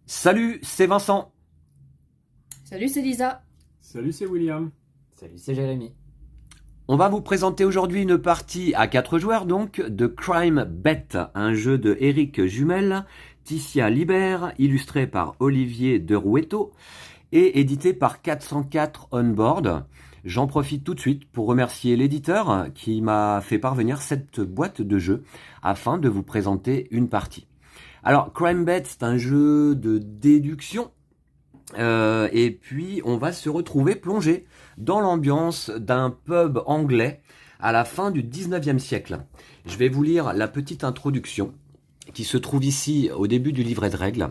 Salut, c'est Vincent. Salut, c'est Lisa. Salut, c'est William. Salut, c'est Jérémy. On va vous présenter aujourd'hui une partie à 4 joueurs donc de Crime Bet, un jeu de Eric Jumel, Ticia Libert, illustré par Olivier Derueto et édité par 404 Onboard. J'en profite tout de suite pour remercier l'éditeur qui m'a fait parvenir cette boîte de jeu afin de vous présenter une partie. Alors, Crime Bet, c'est un jeu de déduction. Et puis, on va se retrouver plongé dans l'ambiance d'un pub anglais à la fin du 19e siècle. Je vais vous lire la petite introduction qui se trouve ici au début du livret de règles.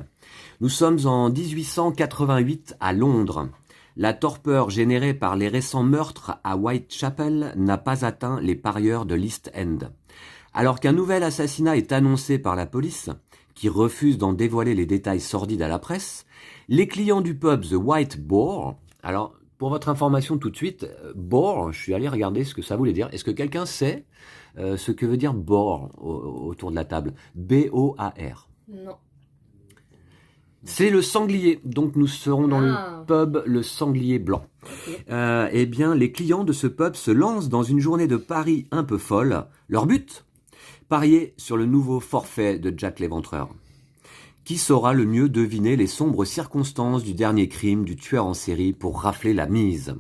Nous sommes en 1888 à Londres. La torpeur générée par les récents meurtres à Whitechapel n'a pas atteint les parieurs de l'East End. Alors qu'un nouvel assassinat est annoncé par la police, qui refuse d'en dévoiler les détails sordides à la presse, les clients du pub The White Boar, alors pour votre information tout de suite, boar, je suis allé regarder ce que ça voulait dire. Est-ce que quelqu'un sait ce que veut dire boar autour de la table? B-O-A-R. Non. C'est le sanglier, donc nous serons dans le pub le sanglier blanc. Okay. Eh bien, les clients de ce pub se lancent dans une journée de paris un peu folle. Leur but? Parier sur le nouveau forfait de Jack l'Éventreur. Qui saura le mieux deviner les sombres circonstances du dernier crime du tueur en série pour rafler la mise?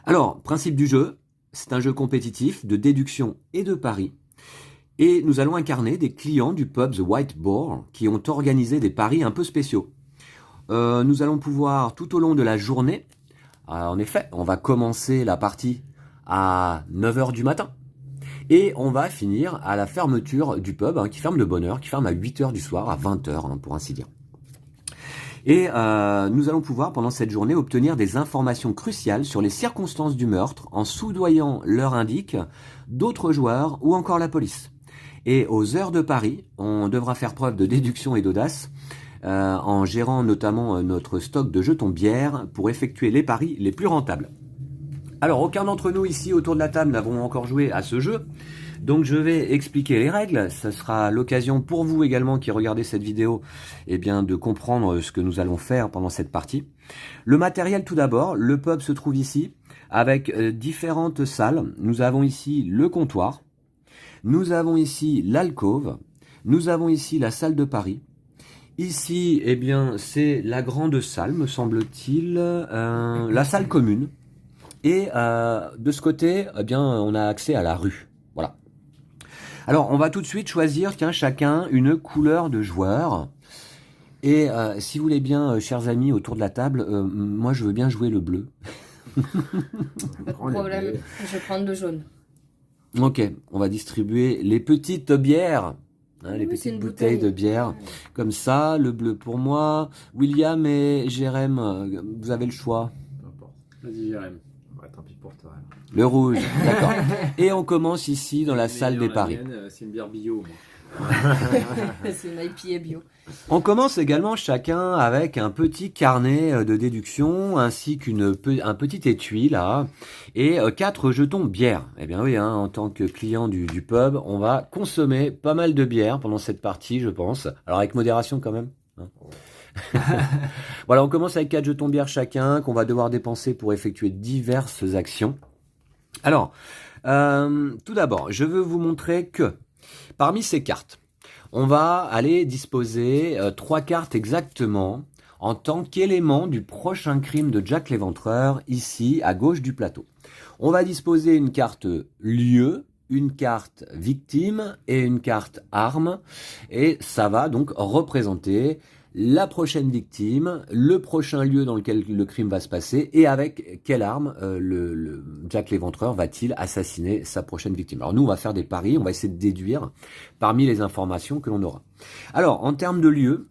Alors, principe du jeu, c'est un jeu compétitif de déduction et de paris. Et nous allons incarner des clients du pub The White Boar qui ont organisé des paris un peu spéciaux. Nous allons pouvoir, tout au long de la journée, en effet, on va commencer la partie à 9h du matin. Et on va finir à la fermeture du pub, qui ferme de bonne heure, qui ferme à 8h du soir, à 20h, pour ainsi dire. Et nous allons pouvoir, pendant cette journée, obtenir des informations cruciales sur les circonstances du meurtre, en soudoyant l'heure indique d'autres joueurs ou encore la police. Et aux heures de paris, on devra faire preuve de déduction et d'audace, en gérant notamment notre stock de jetons bière pour effectuer les paris les plus rentables. Alors, aucun d'entre nous ici autour de la table n'avons encore joué à ce jeu, donc je vais expliquer les règles. Ce sera l'occasion pour vous également qui regardez cette vidéo de comprendre ce que nous allons faire pendant cette partie. Le matériel tout d'abord, le pub se trouve ici avec différentes salles. Nous avons ici le comptoir, nous avons ici l'alcôve, nous avons ici la salle de paris. Ici, c'est la grande salle, me semble-t-il, la salle commune. Et de ce côté, on a accès à la rue. Voilà. Alors, on va tout de suite choisir, chacun une couleur de joueur. Et si vous voulez bien, chers amis, autour de la table, moi, je veux bien jouer le bleu. Problème, je vais prendre le jaune. Ok, on va distribuer les petites bières. Les petites bouteilles de bière. Comme ça, le bleu pour moi. William et Jérém, vous avez le choix. Peu importe. Vas-y, Jérém. Tant pis pour toi. Le rouge, d'accord. Et on commence ici dans la salle des paris. C'est une bière bio. C'est une IPA bio. On commence également chacun avec un petit carnet de déduction ainsi qu'un petit étui là et 4 jetons bière. Eh bien oui, en tant que client du pub, on va consommer pas mal de bière pendant cette partie, je pense. Alors avec modération quand même. Voilà, on commence avec 4 jetons bière chacun qu'on va devoir dépenser pour effectuer diverses actions. Alors, tout d'abord, je veux vous montrer que parmi ces cartes, on va aller disposer 3 cartes exactement en tant qu'élément du prochain crime de Jack l'Éventreur, ici à gauche du plateau. On va disposer une carte lieu, une carte victime et une carte arme, et ça va donc représenter la prochaine victime, le prochain lieu dans lequel le crime va se passer et avec quelle arme le Jack l'Éventreur va-t-il assassiner sa prochaine victime. Alors nous, on va faire des paris, on va essayer de déduire parmi les informations que l'on aura. Alors, en termes de lieu,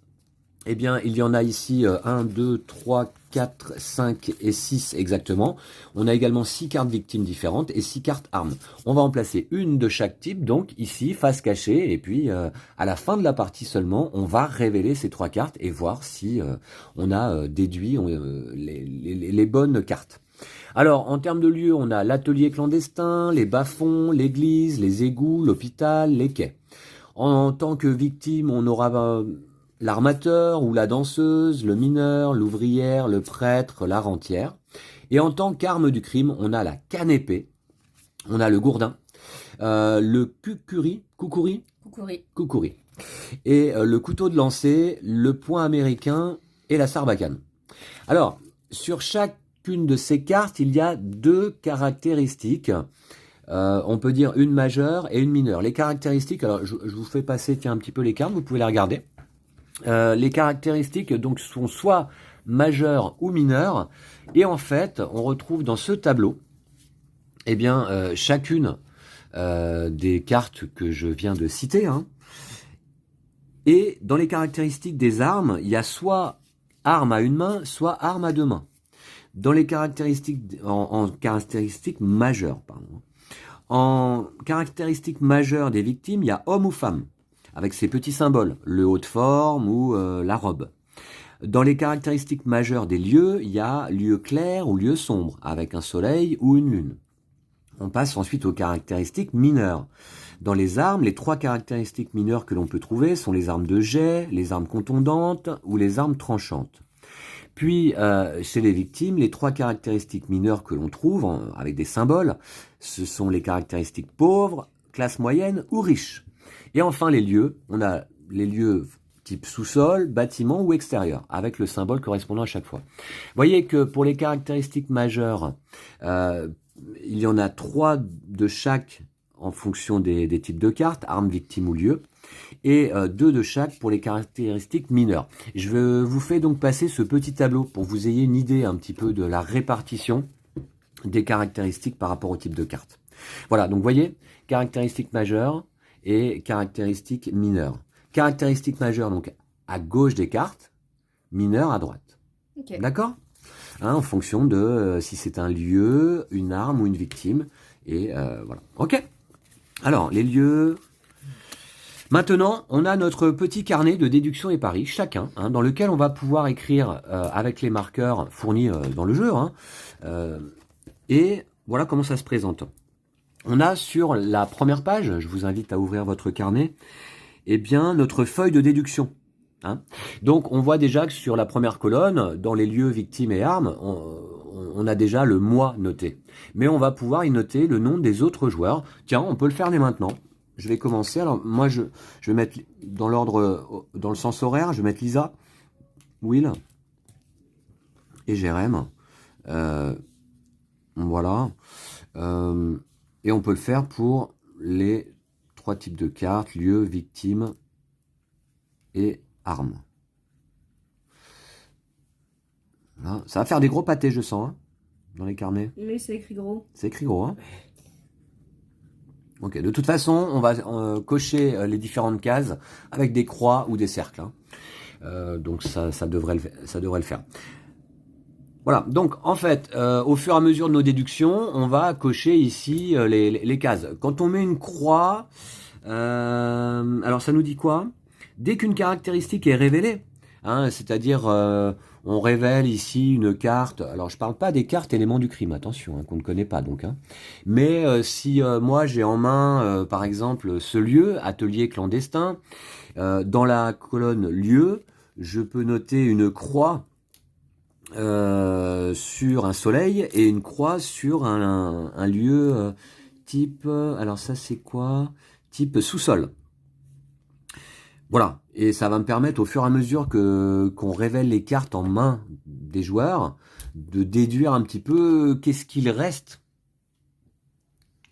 il y en a ici 1, 2, 3, 4, 5 et 6 exactement. On a également 6 cartes victimes différentes et 6 cartes armes. On va en placer une de chaque type, donc ici, face cachée, et puis à la fin de la partie seulement, on va révéler ces 3 cartes et voir si on a déduit les bonnes cartes. Alors, en termes de lieu, on a l'atelier clandestin, les bas-fonds, l'église, les égouts, l'hôpital, les quais. En tant que victime, on aura l'armateur ou la danseuse, le mineur, l'ouvrière, le prêtre, la rentière. Et en tant qu'arme du crime, on a la canne-épée, on a le gourdin, le kukuri, kukuri, et le couteau de lancer, le poing américain et la sarbacane. Alors, sur chacune de ces cartes, il y a 2 caractéristiques. On peut dire une majeure et une mineure. Les caractéristiques, alors je vous fais passer un petit peu les cartes, vous pouvez les regarder. Les caractéristiques donc sont soit majeures ou mineures, et en fait, on retrouve dans ce tableau, eh bien, chacune des cartes que je viens de citer, hein. Et dans les caractéristiques des armes, il y a soit arme à une main, soit arme à 2 mains. Dans les caractéristiques, en caractéristiques majeures, pardon. En caractéristiques majeures des victimes, il y a homme ou femme, avec ses petits symboles, le haut de forme ou la robe. Dans les caractéristiques majeures des lieux, il y a lieu clair ou lieu sombre, avec un soleil ou une lune. On passe ensuite aux caractéristiques mineures. Dans les armes, les 3 caractéristiques mineures que l'on peut trouver sont les armes de jet, les armes contondantes ou les armes tranchantes. Puis, chez les victimes, les 3 caractéristiques mineures que l'on trouve, avec des symboles, ce sont les caractéristiques pauvres, classe moyenne ou riche. Et enfin, les lieux, on a les lieux type sous-sol, bâtiment ou extérieur, avec le symbole correspondant à chaque fois. Vous voyez que pour les caractéristiques majeures, il y en a 3 de chaque en fonction des types de cartes, armes, victimes ou lieux, et 2 de chaque pour les caractéristiques mineures. Je vous fais donc passer ce petit tableau pour que vous ayez une idée un petit peu de la répartition des caractéristiques par rapport au type de carte. Voilà, donc vous voyez, caractéristiques majeures et caractéristiques mineures. Caractéristiques majeures, donc à gauche des cartes, mineures à droite. Ok. D'accord, hein, en fonction de si c'est un lieu, une arme ou une victime. Et voilà. Ok. Alors, les lieux. Maintenant, on a notre petit carnet de déduction et paris, chacun, hein, dans lequel on va pouvoir écrire avec les marqueurs fournis dans le jeu. Hein, et voilà comment ça se présente. On a sur la première page, je vous invite à ouvrir votre carnet, eh bien, notre feuille de déduction. Hein. Donc, on voit déjà que sur la première colonne, dans les lieux, victimes et armes, on a déjà le mois noté. Mais on va pouvoir y noter le nom des autres joueurs. Tiens, on peut le faire dès maintenant. Je vais commencer. Alors, moi, je vais mettre dans l'ordre, dans le sens horaire, je vais mettre Lisa, Will et Jérém. Voilà. Et on peut le faire pour les 3 types de cartes, lieux, victimes et armes. Voilà. Ça va faire des gros pâtés, je sens, hein, dans les carnets. Oui, c'est écrit gros. C'est écrit gros, hein. Ok, de toute façon, on va cocher les différentes cases avec des croix ou des cercles. Hein. Donc ça devrait le faire. Voilà, donc en fait, au fur et à mesure de nos déductions, on va cocher ici les cases. Quand on met une croix, alors ça nous dit quoi? Dès qu'une caractéristique est révélée, hein, c'est-à-dire on révèle ici une carte, alors je parle pas des cartes éléments du crime, attention, hein, qu'on ne connaît pas donc, hein. Mais si moi j'ai en main par exemple ce lieu, atelier clandestin, dans la colonne lieu, je peux noter une croix sur un soleil et une croix sur un lieu type, alors ça c'est quoi? Type sous-sol. Voilà, et ça va me permettre au fur et à mesure qu'on révèle les cartes en main des joueurs de déduire un petit peu qu'est-ce qu'il reste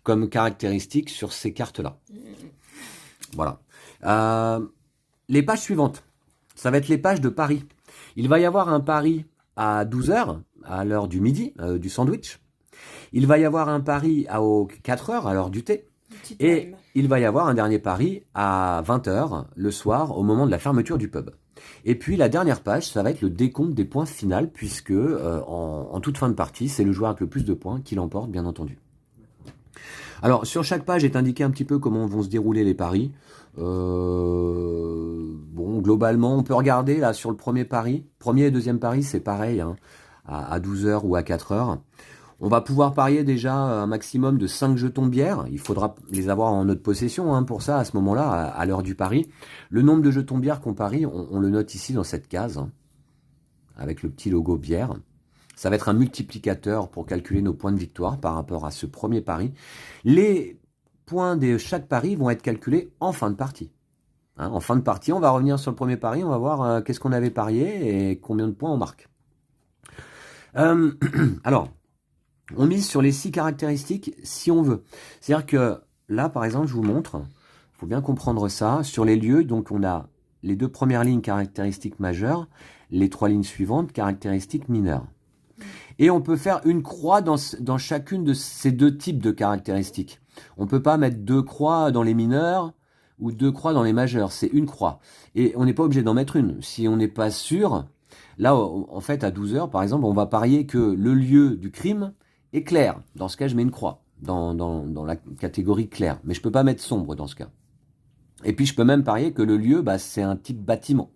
comme caractéristique sur ces cartes-là. Voilà. Les pages suivantes, ça va être les pages de paris. Il va y avoir un pari à 12h, à l'heure du midi, du sandwich. Il va y avoir un pari aux 4h, à l'heure du thé. Et il va y avoir un dernier pari à 20h le soir au moment de la fermeture du pub. Et puis la dernière page, ça va être le décompte des points final puisque en toute fin de partie, c'est le joueur avec le plus de points qui l'emporte bien entendu. Alors sur chaque page est indiqué un petit peu comment vont se dérouler les paris. Bon, globalement, on peut regarder là sur le premier pari. Premier et deuxième pari, c'est pareil, hein, à 12h ou à 4h. On va pouvoir parier déjà un maximum de 5 jetons bière. Il faudra les avoir en notre possession hein, pour ça à ce moment-là, à l'heure du pari. Le nombre de jetons bière qu'on parie, on le note ici dans cette case, hein, avec le petit logo bière. Ça va être un multiplicateur pour calculer nos points de victoire par rapport à ce premier pari. Les points de chaque pari vont être calculés en fin de partie. Hein, en fin de partie, on va revenir sur le premier pari, on va voir qu'est-ce qu'on avait parié et combien de points on marque. Alors, on mise sur les 6 caractéristiques si on veut. C'est-à-dire que là, par exemple, je vous montre, il faut bien comprendre ça. Sur les lieux, donc on a les 2 premières lignes caractéristiques majeures, les 3 lignes suivantes caractéristiques mineures. Et on peut faire une croix dans chacune de ces 2 types de caractéristiques. On ne peut pas mettre 2 croix dans les mineurs ou 2 croix dans les majeurs. C'est une croix. Et on n'est pas obligé d'en mettre une. Si on n'est pas sûr, là, en fait, à 12 heures, par exemple, on va parier que le lieu du crime est clair. Dans ce cas, je mets une croix dans la catégorie claire. Mais je ne peux pas mettre sombre dans ce cas. Et puis, je peux même parier que le lieu, c'est un type bâtiment.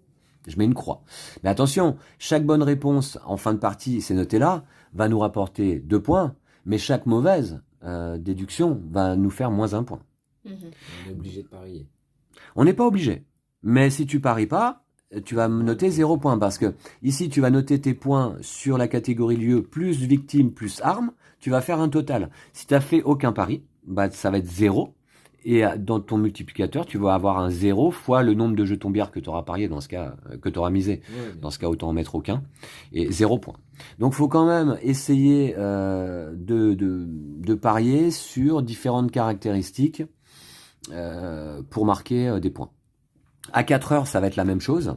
Je mets une croix. Mais attention, chaque bonne réponse en fin de partie, c'est noté là, va nous rapporter 2 points. Mais chaque mauvaise déduction va nous faire moins 1 point. On est obligé de parier. On n'est pas obligé. Mais si tu paries pas, tu vas noter 0 points. Parce que ici, tu vas noter tes points sur la catégorie lieu plus victime plus arme. Tu vas faire un total. Si tu n'as fait aucun pari, ça va être 0. Et dans ton multiplicateur, tu vas avoir un 0 fois le nombre de jetons bière que tu auras parié, dans ce cas, que tu auras misé. Ouais, dans ce cas, autant en mettre aucun. Et 0 points. Donc, il faut quand même essayer de parier sur différentes caractéristiques pour marquer des points. À 4 heures, ça va être la même chose.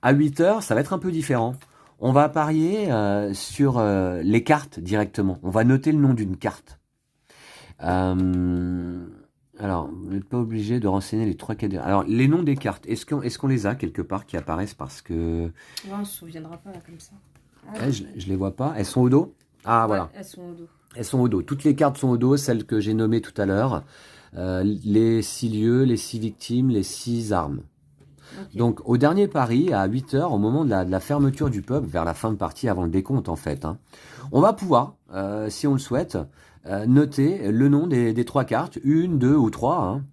À 8 heures, ça va être un peu différent. On va parier sur les cartes directement. On va noter le nom d'une carte. Alors, vous n'êtes pas obligé de renseigner les 3 catégories. Alors, les noms des cartes, est-ce qu'on les a quelque part qui apparaissent parce que... Ouais, on ne se souviendra pas là comme ça. Je les vois pas. Elles sont au dos? Ah, ouais, voilà. Elles sont au dos. Elles sont au dos. Toutes les cartes sont au dos, celles que j'ai nommées tout à l'heure. Les 6 lieux, les 6 victimes, les 6 armes. Okay. Donc, au dernier pari, à 8 heures, au moment de la fermeture du pub, vers la fin de partie, avant le décompte en fait, hein, on va pouvoir, si on le souhaite, noter le nom des 3 cartes, 1, 2 ou 3, hein,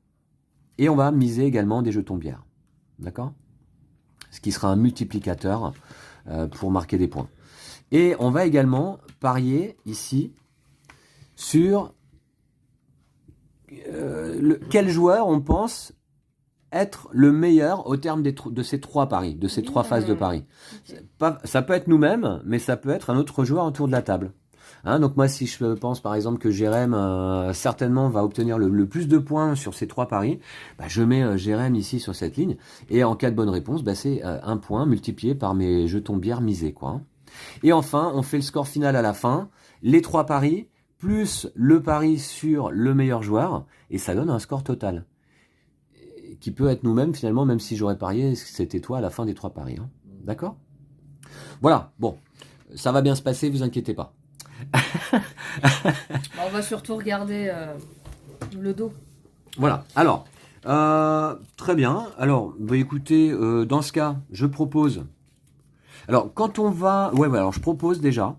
et on va miser également des jetons bière. D'accord? Ce qui sera un multiplicateur pour marquer des points. Et on va également parier ici sur quel joueur on pense être le meilleur au terme de ces 3 paris, de ces 3 phases de paris. Okay. Ça peut être nous-mêmes, mais ça peut être un autre joueur autour de la table. Hein, donc moi, si je pense par exemple que Jérém certainement va obtenir le plus de points sur ces 3 paris, je mets Jérém ici sur cette ligne, et en cas de bonne réponse, c'est 1 point multiplié par mes jetons bière misés, quoi. Et enfin, on fait le score final à la fin, les 3 paris, plus le pari sur le meilleur joueur, et ça donne un score total. Qui peut être nous-mêmes finalement, même si j'aurais parié, c'était toi à la fin des 3 paris. Hein. D'accord? Voilà, bon, ça va bien se passer, vous inquiétez pas. On va surtout regarder le dos. Voilà, alors, très bien. Alors, écoutez, dans ce cas, je propose... Alors, quand on va... Ouais, alors je propose déjà...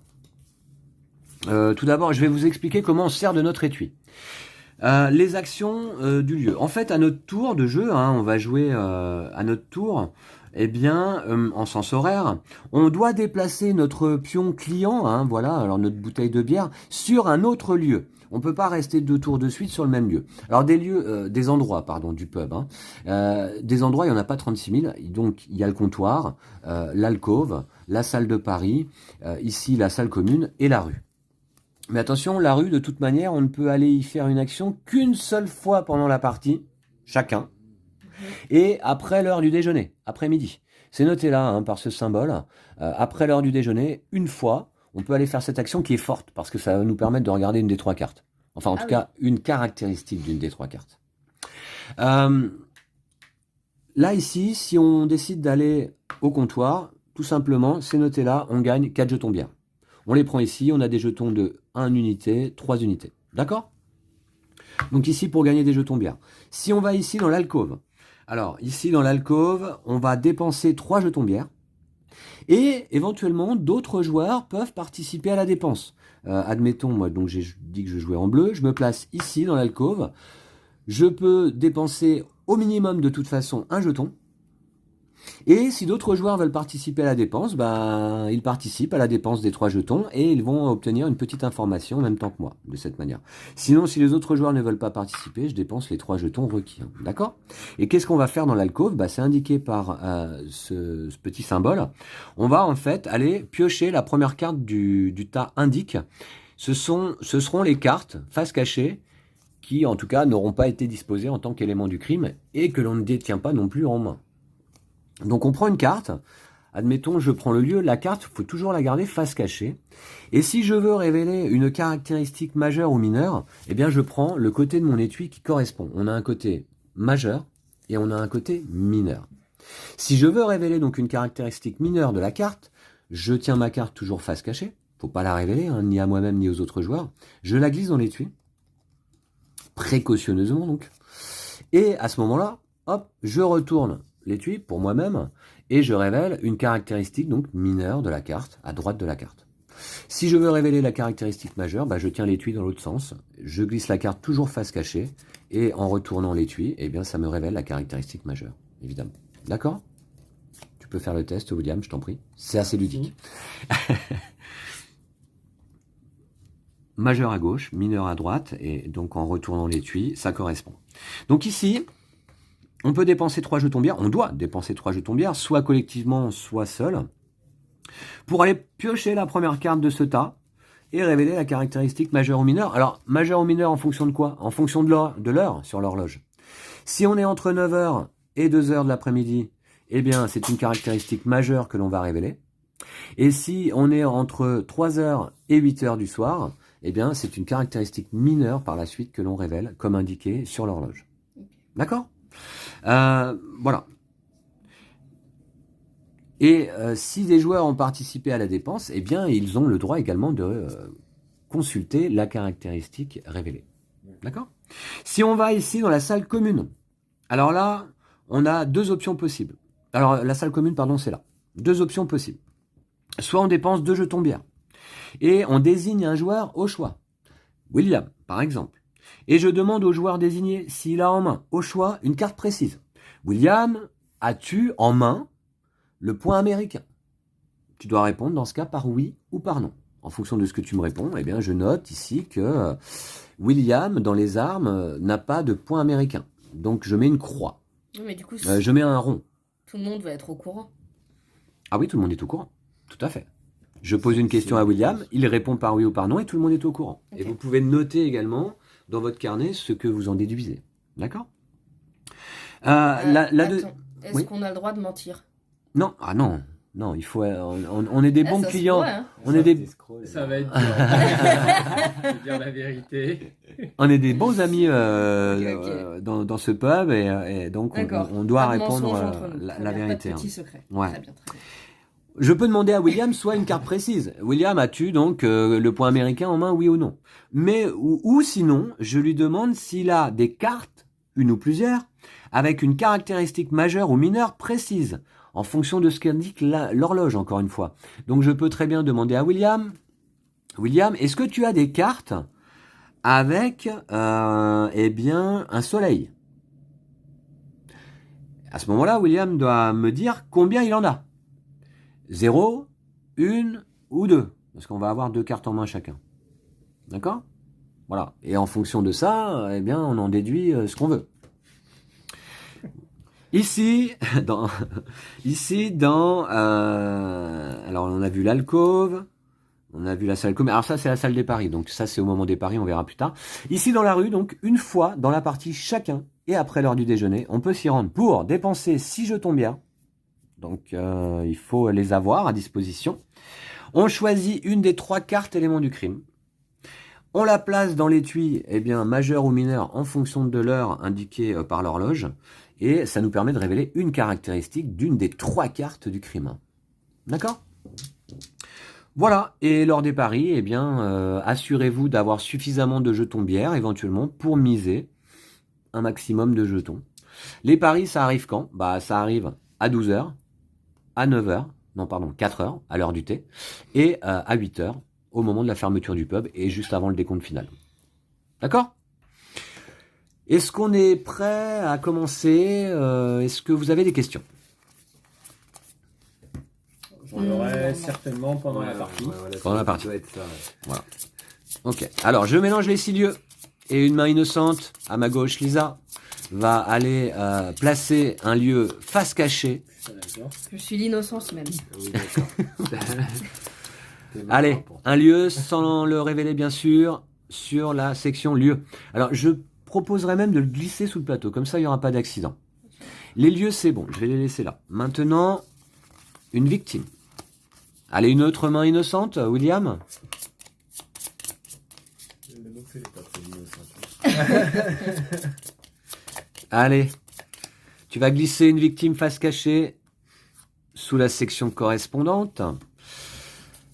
tout d'abord, je vais vous expliquer comment on se sert de notre étui. Les actions du lieu. En fait, à notre tour de jeu, hein, on va jouer à notre tour, en sens horaire, on doit déplacer notre pion client, hein, voilà, alors notre bouteille de bière, sur un autre lieu. On ne peut pas rester 2 tours de suite sur le même lieu. Alors des endroits du pub. Hein. Des endroits, il n'y en a pas 36 000. Donc il y a le comptoir, l'alcôve, la salle de Paris, ici la salle commune et la rue. Mais attention, la rue, de toute manière, on ne peut aller y faire une action qu'une seule fois pendant la partie, chacun, et après l'heure du déjeuner, après midi. C'est noté là, hein, par ce symbole. Après l'heure du déjeuner, une fois, on peut aller faire cette action qui est forte, parce que ça va nous permettre de regarder une des 3 cartes. Enfin, en tout cas, une caractéristique d'une des 3 cartes. Là, ici, si on décide d'aller au comptoir, tout simplement, c'est noté là, on gagne 4 jetons bière. On les prend ici, on a des jetons de 1 unité, 3 unités. D'accord? Donc ici, pour gagner des jetons bière. Si on va ici dans l'alcôve, alors ici dans l'alcôve, on va dépenser 3 jetons bière Et éventuellement, d'autres joueurs peuvent participer à la dépense. Admettons, moi, donc j'ai dit que je jouais en bleu, je me place ici dans l'alcôve. Je peux dépenser au minimum de toute façon un jeton. Et si d'autres joueurs veulent participer à la dépense, ben, ils participent à la dépense des 3 jetons et ils vont obtenir une petite information en même temps que moi, de cette manière. Sinon, si les autres joueurs ne veulent pas participer, je dépense les 3 jetons requis. D'accord ? Et qu'est-ce qu'on va faire dans l'alcôve ? C'est indiqué par ce petit symbole. On va en fait aller piocher la première carte du tas indique. Ce seront les cartes face cachée qui, en tout cas, n'auront pas été disposées en tant qu'élément du crime et que l'on ne détient pas non plus en main. Donc on prend une carte, admettons je prends le lieu, la carte, il faut toujours la garder face cachée. Et si je veux révéler une caractéristique majeure ou mineure, eh bien je prends le côté de mon étui qui correspond. On a un côté majeur et on a un côté mineur. Si je veux révéler donc une caractéristique mineure de la carte, je tiens ma carte toujours face cachée, faut pas la révéler, ni à moi-même ni aux autres joueurs. Je la glisse dans l'étui, précautionneusement donc. Et à ce moment-là, hop, je retourne l'étui pour moi-même et je révèle une caractéristique donc mineure de la carte à droite de la carte. Si je veux révéler la caractéristique majeure, je tiens l'étui dans l'autre sens, je glisse la carte toujours face cachée et en retournant l'étui, eh bien ça me révèle la caractéristique majeure, évidemment. D'accord ? Tu peux faire le test, William, je t'en prie. C'est assez ludique. Majeur à gauche, mineur à droite, et donc en retournant l'étui, ça correspond. Donc ici, on peut dépenser 3 jetons bière, on doit dépenser 3 jetons bière, soit collectivement, soit seul, pour aller piocher la première carte de ce tas et révéler la caractéristique majeure ou mineure. Alors, majeure ou mineure en fonction de quoi ? En fonction de l'heure sur l'horloge. Si on est entre 9h et 2h de l'après-midi, eh bien, c'est une caractéristique majeure que l'on va révéler. Et si on est entre 3h et 8h du soir, eh bien, c'est une caractéristique mineure par la suite que l'on révèle, comme indiqué sur l'horloge. D'accord ? Voilà. Et si des joueurs ont participé à la dépense, eh bien, ils ont le droit également de consulter la caractéristique révélée. D'accord ? Si on va ici dans la salle commune, alors là, on a 2 options possibles. Alors, la salle commune, pardon, c'est là. 2 options possibles. Soit on dépense 2 jetons bière et on désigne un joueur au choix. William, par exemple. Et je demande au joueur désigné s'il a en main, au choix, une carte précise. William, as-tu en main le point américain ? Tu dois répondre dans ce cas par oui ou par non. En fonction de ce que tu me réponds, eh bien, je note ici que William, dans les armes, n'a pas de point américain. Donc, je mets une croix. Mais du coup, Je mets un rond. tout le monde va être au courant. Ah oui, tout le monde est au courant. Tout à fait. Je pose une question à William, il répond par oui ou par non et tout le monde est au courant. Ok. Et vous pouvez noter également dans votre carnet ce que vous en déduisez. D'accord ? Attends, est-ce Oui. qu'on a le droit de mentir ? Non, non, il faut. On est des bons ça se clients. pourrait, hein. On est des, Ça va être dur. Je vais dire la vérité. on est des bons amis Ok. dans ce pub et donc D'accord. on doit Pas de répondre mensonge entre nous. la Très bien, vérité. Pas de petit secret. Ouais. Très bien, très bien. Je peux demander à William soit une carte précise. William, as-tu donc le point américain en main, oui ou non ? Mais ou sinon, je lui demande s'il a des cartes, une ou plusieurs, avec une caractéristique majeure ou mineure précise, en fonction de ce qu'indique l'horloge, encore une fois. Donc je peux très bien demander à William, est-ce que tu as des cartes avec eh bien, un soleil ? À ce moment-là, William doit me dire combien il en a. 0, 1 ou 2. Parce qu'on va avoir 2 cartes en main chacun. D'accord ? Voilà. Et en fonction de ça, eh bien, on en déduit ce qu'on veut. Ici, alors on a vu l'alcôve, on a vu la salle commune. Alors ça, c'est la salle des paris. Donc ça, c'est au moment des paris, on verra plus tard. Ici, dans la rue, donc, une fois dans la partie chacun, et après l'heure du déjeuner, on peut s'y rendre pour dépenser 6 jetons bière. Donc, il faut les avoir à disposition. On choisit une des 3 cartes éléments du crime. On la place dans l'étui, eh bien, majeur ou mineur, en fonction de l'heure indiquée par l'horloge. Et ça nous permet de révéler une caractéristique d'une des 3 cartes du crime. D'accord ? Voilà. Et lors des paris, eh bien, assurez-vous d'avoir suffisamment de jetons bière, éventuellement, pour miser un maximum de jetons. Les paris, ça arrive quand ? Ça arrive à 12h, à 9h non pardon, 4 heures à l'heure du thé, et à 8 heures au moment de la fermeture du pub et juste avant le décompte final. D'accord ? Est-ce qu'on est prêt à commencer ? Est-ce que vous avez des questions ? J'en aurai certainement pendant la partie. Pendant la partie. Ça doit être ça. Voilà. Ok. Alors, je mélange les 6 lieux. Et une main innocente, à ma gauche, Lisa, va aller placer un lieu face cachée. D'accord. Je suis l'innocence même. Oui, d'accord. T'es marrant Allez, pour- un lieu, sans le révéler bien sûr, sur la section lieu. Alors, je proposerais même de le glisser sous le plateau. Comme ça, il n'y aura pas d'accident. Les lieux, c'est bon. Je vais les laisser là. Maintenant, une victime. Allez, une autre main innocente, William. Allez, tu vas glisser une victime face cachée sous la section correspondante.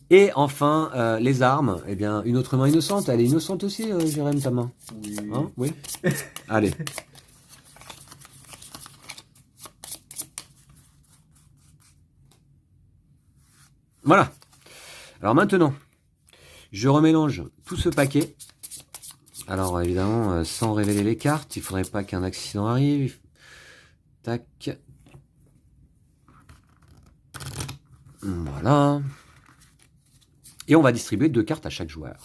Et enfin, les armes. Eh bien, une autre main innocente. Elle est innocente aussi, Jérém, ta main. Oui. Hein, oui. Allez. Voilà. Alors maintenant, je remélange tout ce paquet. Alors évidemment, sans révéler les cartes, il faudrait pas qu'un accident arrive. Tac. Voilà. Et on va distribuer 2 cartes à chaque joueur.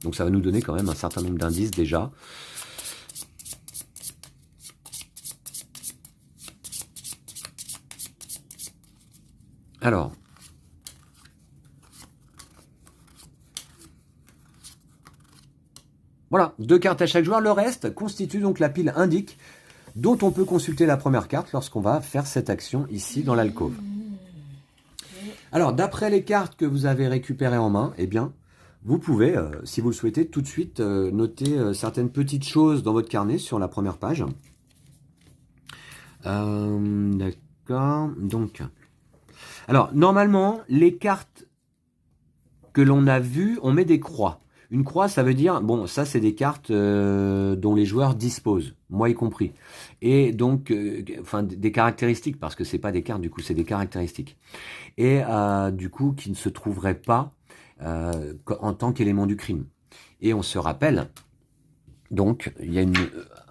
Donc ça va nous donner quand même un certain nombre d'indices déjà. Alors. Voilà, 2 cartes à chaque joueur. Le reste constitue donc la pile indique dont on peut consulter la première carte lorsqu'on va faire cette action ici dans l'alcôve. Alors, d'après les cartes que vous avez récupérées en main, eh bien, vous pouvez, si vous le souhaitez, tout de suite noter certaines petites choses dans votre carnet sur la première page. D'accord, donc... Alors, normalement, les cartes que l'on a vues, on met des croix. Une croix, ça veut dire, bon, ça c'est des cartes dont les joueurs disposent, moi y compris. Et donc, enfin, des caractéristiques, parce que c'est pas des cartes, du coup, c'est des caractéristiques. Et du coup, qui ne se trouveraient pas en tant qu'élément du crime. Et on se rappelle, donc, il y a une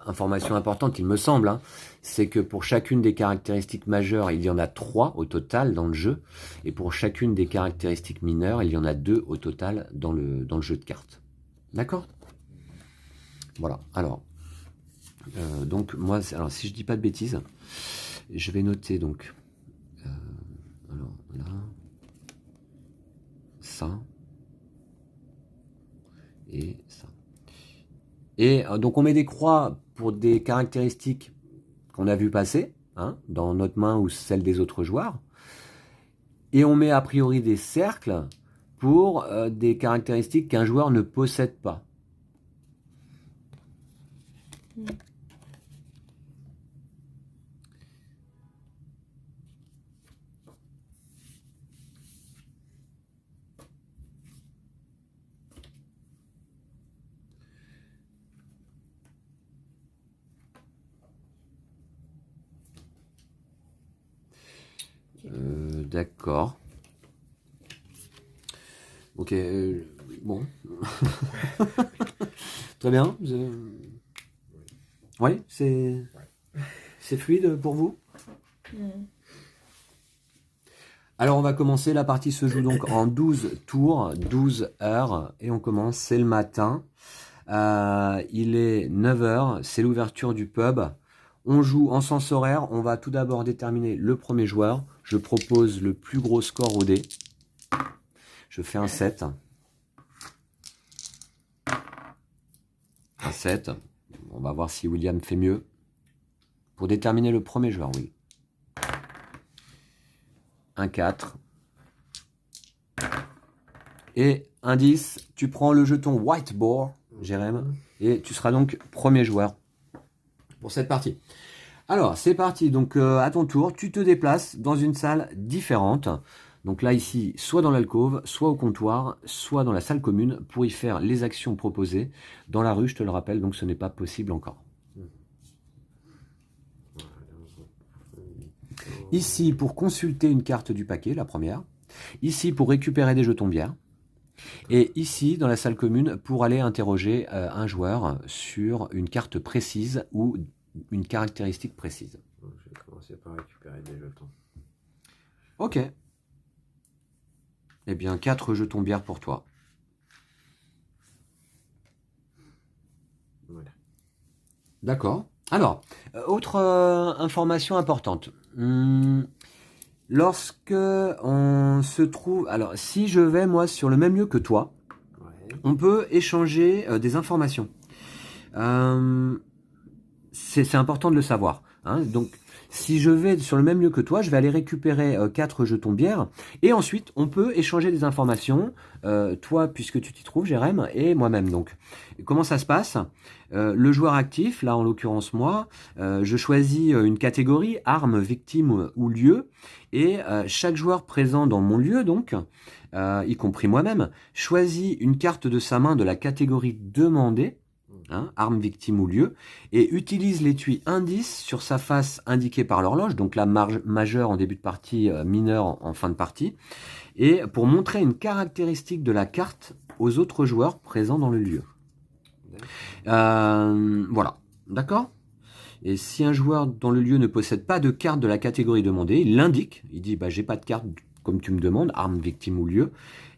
information importante, il me semble, hein, c'est que pour chacune des caractéristiques majeures, il y en a 3 au total dans le jeu, et pour chacune des caractéristiques mineures, il y en a 2 au total dans le jeu de cartes. D'accord ? Voilà, alors, donc moi, alors si je dis pas de bêtises, je vais noter donc, alors là, ça, et ça. Et donc on met des croix pour des caractéristiques qu'on a vu passer, hein, dans notre main ou celle des autres joueurs. Et on met a priori des cercles pour des caractéristiques qu'un joueur ne possède pas. D'accord. Ok, bon. Très bien. Oui, c'est fluide pour vous ? Alors on va commencer, la partie se joue donc en 12 tours, 12 heures, et on commence, c'est le matin. Il est 9 heures, c'est l'ouverture du pub. On joue en sens horaire, on va tout d'abord déterminer le premier joueur. Je propose le plus gros score au dé. Je fais un 7. Un 7. On va voir si William fait mieux. Pour déterminer le premier joueur, oui. Un 4. Et un 10. Tu prends le jeton Whiteboard, Jérém, et tu seras donc premier joueur pour cette partie. Alors, c'est parti. Donc, à ton tour, tu te déplaces dans une salle différente. Donc là, ici, soit dans l'alcôve, soit au comptoir, soit dans la salle commune pour y faire les actions proposées. Dans la rue, je te le rappelle, donc ce n'est pas possible encore. Ici, pour consulter une carte du paquet, la première. Ici, pour récupérer des jetons bière. Et ici, dans la salle commune, pour aller interroger un joueur sur une carte précise ou une caractéristique précise. Je vais commencer par récupérer des jetons. Ok. Eh bien, 4 jetons bière pour toi. Voilà. D'accord. Alors, autre information importante. Lorsque on se trouve... Alors, si je vais, moi, sur le même lieu que toi, Ouais. on peut échanger des informations. C'est important de le savoir. Hein. Donc, si je vais sur le même lieu que toi, je vais aller récupérer 4 jetons bière. Et ensuite, on peut échanger des informations. Toi, puisque tu t'y trouves, Jérém, et moi-même. Donc, comment ça se passe? Le joueur actif, là en l'occurrence moi, je choisis une catégorie, arme, victime ou lieu. Et chaque joueur présent dans mon lieu, donc, y compris moi-même, choisit une carte de sa main de la catégorie demandée. Hein, arme, victime ou lieu, et utilise l'étui indice sur sa face indiquée par l'horloge, donc la marge majeure en début de partie, mineure en fin de partie, et pour montrer une caractéristique de la carte aux autres joueurs présents dans le lieu. Voilà, d'accord? Et si un joueur dans le lieu ne possède pas de carte de la catégorie demandée, il l'indique, il dit bah, j'ai pas de carte comme tu me demandes, arme, victime ou lieu,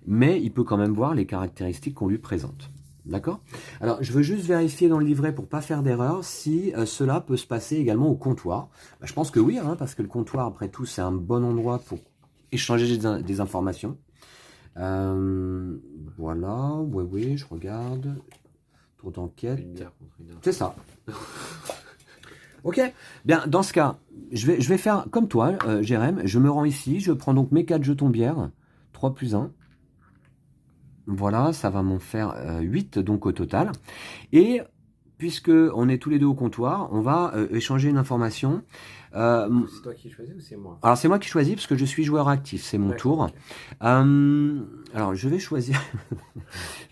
mais il peut quand même voir les caractéristiques qu'on lui présente. D'accord? Alors, je veux juste vérifier dans le livret pour pas faire d'erreur si cela peut se passer également au comptoir. Bah, je pense que oui, hein, parce que le comptoir, après tout, c'est un bon endroit pour échanger des informations. Voilà, oui, je regarde. Tour d'enquête. Une bière contre une arme. C'est ça. Ok. Bien, dans ce cas, je vais faire comme toi, Jérém. Je me rends ici, je prends donc mes 4 jetons bière. 3 plus 1. Voilà, ça va m'en faire 8 donc au total. Et puisque on est tous les deux au comptoir, on va échanger une information. C'est toi qui choisis ou c'est moi? Alors c'est moi qui choisis parce que je suis joueur actif, c'est mon tour. Ok. Alors je vais choisir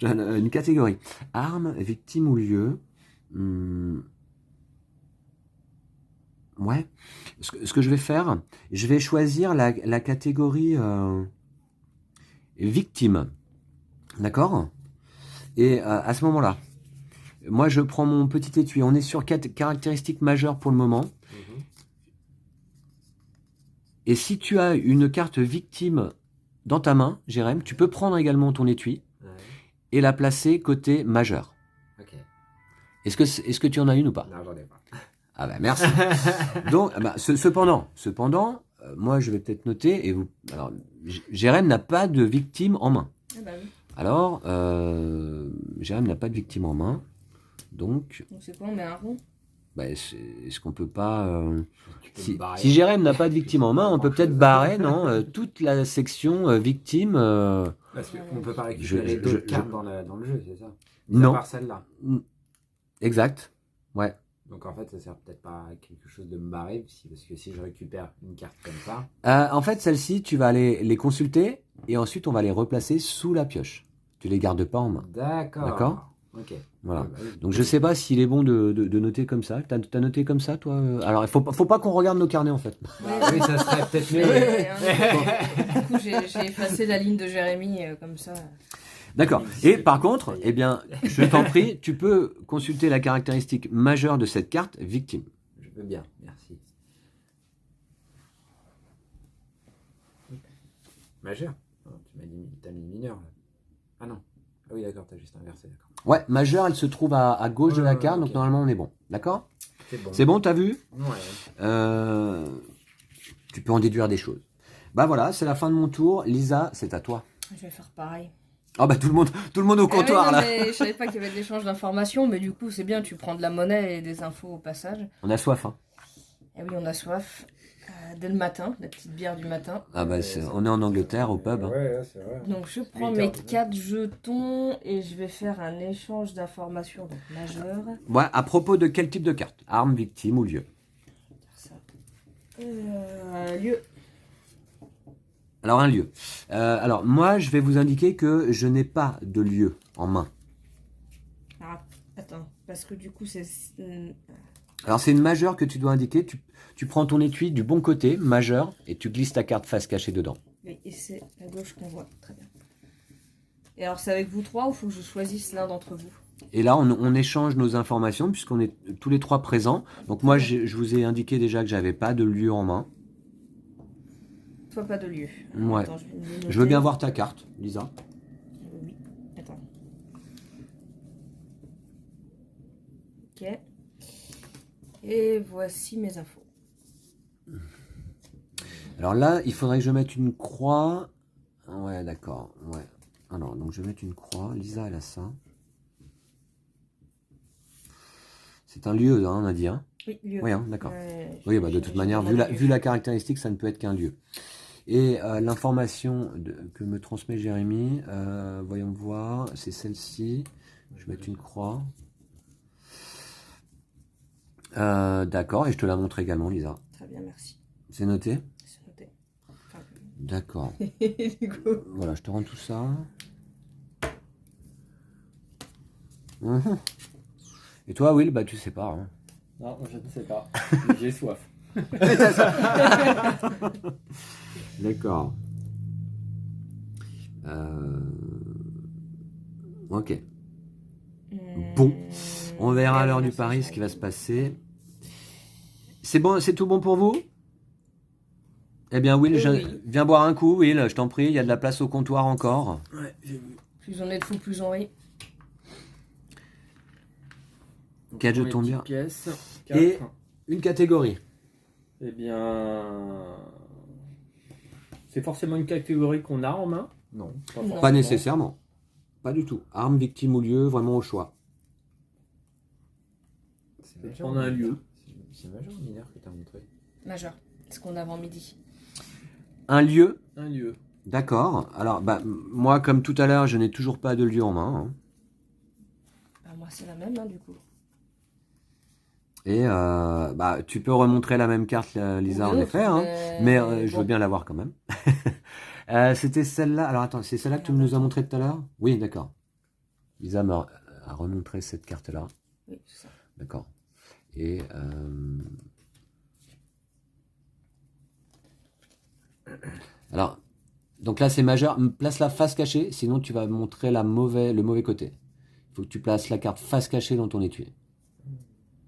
une catégorie. Arme, victime ou lieu. Ouais. Ce que je vais faire, je vais choisir la catégorie victime. D'accord? Et à ce moment-là, moi je prends mon petit étui. On est sur 4 caractéristiques majeures pour le moment. Mhm. Et si tu as une carte victime dans ta main, Jérém, tu peux prendre également ton étui Ouais. et la placer côté majeur. Ok. Est-ce que tu en as une ou pas? Non, j'en ai pas. Ah bah merci. Donc, cependant, moi je vais peut-être noter, et vous, alors, Jérém n'a pas de victime en main. Ah bah oui. Alors, Jérém n'a pas de victime en main, donc, Donc c'est quoi, on met un rond? est-ce qu'on peut pas... Tu peux me barrer. si Jérém n'a pas de victime en main, on peut peut-être barrer, non, toute la section victime... Parce qu'on peut pas récupérer je- d'autres je- cartes dans le jeu, c'est ça? Non. À part celle-là. Exact, ouais. Donc en fait, ça sert peut-être pas à quelque chose de me barrer, parce que si je récupère une carte comme ça, En fait, celles-ci, tu vas aller les consulter, et ensuite on va les replacer sous la pioche. Tu les gardes pas en main. d'accord. D'accord. Ok. Voilà. Ouais, bah oui. Donc je sais pas s'il est bon de noter comme ça. T'as noté comme ça, toi? Alors il faut pas qu'on regarde nos carnets en fait. Bah oui, ça serait peut-être mieux. Ouais, hein. Du coup, j'ai effacé la ligne de Jérémy comme ça. D'accord. Et par contre, eh bien, je t'en prie, tu peux consulter la caractéristique majeure de cette carte, victime. Je veux bien, merci. Majeur? Non, tu m'as dit, t'as mis mineur là. Ah non. Ah oui, d'accord, t'as juste inversé, d'accord. Ouais, majeure, elle se trouve à gauche de la Ouais, carte, ok. donc normalement on est bon. D'accord? C'est bon. C'est bon, t'as vu? Ouais. Tu peux en déduire des choses. Bah voilà, c'est la fin de mon tour. Lisa, c'est à toi. Je vais faire pareil. Ah bah tout le monde au comptoir Ah oui, non, là. mais je savais pas qu'il y avait de l'échange d'informations, mais du coup c'est bien, tu prends de la monnaie et des infos au passage. On a soif, hein. Et oui, on a soif. Dès le matin, la petite bière du matin. Ah bah on est en Angleterre au pub. Hein. Ouais, c'est vrai. Donc je prends 8 mes heures, 4 jetons et je vais faire un échange d'informations donc majeur. Ouais, à propos de quel type de carte? Arme, victime ou lieu? Ça. Lieu. Alors un lieu. Alors moi je vais vous indiquer que je n'ai pas de lieu en main. Ah, attends, parce que du coup c'est... Alors c'est une majeure que tu dois indiquer. Tu prends ton étui du bon côté, majeur, et tu glisses ta carte face cachée dedans. Oui, et c'est la gauche qu'on voit. Très bien. Et alors, c'est avec vous trois ou faut que je choisisse l'un d'entre vous? Et là, on échange nos informations puisqu'on est tous les trois présents. Donc moi, je vous ai indiqué déjà que j'avais pas de lieu en main. Toi, pas de lieu. Ouais. Attends, je vais me le noter. Je veux bien voir ta carte, Lisa. Oui. Attends. Ok. Et voici mes infos. Alors là, il faudrait que je mette une croix. Ouais, d'accord. Ouais. Alors, donc je vais mettre une croix. Lisa, elle a ça. C'est un lieu, hein, on a dit. Hein. Oui, lieu. Oui, hein, d'accord. Oui, bah, de toute manière, vu la caractéristique, ça ne peut être qu'un lieu. Et l'information que me transmet Jérémy, voyons voir, c'est celle-ci. Je vais mettre une croix. D'accord, et je te la montre également, Lisa. Très bien, merci. C'est noté? C'est noté. Enfin, D'accord. du coup. Voilà, je te rends tout ça. Mhm. Et toi, Will, bah tu sais pas. Hein. Non, je ne sais pas. J'ai soif. D'accord. Ok. Bon, on verra à l'heure du pari ce qui va se passer. C'est bon, c'est tout bon pour vous? Eh bien, Will, Oui. viens boire un coup, Will, je t'en prie, il y a de la place au comptoir encore. Ouais, j'ai vu. Plus on est de fous, plus on rit. Donc, 4 je prends jetons les bien. petites pièces. Et- 4. Une catégorie. Eh bien. C'est forcément une catégorie qu'on a en main? Non. Non. forcément. Pas nécessairement. Pas du tout. Arme, victime ou lieu, vraiment au choix. C'est Je vais majeur prendre ou un mineur lieu. C'est majeur ou mineur que t'as montré? Majeur. Ce qu'on a avant midi. Un lieu, Un lieu. d'accord. Alors, bah, moi, comme tout à l'heure, je n'ai toujours pas de lieu en main. Hein. Bah, moi, c'est la même, hein, du coup. Et bah, tu peux remontrer la même carte, Lisa, Oui, en effet. Hein. Mais je bon. veux bien la voir quand même. C'était celle-là. Alors, attends, c'est celle-là que tu Alors, nous as attends. montré tout à l'heure? Oui, d'accord. Lisa a remontré cette carte-là. Oui, c'est ça. D'accord. Et alors, donc là c'est majeur. Place la face cachée, sinon tu vas montrer le mauvais côté. Il faut que tu places la carte face cachée dans ton étui.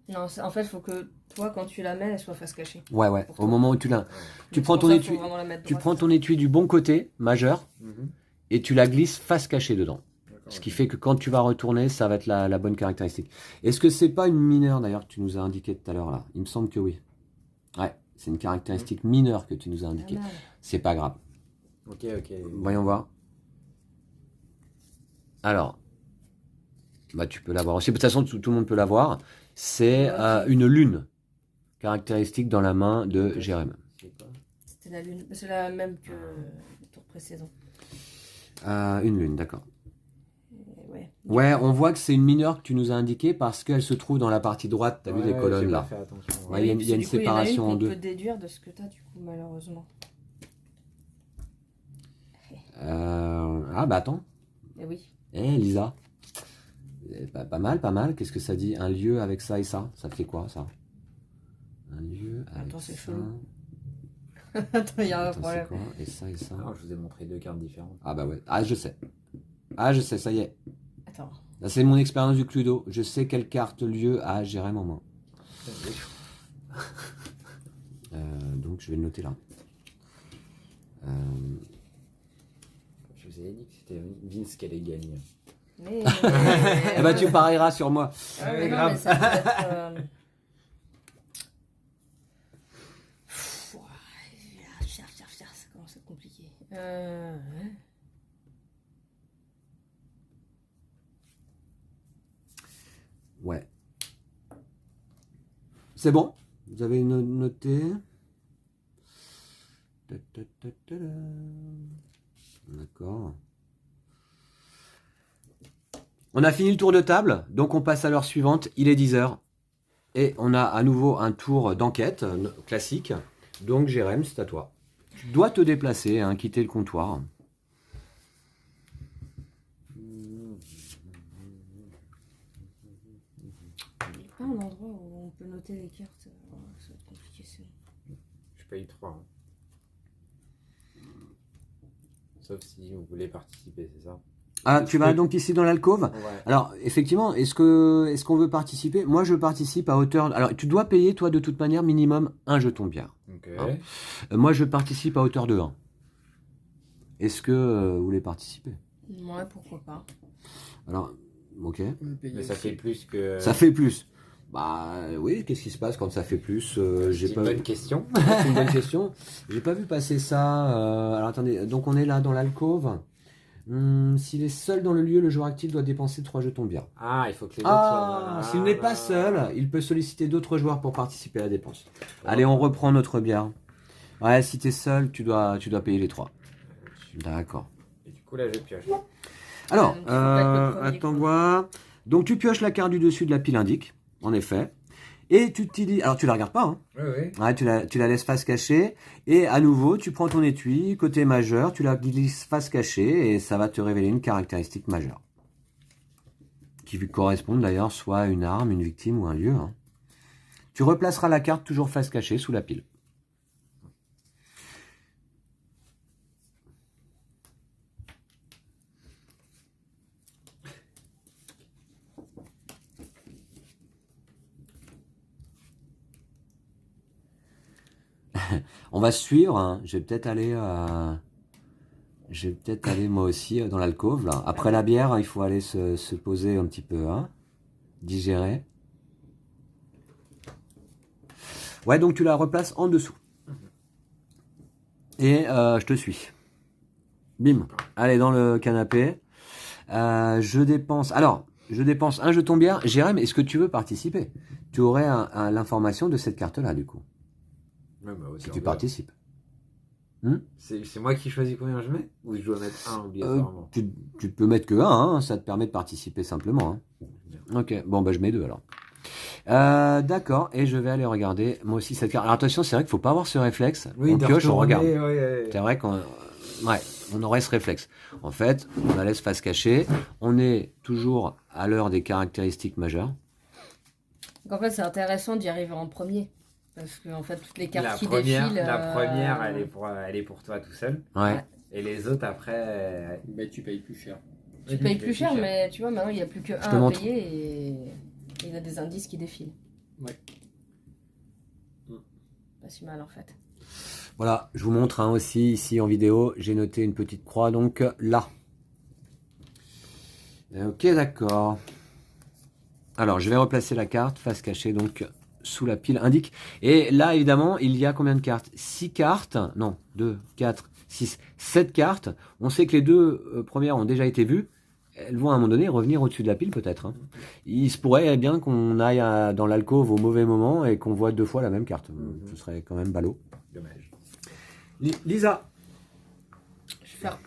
Non, en fait, il faut que toi, quand tu la mets, elle soit face cachée. Ouais, ouais. Pour Au toi. moment où tu l'as, tu Donc, prends c'est ton pour ça, faut étui, vraiment la mettre tu droite. prends ton étui du bon côté, majeur, Mhm. et tu la glisses face cachée dedans. D'accord, Ce qui ok. fait que quand tu vas retourner, ça va être la bonne caractéristique. Est-ce que c'est pas une mineure d'ailleurs que tu nous as indiqué tout à l'heure là? Il me semble que oui. Ouais, c'est une caractéristique mineure que tu nous as Pas indiquée. mal. C'est pas grave. Ok, ok. Voyons voir. Alors, bah, tu peux l'avoir aussi. De toute façon, tout le monde peut l'avoir. C'est Ok. une lune, caractéristique dans la main de Jérém. C'est quoi? C'était la lune. C'est la même que le tour précédent. Une lune, d'accord. Ouais. Ouais, on voit que c'est une mineure que tu nous as indiquée parce qu'elle se trouve dans la partie droite. T'as vu les colonnes j'ai là? pas fait attention. Ouais, il y a une- parce que du coup, séparation en il y en a une deux. qu'on peut déduire de ce que tu as, du coup, malheureusement. Ah bah attends. Mais oui. Lisa. Pas mal, pas mal. Qu'est-ce que ça dit? Un lieu avec ça et ça. Ça fait quoi ça? Un lieu avec Attends, c'est ça. chelou. Attends, il y a un Attends, c'est problème. quoi? Et ça et ça. Alors, je vous ai montré deux cartes différentes. Ah bah ouais. Ah je sais. Ah je sais, ça y est. Attends. Là, c'est mon expérience du Cluedo. Je sais quelle carte lieu a Jérém en main. Donc je vais le noter là. Je vous ai dit que c'était Vince qui allait gagner. Mais. Eh ben tu parieras sur moi. Ah, mais non, mais ça peut être. Ça commence à être compliqué. Ouais. Ouais. C'est bon? Vous avez noté? D'accord. On a fini le tour de table, donc on passe à l'heure suivante. Il est 10h. Et on a à nouveau un tour d'enquête classique. Donc Jérém, c'est à toi. Tu dois te déplacer, hein, quitter le comptoir. Il n'y a pas un endroit où on peut noter les cartes. Ça va être compliqué. Je paye 3. Sauf si vous voulez participer, c'est ça? Ah, tu vas donc ici dans l'alcôve. Ouais. Alors, effectivement, est-ce qu'on veut participer? Moi, je participe à hauteur... Alors, tu dois payer, toi, de toute manière, minimum un jeton de bière. Ok. Hein. Moi, je participe à hauteur de 1. Est-ce que vous voulez participer? Ouais, pourquoi pas. Alors, ok. Mais ça fait plus que. Ça fait plus. Bah oui, qu'est-ce qui se passe quand ça fait plus? C'est une bonne question. C'est une bonne question. J'ai pas vu passer ça. Alors attendez, donc on est là dans l'alcôve. S'il est seul dans le lieu, le joueur actif doit dépenser 3 jetons de bière. Ah, il faut que les autres soient. Ah, s'il n'est pas seul, il peut solliciter d'autres joueurs pour participer à la dépense. Allez, on reprend notre bière. Ouais, si t'es seul, tu dois payer les 3. D'accord. Et du coup, là, je pioche. Alors, Tu peux pas être le premier, attends quoi. voir. Donc tu pioches la carte du dessus de la pile indique, en effet. Et tu utilises. Alors tu la regardes pas, hein. Oui, oui. Ouais, tu la laisses face cachée. Et à nouveau, tu prends ton étui, côté majeur, tu la glisses face cachée et ça va te révéler une caractéristique majeure. Qui correspond d'ailleurs soit à une arme, une victime ou un lieu. Hein. Tu replaceras la carte toujours face cachée sous la pile. On va se suivre. Hein. Je vais peut-être aller moi aussi dans l'alcôve. Là. Après la bière, il faut aller se poser un petit peu, hein, digérer. Ouais, donc tu la replaces en dessous. Et je te suis. Bim. Allez, dans le canapé. Je dépense un jeton bière. Jérém, est-ce que tu veux participer? Tu aurais l'information de cette carte-là, du coup. Ouais, bah, Si tu participes. C'est moi qui choisis combien je mets? Ou je dois mettre un obligatoirement? Tu peux mettre que un, hein, ça te permet de participer simplement. Hein. Ok, bon, bah je mets 2 alors. D'accord, et je vais aller regarder moi aussi cette carte. Alors attention, c'est vrai qu'il faut pas avoir ce réflexe. Oui, On pioche, on regarde. Ouais. C'est vrai on aurait ce réflexe. En fait, on la laisse face cachée. On est toujours à l'heure des caractéristiques majeures. Donc en fait, c'est intéressant d'y arriver en premier. Parce que en fait, toutes les cartes La qui première, défilent. la première elle est pour toi tout seul. Ouais. Et les autres après. Mais tu payes plus cher. Tu payes plus cher, mais tu vois, maintenant il n'y a plus que te un à montre. payer et il y a des indices qui défilent. Ouais. Pas si mal en fait. Voilà, je vous montre hein, aussi ici en vidéo. J'ai noté une petite croix, donc là. Ok, d'accord. Alors, je vais replacer la carte face cachée, donc sous la pile indique. Et là, évidemment, il y a combien de cartes? 6 cartes. Non, 2, 4, 6, 7 cartes. On sait que les 2 premières ont déjà été vues. Elles vont à un moment donné revenir au-dessus de la pile, peut-être. Hein. Il se pourrait bien qu'on aille dans l'alcôve au mauvais moment et qu'on voit 2 fois la même carte. Ce serait quand même ballot. Dommage. Lisa. Je vais faire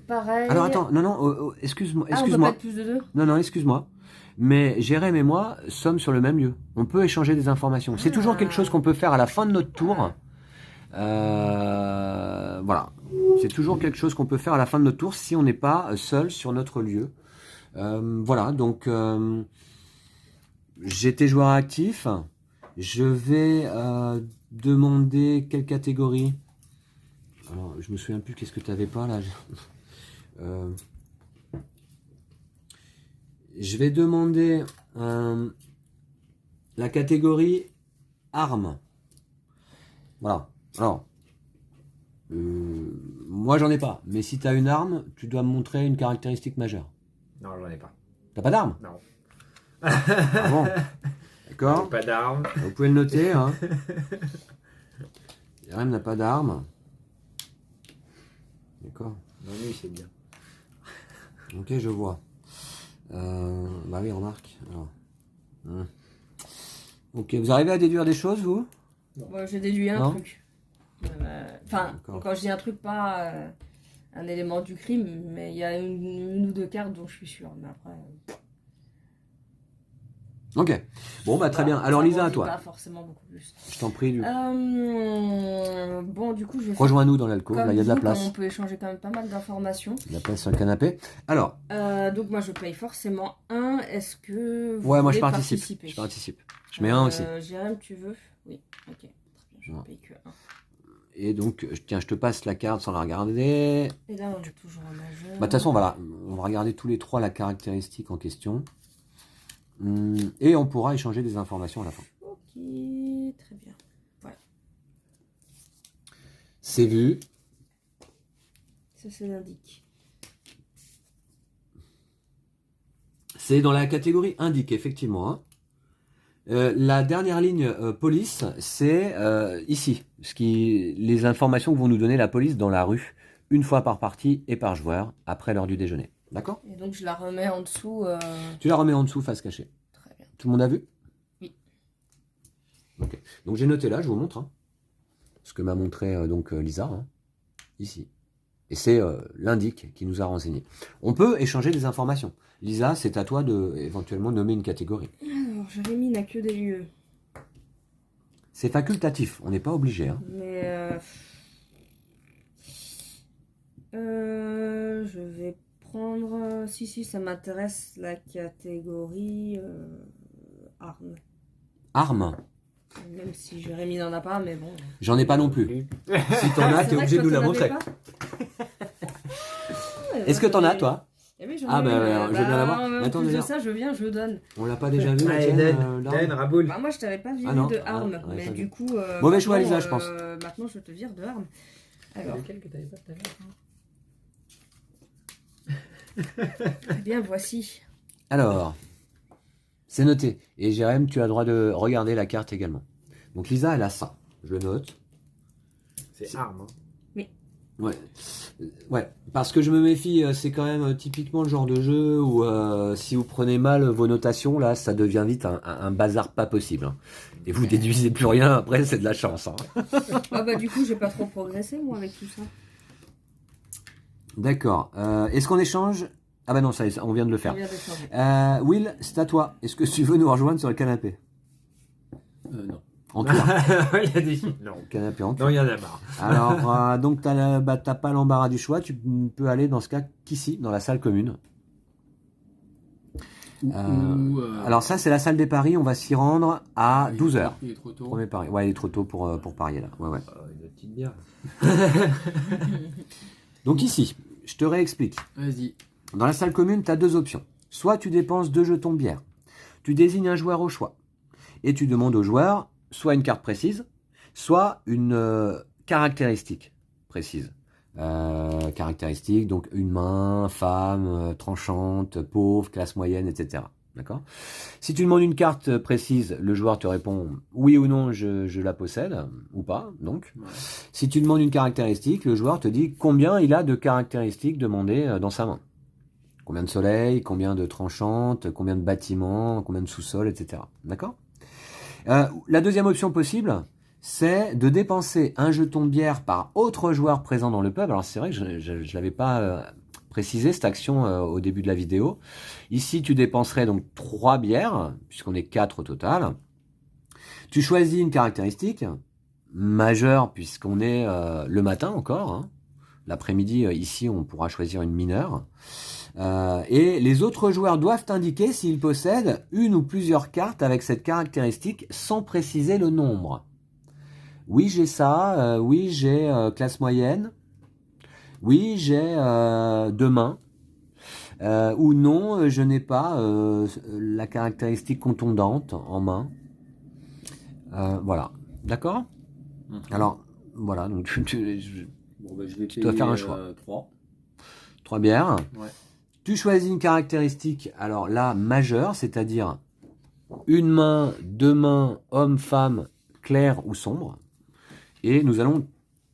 pareil. Alors attends, non, excuse-moi. Ah, on peut pas être plus de 2? Non, excuse-moi. Mais Jérém et moi sommes sur le même lieu. On peut échanger des informations. C'est toujours quelque chose qu'on peut faire à la fin de notre tour. Voilà. C'est toujours quelque chose qu'on peut faire à la fin de notre tour si on n'est pas seul sur notre lieu. Voilà, donc j'étais joueur actif. Je vais demander quelle catégorie. Alors, je me souviens plus qu'est-ce que tu avais pas là. Je vais demander la catégorie armes. Voilà. Alors, moi j'en ai pas. Mais si tu as une arme, tu dois me montrer une caractéristique majeure. Non, j'en ai pas. T'as pas d'arme? Non. Ah bon. D'accord. Pas d'armes. Vous pouvez le noter. Hein. Jérém n'a pas d'arme. D'accord. Non, oui, c'est bien. Ok, je vois. Bah oui, remarque. Alors. Ok, vous arrivez à déduire des choses, vous? Bon, j'ai déduit un Non. truc. Enfin, D'accord. quand je dis un truc, pas un élément du crime, mais il y a une ou 2 cartes dont je suis sûre. Mais après. Ok. Bon, bah très bien. Alors, Ça Lisa, m'en à dit toi. Pas forcément beaucoup plus. Je t'en prie. Bon, du coup, je vais faire Rejoins-nous dans l'alcôve. comme Là, il y a de la vous, comme place. on peut échanger quand même pas mal d'informations. De la place sur le canapé. Alors, Donc moi, je paye forcément un. Est-ce que vous ouais, moi, je voulez participe. participer Je participe. Je mets un aussi. Jérém, tu veux? Oui. Ok. Très bien. Je ne Ouais. paye que un. Et donc, tiens, je te passe la carte sans la regarder. Et là, on est toujours en majeur. Bah, de toute façon, voilà. On va regarder tous les trois la caractéristique en question. Et on pourra échanger des informations à la fin. Ok, très bien. C'est vu. Ça, c'est l'indique. C'est dans la catégorie indique, effectivement. Hein. La dernière ligne police, c'est ici. Les informations que vont nous donner la police dans la rue, une fois par partie et par joueur, après l'heure du déjeuner. D'accord? Et donc, je la remets en dessous. Tu la remets en dessous, face cachée. Très bien. Tout le monde a vu? Oui. Ok. Donc j'ai noté là, je vous montre. Hein, ce que m'a montré Lisa, hein, ici. Et c'est l'indique qui nous a renseigné. On peut échanger des informations. Lisa, c'est à toi de éventuellement nommer une catégorie. Alors, Jérémy n'a que des lieux. C'est facultatif, on n'est pas obligé. Hein. Mais je vais prendre. Si, ça m'intéresse la catégorie armes. Armes. Même si Jérémy n'en a pas, mais bon. J'en ai pas non plus. Si t'en as, C'est t'es vrai obligé que de nous toi, la t'en montrer. avais pas. Est-ce que t'en as, toi? Eh oui, j'en Ah, ai bah, une, ouais, je veux bien l'avoir. En Mais attends, plus de d'ailleurs. ça, je viens, je donne. On l'a pas déjà vu, la Allez, tienne, Den, l'arme Raboul. Bah, moi, je t'avais pas viré Ah non. de Ah, armes, ouais, mais pas du vu. coup. Mauvais choix, maintenant, Lisa, je pense. Maintenant, je te vire de armes. Alors, Lequel que t'avais pas tout à l'heure? eh bien, voici. Alors, c'est noté. Et Jérém, tu as le droit de regarder la carte également. Donc Lisa, elle a ça. Je le note. C'est arme. Hein. Ouais. Ouais, parce que je me méfie, c'est quand même typiquement le genre de jeu où si vous prenez mal vos notations, là, ça devient vite un bazar pas possible. Hein. Et vous déduisez plus rien, après, c'est de la chance. Hein. Ah bah du coup, j'ai pas trop progressé, moi, avec tout ça. D'accord. Est-ce qu'on échange? Ah bah non, ça, on vient de le On faire. vient de changer. Will, c'est à toi. Est-ce que tu veux nous rejoindre sur le canapé? Non. En tour. Il a dit non. Canapé en tour. Non, il y en a marre. Alors, donc, t'as pas l'embarras du choix. Tu peux aller dans ce cas qu'ici, dans la salle commune. Alors ça, c'est la salle des paris. On va s'y rendre à 12h. Il est trop tôt. Premier pari. Ouais, il est trop tôt pour parier là. Ouais, ouais. Une petite bière. Donc ici, je te réexplique. Vas-y. Dans la salle commune, tu as deux options. Soit tu dépenses 2 jetons de bière. Tu désignes un joueur au choix. Et tu demandes au joueur soit une carte précise, soit une caractéristique précise. Caractéristique, donc une main, femme, tranchante, pauvre, classe moyenne, etc. D'accord? Si tu demandes une carte précise, le joueur te répond oui ou non, je la possède, ou pas, donc. Ouais. Si tu demandes une caractéristique, le joueur te dit combien il a de caractéristiques demandées dans sa main. Combien de soleil, combien de tranchantes, combien de bâtiments, combien de sous-sols, etc. D'accord? La deuxième option possible, c'est de dépenser un jeton de bière par autre joueur présent dans le pub. Alors c'est vrai que je ne l'avais pas précisé, cette action au début de la vidéo. Ici, tu dépenserais donc 3 bières, puisqu'on est 4 au total. Tu choisis une caractéristique majeure, puisqu'on est le matin encore. Hein. L'après-midi, ici, on pourra choisir une mineure. Et les autres joueurs doivent indiquer s'ils possèdent une ou plusieurs cartes avec cette caractéristique sans préciser le nombre. Oui, j'ai ça. Oui, j'ai classe moyenne. Oui, j'ai 2 mains. Ou non, je n'ai pas la caractéristique contondante en main. Voilà. D'accord? Alors, voilà. Donc, Bon, bah, je vais Tu dois payer, faire un choix. 3. 3 bières. Ouais. Tu choisis une caractéristique, alors là, majeure, c'est-à-dire une main, 2 mains, homme, femme, clair ou sombre. Et nous allons,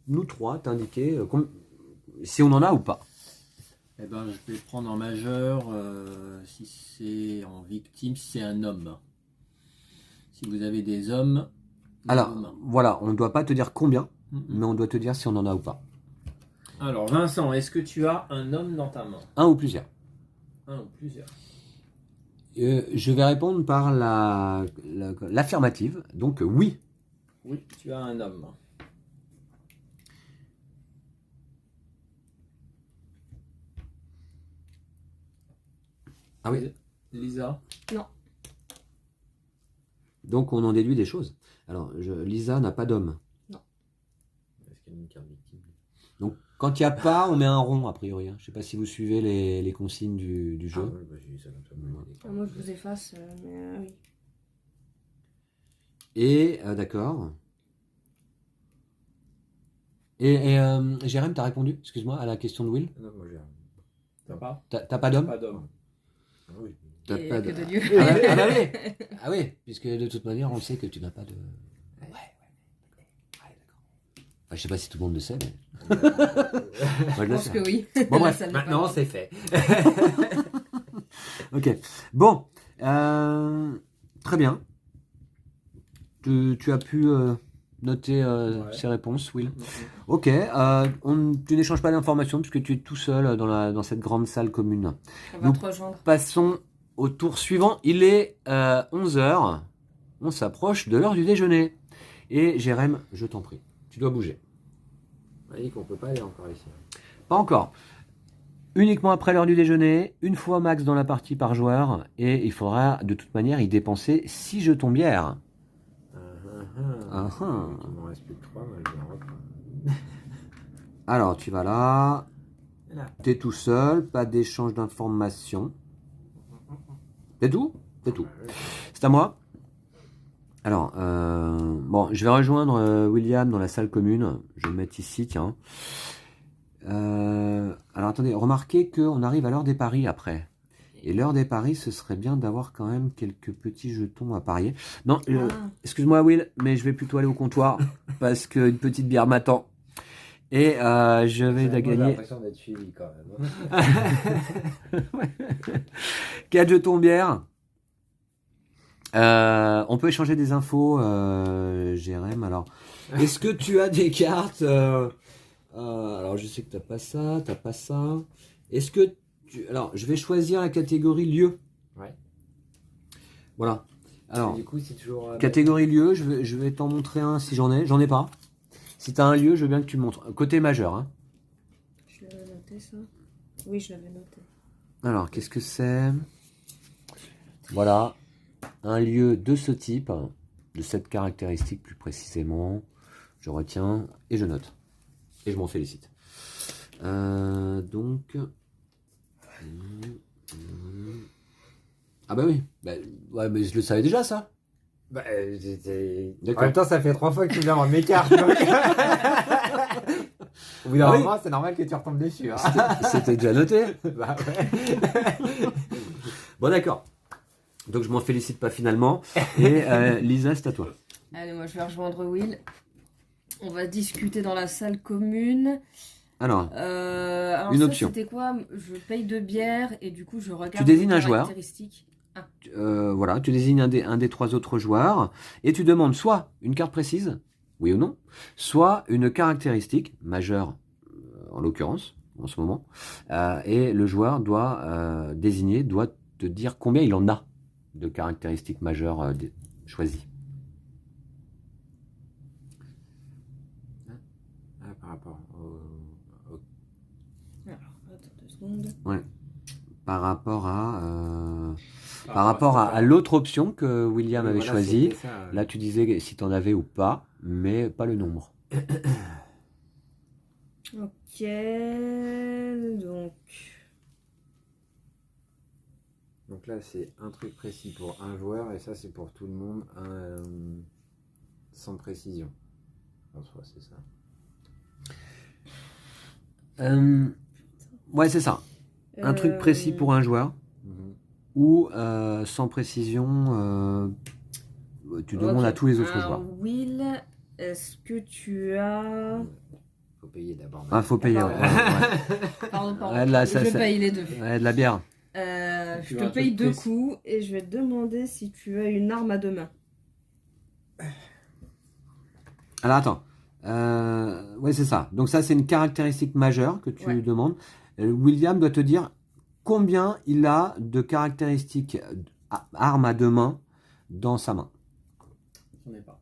nous trois, t'indiquer si on en a ou pas. Eh ben, je vais prendre en majeur si c'est en victime, si c'est un homme. Si vous avez des hommes. Alors, hommes. voilà, on ne doit pas te dire combien, Mhm. mais on doit te dire si on en a ou pas. Alors, Vincent, est-ce que tu as un homme dans ta main? Un ou plusieurs. Un ou plusieurs. Je vais répondre par l'affirmative. Donc oui. Oui, tu as un homme. Ah oui. Lisa. Donc on en déduit des choses. Alors, Lisa n'a pas d'homme. Est-ce qu'il y a une carte victime? Donc quand il n'y a pas, on met un rond a priori. Hein. Je ne sais pas si vous suivez les consignes du Ah jeu. ouais, bah, j'ai eu ça comme ça. Ah, moi, je vous efface, mais oui. Et d'accord. Et Jérém, t'as répondu, excuse-moi, à la question de Will. Non, moi j'ai. T'as pas T'as pas d'homme? Pas d'homme. Ah oui. T'as Et pas que de- de Dieu. Ah bah oui. Ah oui, puisque de toute manière, on sait que tu n'as pas de. Ouais, d'accord. Enfin, je sais pas si tout le monde le sait, mais. Moi, je Je le pense sais. que oui. Bon, La bref, salle de Maintenant, parole. c'est fait. Ok. Bon. Très bien. Tu as pu noter Ouais. ces réponses, Will. Mhm. Ok. Tu n'échanges pas d'informations puisque tu es tout seul dans cette grande salle commune. On va Nous te rejoindre. Passons au tour suivant. Il est 11h. On s'approche de l'heure du déjeuner. Et Jérém, je t'en prie, tu dois bouger. On m'a dit qu'on peut pas aller encore ici. Pas encore. Uniquement après l'heure du déjeuner, une fois max dans la partie par joueur, et il faudra de toute manière y dépenser 6 jetons bière. Ah, ah. Il m'en reste plus que 3, moi je vais en reprendre. Alors, tu vas là, Là. t'es tout seul, pas d'échange d'informations. C'est tout? C'est tout. C'est à moi. Alors, bon, je vais rejoindre William dans la salle commune. Je vais me mettre ici, tiens. Alors, attendez, remarquez qu'on arrive à l'heure des paris après. Et l'heure des paris, ce serait bien d'avoir quand même quelques petits jetons à parier. Non, Ah. excuse-moi Will, mais je vais plutôt aller au comptoir parce qu'une petite bière m'attend. Et je vais J'ai gagner l'impression d'être suivi quand même. 4 jetons bière. On peut échanger des infos, Jérém. Alors, est-ce que tu as des cartes alors, je sais que t'as pas ça, t'as pas ça. Est-ce que alors, je vais choisir la catégorie lieu. Ouais. Voilà. Alors, Du coup, c'est toujours. catégorie lieu, je vais t'en montrer un si j'en ai. J'en ai pas. Si t'as un lieu, je veux bien que tu me montres. Côté majeur. Hein. Je l'avais noté, ça. Oui, je l'avais noté. Alors, qu'est-ce que c'est? Voilà. Un lieu de ce type, de cette caractéristique plus précisément. Je retiens et je note. Et je m'en félicite. Donc. Ah bah oui. Bah, ouais, mais je le savais déjà ça. Bah, En D'accord. même temps, ça fait 3 fois que tu me demandes mes cartes. donc. Au bout d'un Ah oui. moment, c'est normal que tu retombes dessus. Hein. C'était déjà noté. Bah ouais. Bon d'accord. Donc je m'en félicite pas finalement. Et Lisa, c'est à toi. Allez, moi, je vais rejoindre Will. On va discuter dans la salle commune. Alors, Alors Une ça, option. C'était quoi? Je paye 2 bières et du coup, je regarde Tu désignes les un joueur. caractéristiques. voilà, tu désignes un des 3 autres joueurs et tu demandes soit une carte précise, oui ou non, soit une caractéristique majeure, en l'occurrence, en ce moment, et le joueur doit doit te dire combien il en a de caractéristiques majeures choisies. Ah, par rapport au. Alors, attends 2 secondes. Par rapport à l'autre option que William Oui, avait voilà, choisie. c'était ça. Là, tu disais si tu en avais ou pas, mais pas le nombre. Ok, donc... Donc là, c'est un truc précis pour un joueur et ça, c'est pour tout le monde, sans précision. En soi, c'est ça. Ouais, c'est ça. Un truc précis pour un joueur ou sans précision, tu demandes à tous les autres joueurs. Will, est-ce que tu as... Faut payer d'abord. Ah, faut payer. Pardon. Ouais. Pardon. Ouais, là, ça- je ça- paye les deux. Ouais, de la bière. Je Tu te veux un paye truc 2 précis. coups et je vais te demander si tu as une arme à 2 mains. Alors attends. Ouais, c'est ça. Donc ça, c'est une caractéristique majeure que tu Ouais. demandes. William doit te dire combien il a de caractéristiques arme à deux mains dans sa main. J'en ai pas.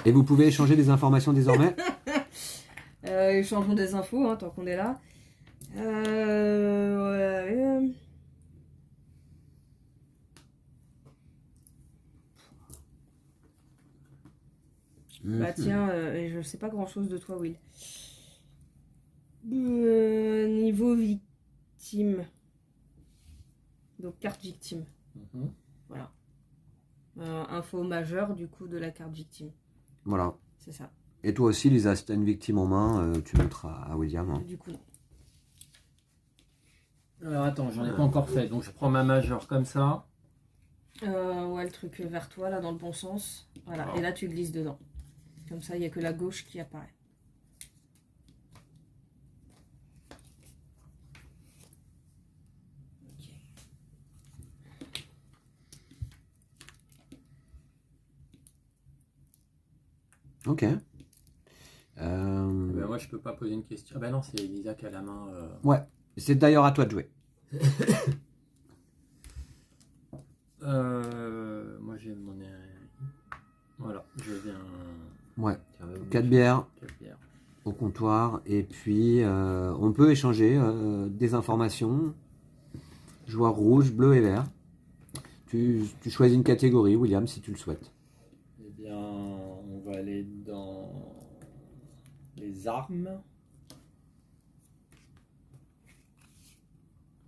Et vous pouvez échanger des informations désormais. Échangeons des infos, hein, tant qu'on est là. Ouais. Bah tiens, je sais pas grand chose de toi, Will. Niveau victime. Donc carte victime. Mhm. Voilà. Info majeure du coup de la carte victime. Voilà. C'est ça. Et toi aussi, Lisa, si tu as une victime en main, tu montreras à William. Hein. Du coup, non. Alors attends, j'en ai pas encore fait. Donc je prends ma majeure comme ça. Ouais, le truc vers toi, là, dans le bon sens. Voilà. Et là, tu glisses dedans. Comme ça, il n'y a que la gauche qui apparaît. Ok. Ben, moi je peux pas poser une question. Ah ben non, c'est Elisa qui a la main. Ouais. C'est d'ailleurs à toi de jouer. Moi j'ai mon. Voilà, je viens. Ouais. Tiens, 4 bières 4 bières. au comptoir. Et puis, on peut échanger des informations. Joueur rouge, bleu et vert. Tu choisis une catégorie, William, si tu le souhaites. Eh bien, on va aller dans les armes.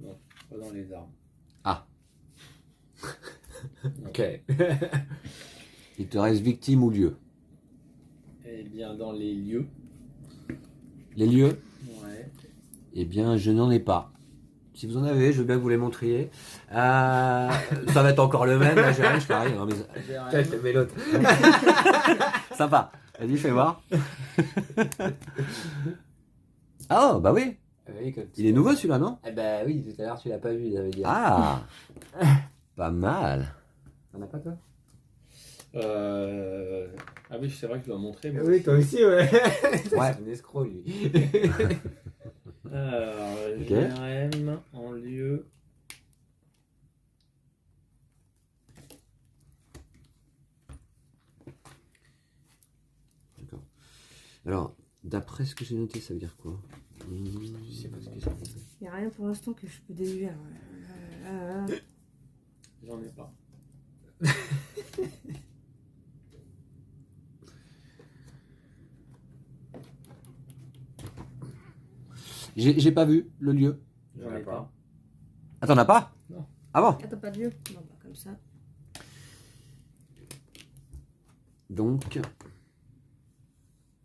Non, pas dans les armes. Ah. Ok. Il te reste victime ou lieu. Eh bien, dans les lieux. Les lieux, Ouais. eh bien, je n'en ai pas. Si vous en avez, je veux bien que vous les montriez. Ça va être encore le même. Là, je pareil. Non, mais... Tiens, je te mets l'autre. Sympa. Vas-y, fais voir. Ah, bah oui. Oui, comme Il est nouveau celui-là, non? Eh ben oui, tout à l'heure tu l'as pas vu, ça veut dire. Ah, pas mal. T'en as pas toi? Ah oui, c'est vrai que je dois montrer. moi. Oui, toi aussi, ouais. Ouais. C'est un escroc, lui. Alors, Ok. GRM en lieu. D'accord. Alors, d'après ce que j'ai noté, ça veut dire quoi? Je sais pas ce que ça veut dire. Il n'y a rien pour l'instant que je peux déduire. J'en ai pas. J'ai pas vu le lieu. J'en ai pas. Ah, t'en as pas? Non. Ah bon? Ah, t'as pas de lieu? Non, bah, comme ça. Donc.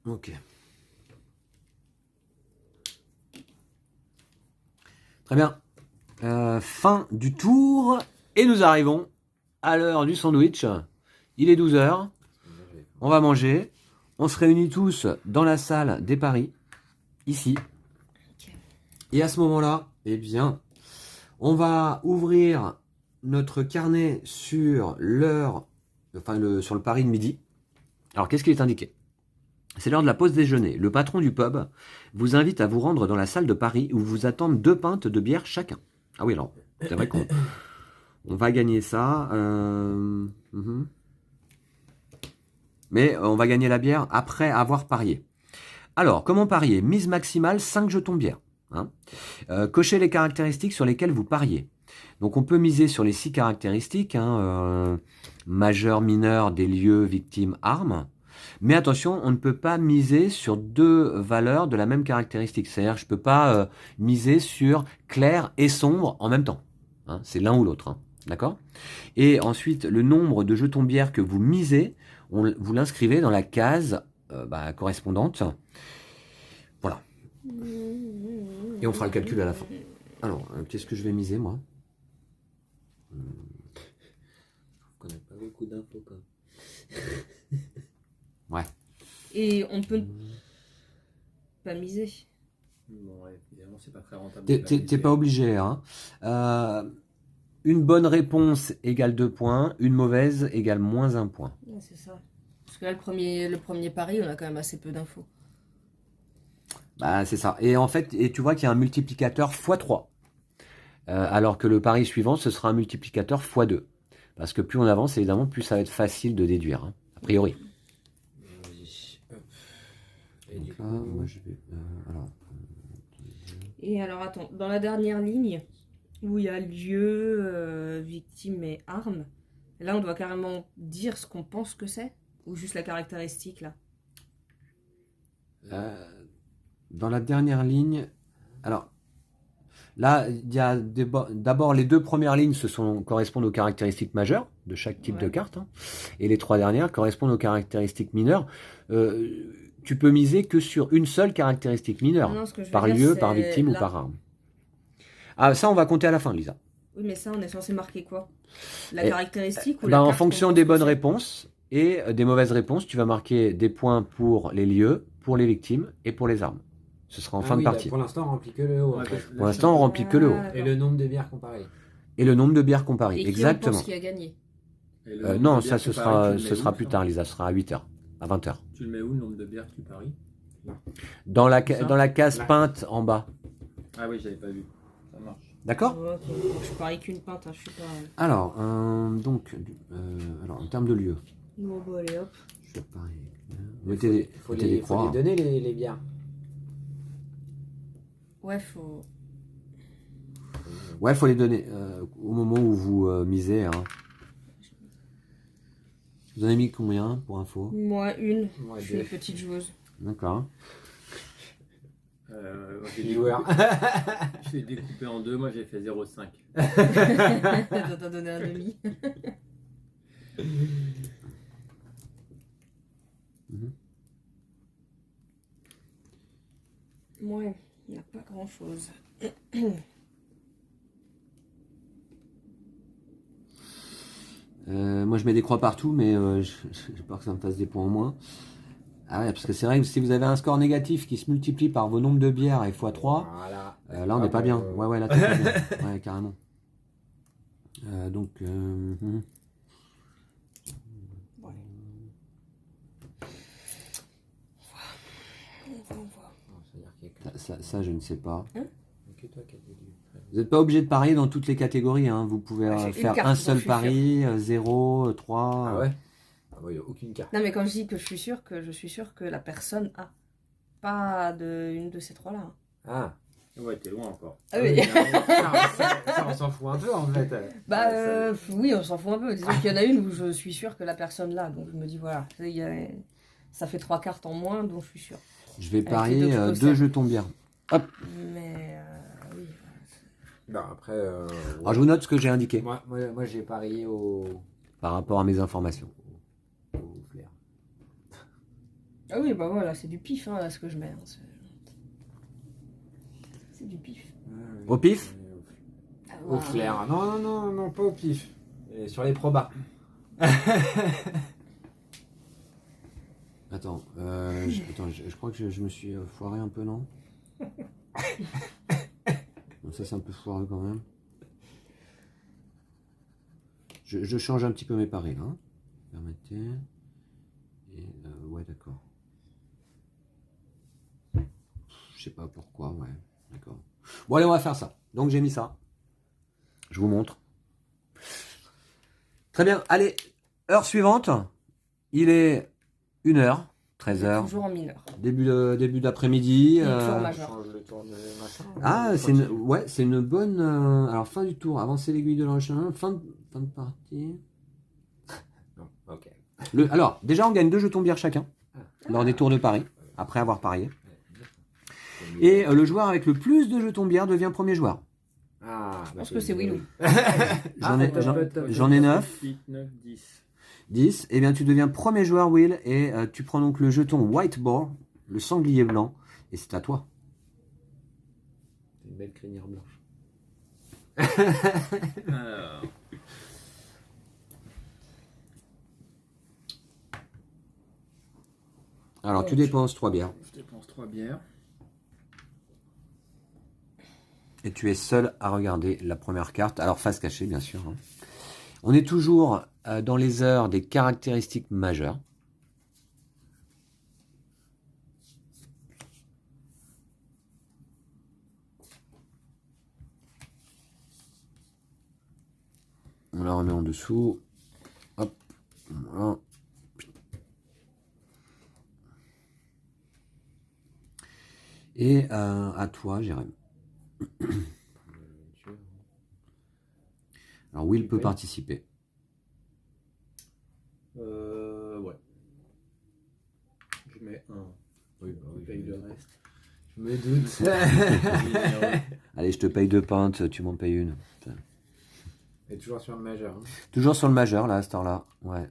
Ok. Très bien. Fin du tour. Et nous arrivons à l'heure du sandwich. Il est 12h. On va manger. On se réunit tous dans la salle des paris. Ici. Et à ce moment-là, eh bien, on va ouvrir notre carnet sur l'heure, sur le pari de midi. Alors, qu'est-ce qu'il est indiqué? C'est l'heure de la pause déjeuner. Le patron du pub vous invite à vous rendre dans la salle de pari où vous attendent 2 pintes de bière chacun. Ah oui, alors, c'est vrai qu'on va gagner ça. Mais on va gagner la bière après avoir parié. Alors, comment parier? Mise maximale, 5 jetons bière. Hein. Cochez les caractéristiques sur lesquelles vous pariez. Donc on peut miser sur les 6 caractéristiques, majeur, mineur, des lieux, victime, arme. Mais attention, on ne peut pas miser sur 2 valeurs de la même caractéristique. C'est-à-dire je ne peux pas miser sur clair et sombre en même temps. Hein, c'est l'un ou l'autre. Hein, d'accord? Et ensuite, le nombre de jetons bière que vous misez, vous l'inscrivez dans la case correspondante. Voilà. Et on fera le calcul à la fin. Alors, qu'est-ce que je vais miser, moi? On n'a pas beaucoup d'infos, quoi. Ouais. Et on peut pas miser. Bon, ouais, évidemment, c'est pas très rentable. T'es pas obligé. Hein. Une bonne réponse égale 2 points, une mauvaise égale moins 1 point. Ouais, c'est ça. Parce que là, le premier pari, on a quand même assez peu d'infos. Bah, c'est ça. Et en fait, et tu vois qu'il y a un multiplicateur x3. Alors que le pari suivant, ce sera un multiplicateur x2. Parce que plus on avance, évidemment, plus ça va être facile de déduire, hein, a priori. Vas-y. Hop. Et Donc du là, coup, moi, je vais... alors, Et alors attends, dans la dernière ligne, où il y a lieu, victime et arme, là on doit carrément dire ce qu'on pense que c'est? Ou juste la caractéristique là? dans la dernière ligne... Alors, là, il y a d'abord les deux premières lignes correspondent aux caractéristiques majeures de chaque type de Ouais. carte, hein, et les trois dernières correspondent aux caractéristiques mineures. Tu peux miser que sur une seule caractéristique mineure, Non, ce que je veux par dire, lieu, par c'est victime ou là. par arme. Ah, ça, on va compter à la fin, Lisa. Oui, mais ça, on est censé marquer quoi? La Et- caractéristique ou Ben, la en carte fonction qu'on des pense que bonnes c'est? réponses et des mauvaises réponses, tu vas marquer des points pour les lieux, pour les victimes et pour les armes. Ce sera en fin de là, partie. pour l'instant, on remplit que le haut. en Ouais, fait. parce que là, Pour l'instant, on remplit que le haut. Ah, Et d'accord. le nombre de bières comparées. Et le nombre de bières comparées, Et qui on exactement. pense qui a gagné? Et le nombre Non, de ça, bières ce que tu paries, sera, tu le ce mets sera où, plus ça tard, Lisa. Ce sera à 8h, à 20h. Tu le mets où, le nombre de bières que tu paries? Dans la, Ça dans la case Là. peinte en bas. Ah oui, j'avais pas vu. Ça marche. D'accord? Ok, je parie qu'une pinte, hein, je suis pas. Alors, alors, en termes de lieu, Bon, bon, allez hop. je vais parier. Il Mettez faut mettez des les, faut croix. les hein. donner, les bières. Ouais, faut. Ouais, faut les donner au moment où vous misez. Hein. Vous en avez mis combien pour info? Moi, une. Moi, Je suis une deux. petite joueuse. D'accord. J'ai Viewer. j'ai découpé en deux, moi j'ai fait 0,5. Ça t'a donné un demi. Mhm. Ouais, il n'y a pas grand chose. Moi, je mets des croix partout, mais j'ai peur que ça me fasse des points en moins. Ah ouais, parce que c'est vrai que si vous avez un score négatif qui se multiplie par vos nombres de bières et x3, Voilà. là, on n'est pas bien. Ouais, là, t'es pas bien. Ouais, carrément. Donc, Bon, allez. On voit. Non, c'est-à-dire qu'il y a que- ça, je ne sais pas. que toi qui as déduit. Vous n'êtes pas obligé de parier dans toutes les catégories. Hein. Vous pouvez Ah, j'ai une faire carte un dont seul je suis pari, 0, 3. Ah ouais? Ah ouais, il n'y a aucune carte. Non, mais quand je dis que je suis sûre que la personne a. Pas une de ces trois-là. Hein. Ah. Ouais, t'es loin encore. Ah oui. Ça, on s'en fout un peu en fait. Bah Ouais, oui, on s'en fout un peu. Disons qu'il y en a une où je suis sûre que la personne l'a. Donc je me dis, voilà, ça fait 3 cartes en moins, dont je suis sûre. Je vais Avec les parier deux que je 2 possède. jetons de bière. Mais oui. Bah, après. Alors, je vous note ce que j'ai indiqué Moi j'ai parié au par rapport à mes informations. flair. Ah oui, bah voilà, c'est du pif, hein, là, ce que je mets. Hein, c'est du pif. Au pif? Ah, Au voilà. flair. Non, pas au pif. Et sur les probas. Attends, je crois que je me suis foiré un peu, non? Non, ça, c'est un peu foireux quand même. Je change un petit peu mes paris, là. Hein. Permettez. Et, ouais, d'accord. Je sais pas pourquoi, ouais. D'accord. Bon, allez, on va faire ça. Donc, j'ai mis ça. Je vous montre. Très bien. Allez, heure suivante. Il est 1h, 13h. Toujours en mineur. Début d'après-midi. Il est toujours majeur. Change le tour de machin. Ah, Continue. c'est une bonne. Alors, fin du tour, avancer l'aiguille de l'enchaînement, fin de partie. Non, ok. Alors, déjà, on gagne 2 jetons bière chacun lors des tours de pari, après avoir parié. Et le joueur avec le plus de jetons bière devient premier joueur. Ah, Je pense que c'est Willou. J'en ai 9. 8, 9, 10. 10. Eh bien, tu deviens premier joueur, Will, et tu prends donc le jeton White Boar, le sanglier blanc, et c'est à toi. C'est une belle crinière blanche. Alors, Alors, tu dépenses 3 bières, je dépense 3 bières. et tu es seul à regarder la première carte. Alors, face cachée, bien sûr. Hein. On est toujours dans les heures des caractéristiques majeures. met en dessous. Hop. Voilà. Et à toi, Jérém. Alors, Will peut participer. Ouais. Je mets un. Oui, bah oui, Je paye le reste. je me doute. Allez, je te paye 2 pintes, tu m'en payes une. Et toujours sur le majeur. Hein. Toujours sur le majeur, là, à cette heure-là. Ouais.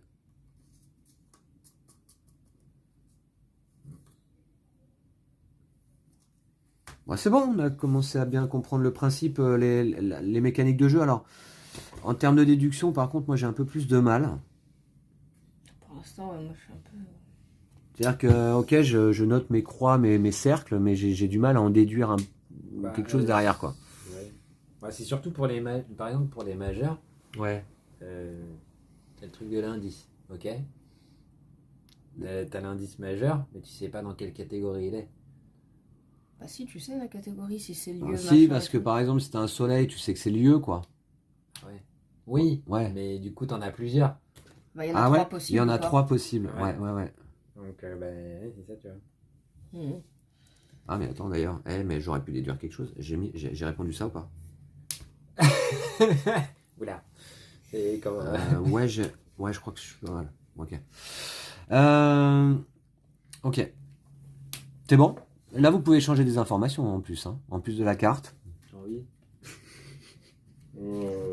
Ouais, c'est bon, on a commencé à bien comprendre le principe, les mécaniques de jeu. Alors, en termes de déduction, par contre, moi j'ai un peu plus de mal. Pour l'instant, moi je suis un peu. C'est-à-dire que, ok, je note mes croix, mes cercles, mais j'ai du mal à en déduire quelque chose derrière, quoi. Ouais. Ouais, c'est surtout pour les par exemple pour les majeurs, Ouais. t'as le truc de l'indice, ok? T'as l'indice majeur, mais tu sais pas dans quelle catégorie il est. Bah si, tu sais la catégorie, si c'est lieu. Ah, machin si, et parce que tout. par exemple, si t'as un soleil, tu sais que c'est lieu, quoi. Ouais. Oui, Ouais. mais du coup t'en as plusieurs. Bah, il y en a Ah trois ouais, possibles. il y en a quoi. 3 possibles. Ouais. Ouais. Donc ouais, c'est ça, tu vois. Mhm. Ah, mais attends, d'ailleurs, mais j'aurais pu déduire quelque chose. J'ai répondu ça ou pas? Oula. C'est comme. Ouais, je crois que je suis pas mal. Ok. Ok. C'est bon? Là, vous pouvez changer des informations en plus, hein, en plus de la carte. J'ai envie.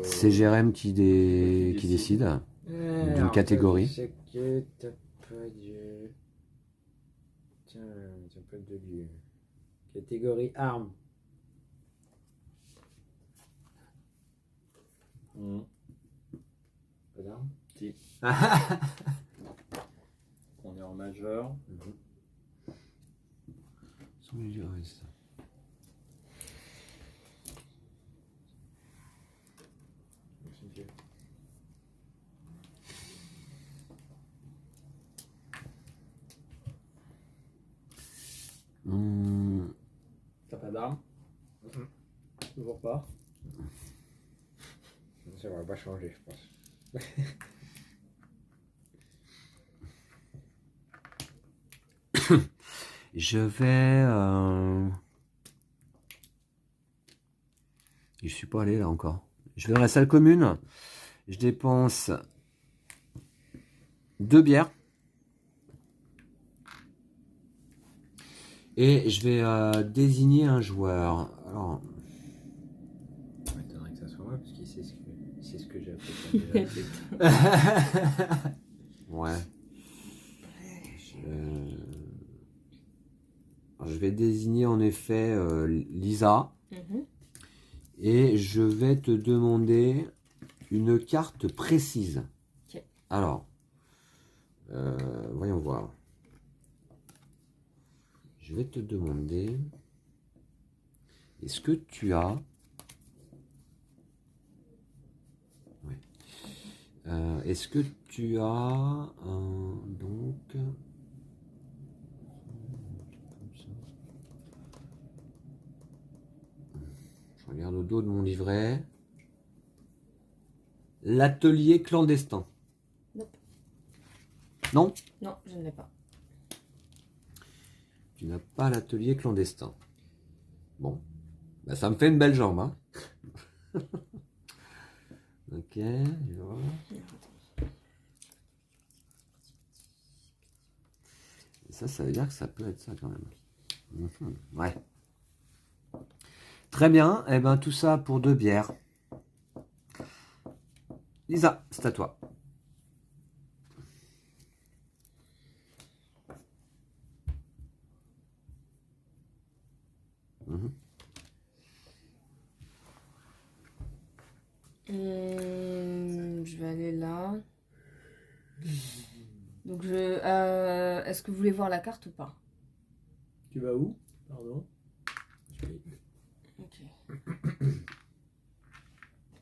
C'est Jérém qui décide. D'une catégorie. Je sais que t'as pas de. Tiens, t'as pas de lieu. Catégorie armes. Pas d'armes? Si. On est en majeur. T'as pas d'armes? Toujours pas. Ça va pas changer, je pense. Je vais. Je suis pas allé là encore. Je vais à la salle commune. Je dépense 2 bières. Et je vais désigner un joueur. Alors, Ça m'étonnerait que ça soit moi, parce qu'il sait ce que j'ai appris. ouais. Je vais désigner en effet Lisa. Mhm. Et je vais te demander une carte précise. Ok. Alors, voyons voir. Je vais te demander, est-ce que tu as... Ouais. Est-ce que tu as donc... Je regarde au dos de mon livret. L'atelier clandestin. Nope. Non? Non, je ne l'ai pas. Tu n'as pas l'atelier clandestin. Bon. Bah, ça me fait une belle jambe, hein. Ok, je vois. Et ça veut dire que ça peut être ça quand même. Mhm, ouais. Très bien. Et ben tout ça pour 2 bières. Lisa, c'est à toi. Mhm. Je vais aller là. Donc est-ce que vous voulez voir la carte ou pas? Tu vas où? Pardon. Ok.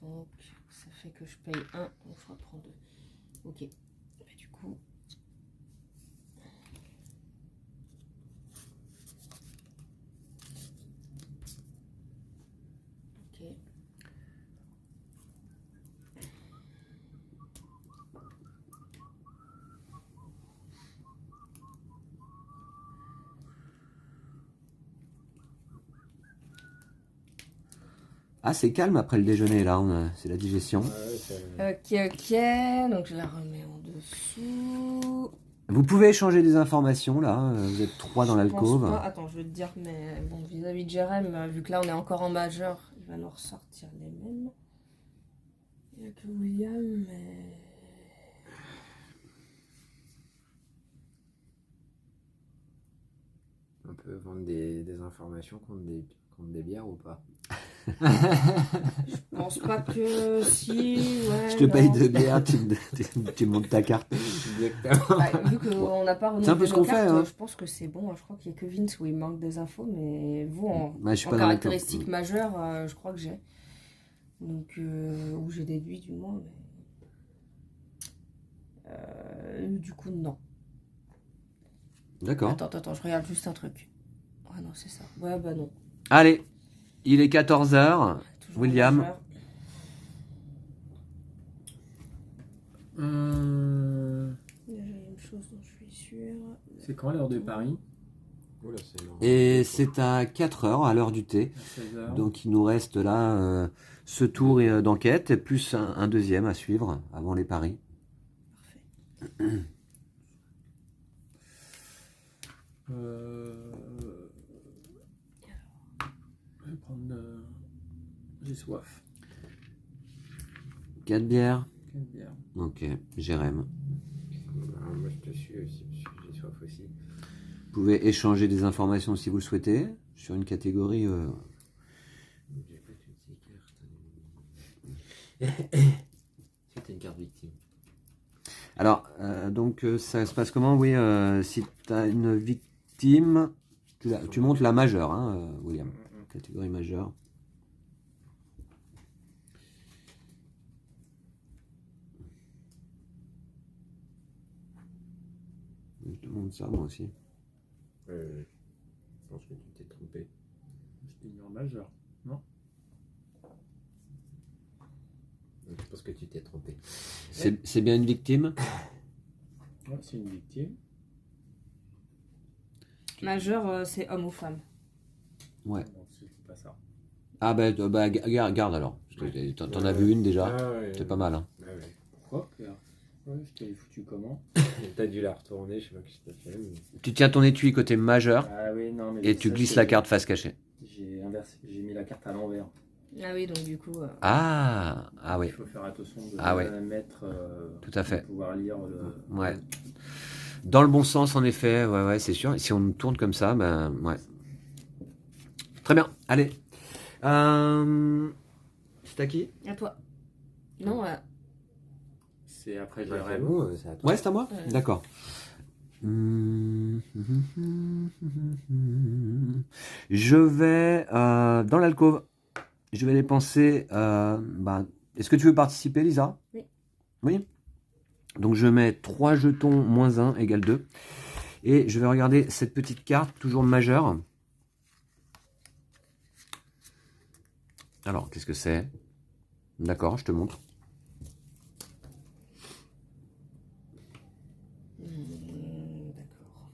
Donc ça fait que je paye 1, donc je reprends 2. Ok. Bah, du coup. Ok. Ah, c'est calme après le déjeuner, là. C'est la digestion. Ok, donc je la remets en dessous. Vous pouvez échanger des informations, là. Vous êtes 3 dans Je pense l'alcôve. pas. Attends, je vais te dire, mais bon, vis-à-vis de Jérém, vu que là on est encore en majeur, il va nous ressortir les mêmes. Il n'y a que William, mais. On peut vendre des informations contre des bières ou pas? Je pense pas que si. Ouais, Je te non. paye 2 bières, tu montes ta carte. Exactement. Bah, vu qu'on n'a pas C'est un peu renouvelé ce nos qu'on fait, cartes, hein. je pense que c'est bon. Je crois qu'il n'y a que Vince où il manque des infos, mais vous, en, Ouais, je suis en pas dans l'alcôve. caractéristiques majeures, je crois que j'ai. Donc, ou j'ai déduit du moins, mais. Du coup, non. D'accord. Attends, je regarde juste un truc. Ah non, c'est ça. Ouais, bah non. Allez, il est 14h. Toujours William. majeur. Déjà, il y a une chose dont je suis sûre. C'est quand l'heure de Paris? Oula, c'est long. Et c'est à 4h, à l'heure du thé. À 16h. Donc il nous reste là ce tour d'enquête, plus un deuxième à suivre avant les paris. Parfait. Je vais prendre. J'ai soif. 4 bières. Quelle bière? Ok, Jérém. Alors, moi, je te suis aussi, parce que j'ai soif aussi. Vous pouvez échanger des informations si vous le souhaitez sur une catégorie. J'ai pas toutes ces cartes. C'était une carte victime. Alors, donc ça se passe comment? Oui, si tu as une victime, tu montes la majeure, hein, William. Catégorie majeure. Je demande ça moi aussi. Je pense que tu t'es trompé. Je t'ai mis en majeur. Je pense que tu t'es trompé. C'est bien une victime? Ouais, c'est une victime. Majeur, c'est homme ou femme. Ouais. Non, c'est pas ça. Ah bah garde alors. T'en as vu une déjà. Ah, ouais. C'est pas mal. Hein. Ah, ouais. Pourquoi, Pierre? Ouais, je t'avais foutu comment? T'as dû la retourner, je sais pas ce que t'as fait. Mais... Tu tiens ton étui côté majeur Ah oui, non, mais et tu ça, glisses c'est- la carte face cachée. J'ai inversé, j'ai mis la carte à l'envers. Ah oui, donc du coup. Ah oui, Il faut faire attention de Ah bien ouais. la mettre. tout à fait. Pour pouvoir lire le. Ouais. Dans le bon sens, en effet, ouais, c'est sûr. Et si on tourne comme ça, ben ouais. Très bien, allez. C'est à qui? À toi. Non, C'est après Ouais, Jérém. c'est bon, c'est à toi. Ouais, c'est à moi. Ouais. D'accord. Je vais dans l'alcôve. Je vais dépenser. Est-ce que tu veux participer, Lisa? Oui. Oui. Donc je mets 3 jetons moins 1 égale 2. Et je vais regarder cette petite carte, toujours majeure. Alors, qu'est-ce que c'est? D'accord, je te montre. d'accord.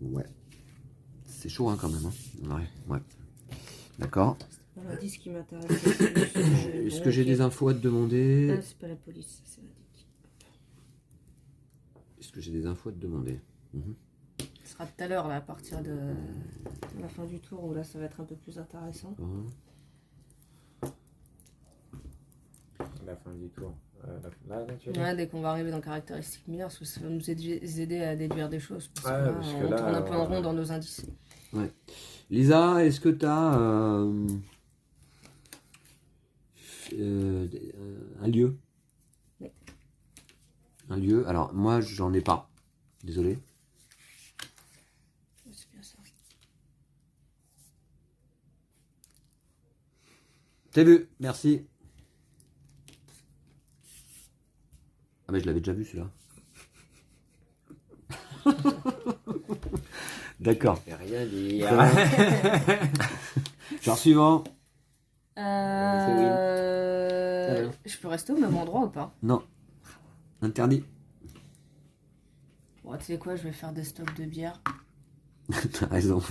Ouais. C'est chaud hein, quand même. Hein. Ouais. D'accord. C'est pas l'indice qui m'intéresse. Est-ce que j'ai des infos à te demander? C'est pas la police, c'est l'indice. Est-ce que j'ai des infos à te demander? Ce sera tout à l'heure, là, à partir de la fin du tour, où là, ça va être un peu plus intéressant. La fin du tour. Là, tu Ouais, dès qu'on va arriver dans caractéristiques mineures, parce que ça va nous aider à déduire des choses. Parce Ouais, que là, parce que on là, tourne un peu en rond dans nos indices. Lisa, est-ce que tu as un lieu? Oui. Un lieu. Alors, moi, j'en ai pas. Désolé. C'est bien ça. T'as vu, merci. Ah, mais je l'avais déjà vu celui-là. D'accord. peux rien dire. Genre suivant. Je peux rester au même endroit ou pas? Non. Interdit. Bon, tu sais quoi, je vais faire des stocks de bière. T'as raison.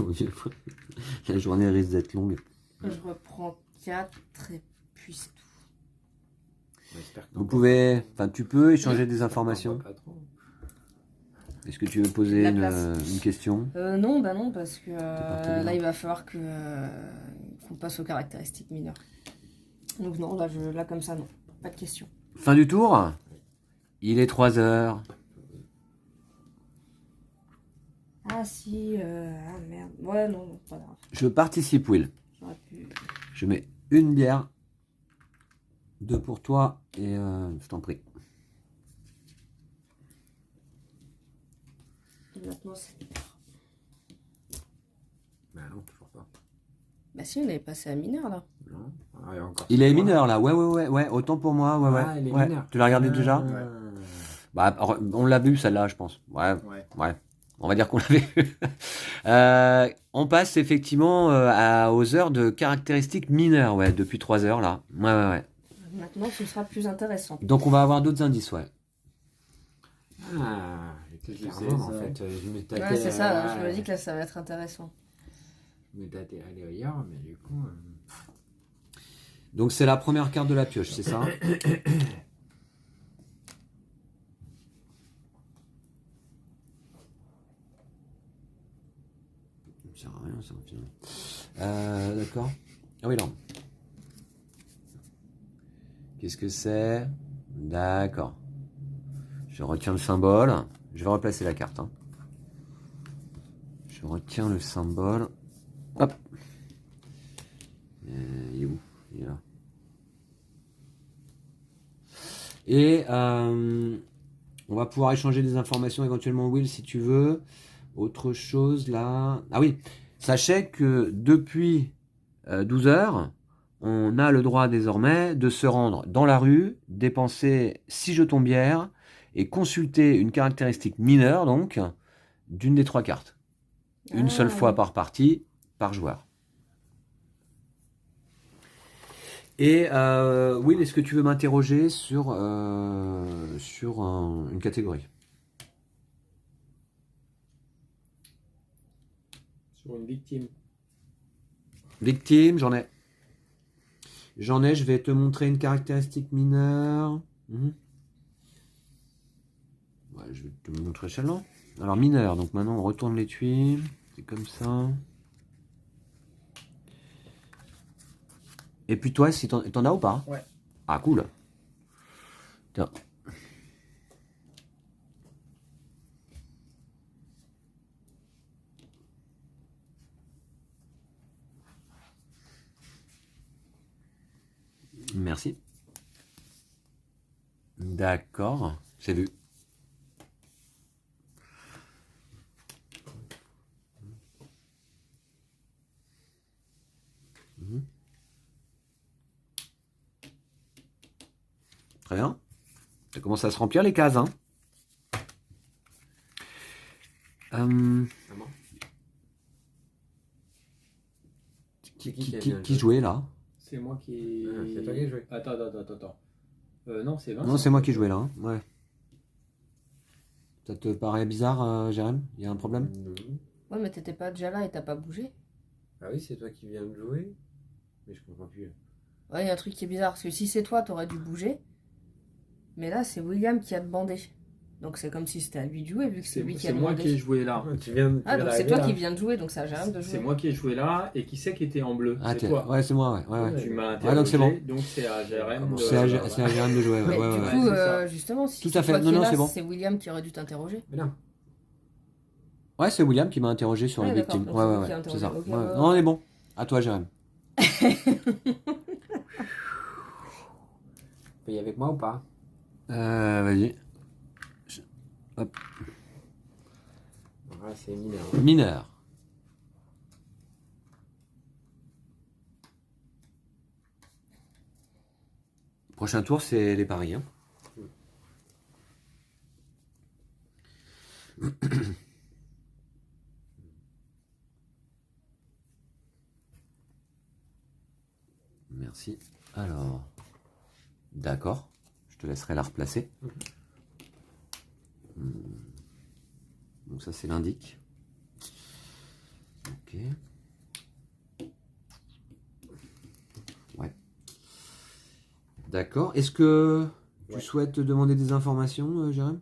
La journée risque d'être longue. Je reprends 4 et puis c'est tout. J'espère que Vous pouvez, enfin, tu peux échanger des t'en informations. vois pas trop. Est-ce que tu veux poser La place. une question? Non, bah non, parce que parti bien. là, il va falloir que qu'on passe aux caractéristiques mineures. Donc non, là comme ça, non. Pas de question. Fin du tour. Il est 3 heures. Ah si, ah merde. Ouais, non, non, pas grave. Je participe, Will. J'aurais pu... Je mets une bière. 2 pour toi et je t'en prie. Et maintenant, c'est... Bah non, toujours pas. Bah si, on est passé à mineur, là. Non. Ah, il y a encore Il est 6 mois. mineur là, ouais, autant pour moi, ouais. Ah, il est Ouais. mineur. Tu l'as regardé déjà? Ouais. Bah, on l'a vu celle-là, je pense. Ouais. Ouais. On va dire qu'on l'avait vu. On passe effectivement aux heures de caractéristiques mineures, ouais, depuis 3 heures là. Ouais. Maintenant, ce sera plus intéressant. Donc on va avoir d'autres indices, ouais. Ah, Je sais clairement, en ça. fait, je me tâtais, Ouais, c'est ça, je me ouais, dis que là, ça va être intéressant. je me tâtais à aller ailleurs, mais du coup... Donc c'est la première carte de la pioche, c'est ça? Ça sert à rien, ça, au final. D'accord. Ah oui, non. Qu'est-ce que c'est? D'accord. Je retiens le symbole. Je vais replacer la carte. Hein. Je retiens le symbole. Hop. Il est où? Il est là. Et on va pouvoir échanger des informations éventuellement, Will, si tu veux. Autre chose là. Ah oui. Sachez que depuis 12 heures, on a le droit désormais de se rendre dans la rue, dépenser 6 jetons bière et consulter une caractéristique mineure, donc, d'une des 3 cartes. Une seule fois par partie, par joueur. Et Will, est-ce que tu veux m'interroger sur une catégorie? Sur une victime. Victime, j'en ai. Je vais te montrer une caractéristique mineure. Ouais, je vais te montrer celle-là. Alors, mineur, donc maintenant on retourne l'étui. C'est comme ça. Et puis toi, si t'en as ou pas? Ouais. Ah, cool. Tiens. Merci. D'accord, c'est vu. Très bien. Ça commence à se remplir les cases, hein. Qui jouait là? C'est moi qui. Ah, c'est toi qui as joué. Attends. Non, c'est Vincent. Non, c'est moi qui jouais là. Hein. Ouais. Ça te paraît bizarre, Jérém? Il y a un problème? Non. Ouais, mais t'étais pas déjà là et t'as pas bougé. Ah oui, c'est toi qui viens de jouer. Mais je comprends plus. Ouais, il y a un truc qui est bizarre, parce que si c'est toi, t'aurais dû bouger. Mais là, c'est William qui a demandé. Donc c'est comme si c'était à lui de jouer, vu que c'est lui qui a C'est moi demandé. qui ai joué là. Tu viens Ah, donc c'est toi qui viens de jouer, donc ça a Jérém de C'est jouer. moi qui ai joué là et qui c'est qui était en bleu? Ah, C'est tiens. toi. Ouais, c'est moi, ouais. Tu m'as Ouais, donc c'est interrogé, bon. donc c'est à Jérém. C'est à Jérém de jouer. Mais Ouais, du ouais. coup, c'est ça. justement, si Tout c'est à fait. toi Non, qui es non, là, c'est bon. c'est William qui aurait dû t'interroger. Mais non. Ouais, c'est William qui m'a interrogé sur Ah, les d'accord, victimes. donc c'est Ouais, lui qui a c'est ça. interrogé. Ouais. Ok, ouais, Non, on est bon. À toi, Jérém. Tu y avec moi ou pas? Vas-y. Hop. Ah, c'est mineur. Mineur. Prochain tour, c'est les paris. Hein. Merci. Alors, d'accord. Je te laisserai la replacer. Donc ça, c'est l'indique. Ok. D'accord. Est-ce que tu Ouais. souhaites demander des informations, Jérém?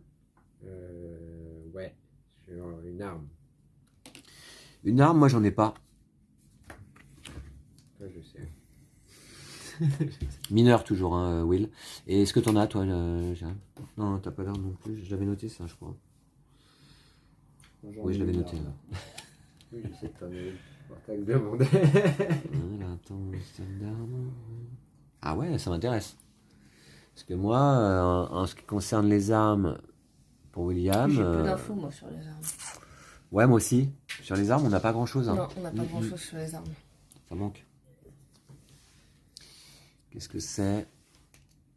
Ouais, sur une arme. Une arme, moi j'en ai pas. Toi, je sais. Mineur toujours, hein, Will. Et est-ce que t'en as, toi, Jérém? Non, t'as pas d'arme non plus. Je l'avais noté, ça, je crois. Oui, je l'avais noté, là. Oui, je sais pas, mais pour t'as que demander. Voilà, attends, système d'armes. Ah ouais, ça m'intéresse. Parce que moi, en ce qui concerne les armes pour William. J'ai peu d'infos, moi, sur les armes. Ouais, moi aussi. Sur les armes, on n'a pas grand chose. Non, on n'a pas grand-chose sur les armes. Ça manque. Qu'est-ce que c'est?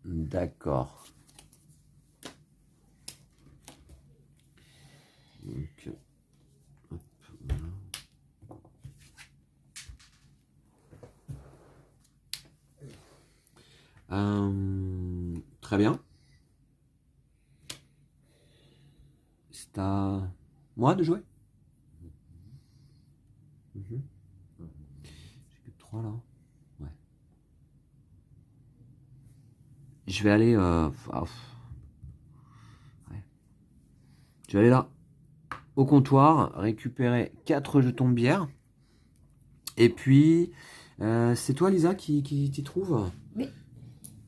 D'accord. Donc, hop, voilà. Très bien. C'est à moi de jouer. J'ai que 3 là. Ouais. Je vais aller. Ouais. Je vais aller là, au comptoir, récupérer 4 jetons de bière. Et puis, c'est toi, Lisa, qui t'y trouve? Oui.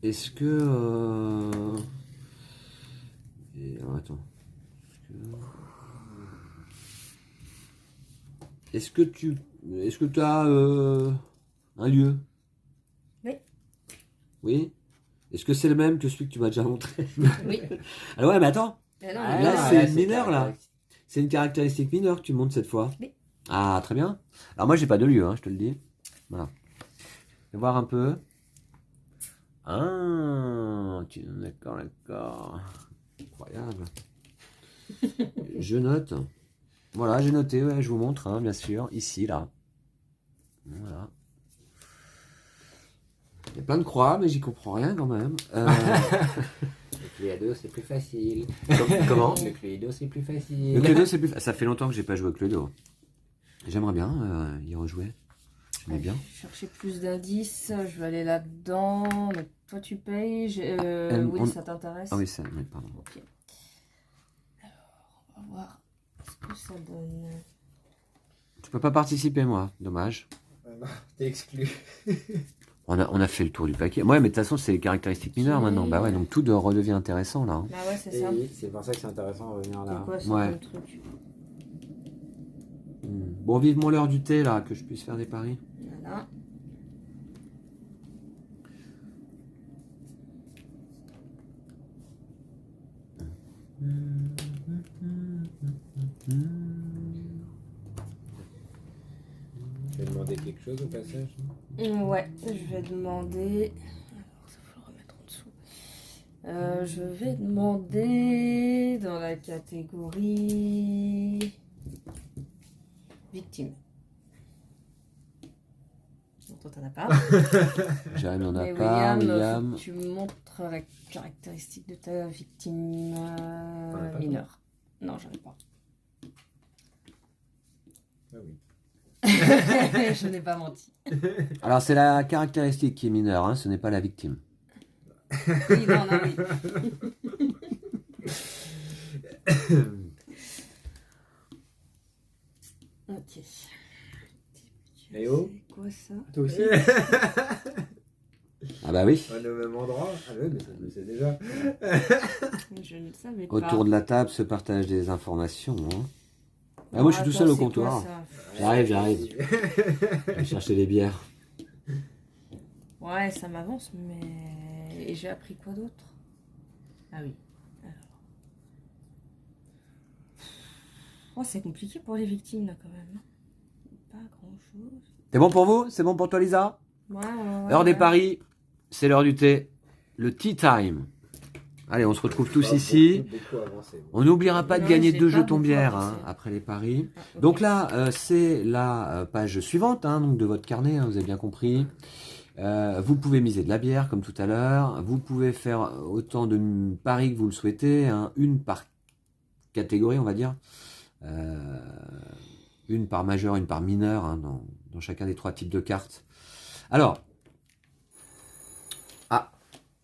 Est-ce que. Alors, attends. Est-ce que tu as un lieu? Oui. Oui. Est-ce que c'est le même que celui que tu m'as déjà montré? Oui. Ah ouais, mais attends. Mais non, Ah, mais là, là, c'est mineur, là. caractéristique. C'est une caractéristique mineure que tu montes cette fois. Oui. Ah, très bien. Alors moi, j'ai pas de lieu, hein, je te le dis. Voilà. Je vais voir un peu. Ah, d'accord, d'accord. Incroyable. Je note. Voilà, j'ai noté, ouais, je vous montre, hein, bien sûr, ici, là. Voilà. Il y a plein de croix, mais j'y comprends rien quand même. Le Cluedo, c'est plus facile. Comment? Le Cluedo, c'est plus facile. Le Cluedo, c'est plus. Ça fait longtemps que j'ai pas joué au Cluedo. J'aimerais bien y rejouer. J'aimais bien. Chercher plus d'indices, je vais aller là-dedans. Mais toi, tu payes. Oui, ça t'intéresse? Ah oui, ça. Mais pardon. Ok. Alors, on va voir ce que ça donne. Tu peux pas participer, moi. Dommage. Ah non, t'es exclu. On a fait le tour du paquet. Ouais, mais de toute façon, c'est les caractéristiques mineures maintenant. Bah ouais, donc tout redevient intéressant là. Hein. Bah ouais, c'est Et ça. oui, c'est pour ça que c'est intéressant de revenir C'est là. quoi ça Ouais. comme truc? Bon, vivement l'heure du thé là, que je puisse faire des paris. Voilà. Tu veux demander quelque chose au passage? Ouais, je vais demander. Alors, ça faut le remettre en dessous. Je vais demander dans la catégorie victime. Non, toi, t'en as pas. Jérémy n'en a Mais pas. William, William. faut que tu me montres la caractéristique de ta victime T'en as pas, mineure. Non, j'en ai pas. Ah oui. Je n'ai pas menti. Alors, c'est la caractéristique qui est mineure, hein, ce n'est pas la victime. Oui, non, non, oui. Ok. Eh oh. C'est quoi ça? Toi aussi? Ah bah oui. On est au même endroit? Ah oui, mais ça je le sais déjà. Je ne savais pas. Autour de la table se partagent des informations. Hein. Ah, moi, je suis tout Attends, seul au c'est quoi, comptoir. ça? J'arrive. Je vais chercher des bières. Ouais, ça m'avance, mais... Et j'ai appris quoi d'autre? Ah oui. Alors... Oh, c'est compliqué pour les victimes, là, quand même. Pas grand-chose. C'est bon pour vous? C'est bon pour toi, Lisa? Ouais, Heure des paris, c'est l'heure du thé. Le tea time. Allez, on se retrouve tous ici. Beaucoup avancé. On n'oubliera pas de Non, gagner j'ai 2 pas jetons beaucoup bière avancé. après les paris. Ah, ok. Donc là, c'est la page suivante hein, donc de votre carnet, hein, vous avez bien compris. Vous pouvez miser de la bière comme tout à l'heure. Vous pouvez faire autant de paris que vous le souhaitez, hein, une par catégorie, on va dire. Une par majeur, une par mineur, hein, dans chacun des 3 types de cartes. Alors,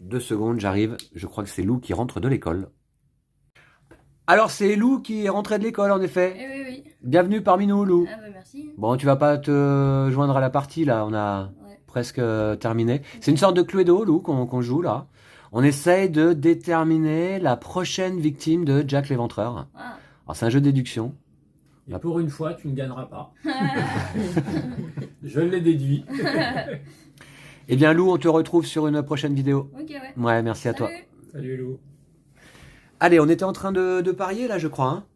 2 secondes, j'arrive. Je crois que c'est Lou qui rentre de l'école. Alors, c'est Lou qui est rentré de l'école, en effet. Eh oui, oui. Bienvenue parmi nous, Lou. Ah bah merci. Bon, tu vas pas te joindre à la partie, là. On a Ouais. presque terminé. C'est une sorte de Cluedo, Lou, qu'on joue, là. On essaye de déterminer la prochaine victime de Jack l'Éventreur. Ah. Alors, c'est un jeu de déduction. Et pour une fois, tu ne gagneras pas. Je l'ai déduit. Eh bien, Lou, on te retrouve sur une prochaine vidéo. Ok, ouais. Ouais, merci à toi. Salut. Salut Lou. Allez, on était en train de parier, là, je crois, hein.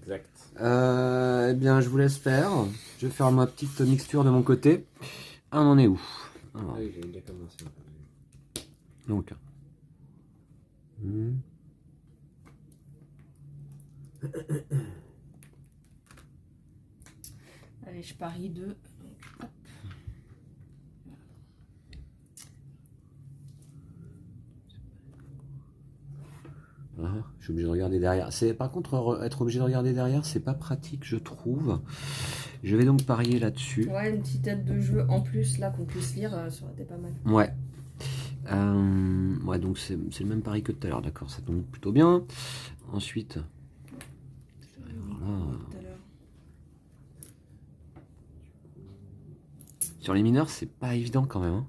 Exact. Eh bien, je vous laisse faire. Je vais faire ma petite mixture de mon côté. Ah, on en est où? Alors, Ah oui, j'ai déjà commencé. donc. Allez, je parie 2. Donc, hop. Je suis obligé de regarder derrière. Par contre, être obligé de regarder derrière, c'est pas pratique, je trouve. Je vais donc parier là-dessus. Ouais, une petite tête de jeu en plus, là, qu'on puisse lire, ça aurait été pas mal. Ouais. Ouais, donc c'est le même pari que tout à l'heure, d'accord, ça tombe plutôt bien. Ensuite. Voilà. Tout à l'heure. Sur les mineurs, c'est pas évident quand même, hein.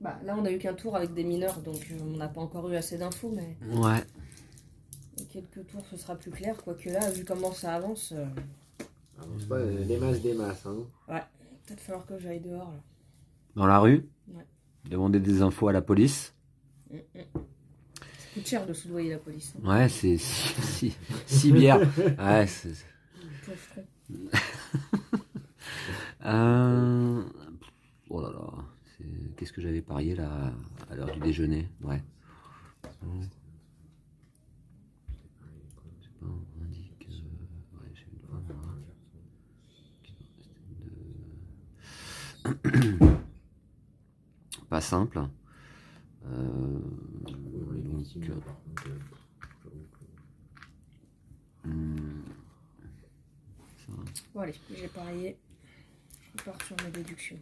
Bah, là, on a eu qu'un tour avec des mineurs, donc on n'a pas encore eu assez d'infos, mais Ouais. dans quelques tours, ce sera plus clair. Quoique là, vu comment ça avance, Avance pas des masses, hein. peut-être falloir que j'aille dehors, là. Dans la rue. Ouais. Demander des infos à la police. Ça coûte cher de soudoyer la police. Hein. Ouais, c'est 6 bières. Ouais, c'est. Pauvre con. Oh là là. Qu'est-ce que j'avais parié là à l'heure du déjeuner? Ouais. Je sais pas, on indique. Ouais, j'ai une fois, moi. Pas simple. Bon, allez, j'ai parié. Je repars sur mes déductions.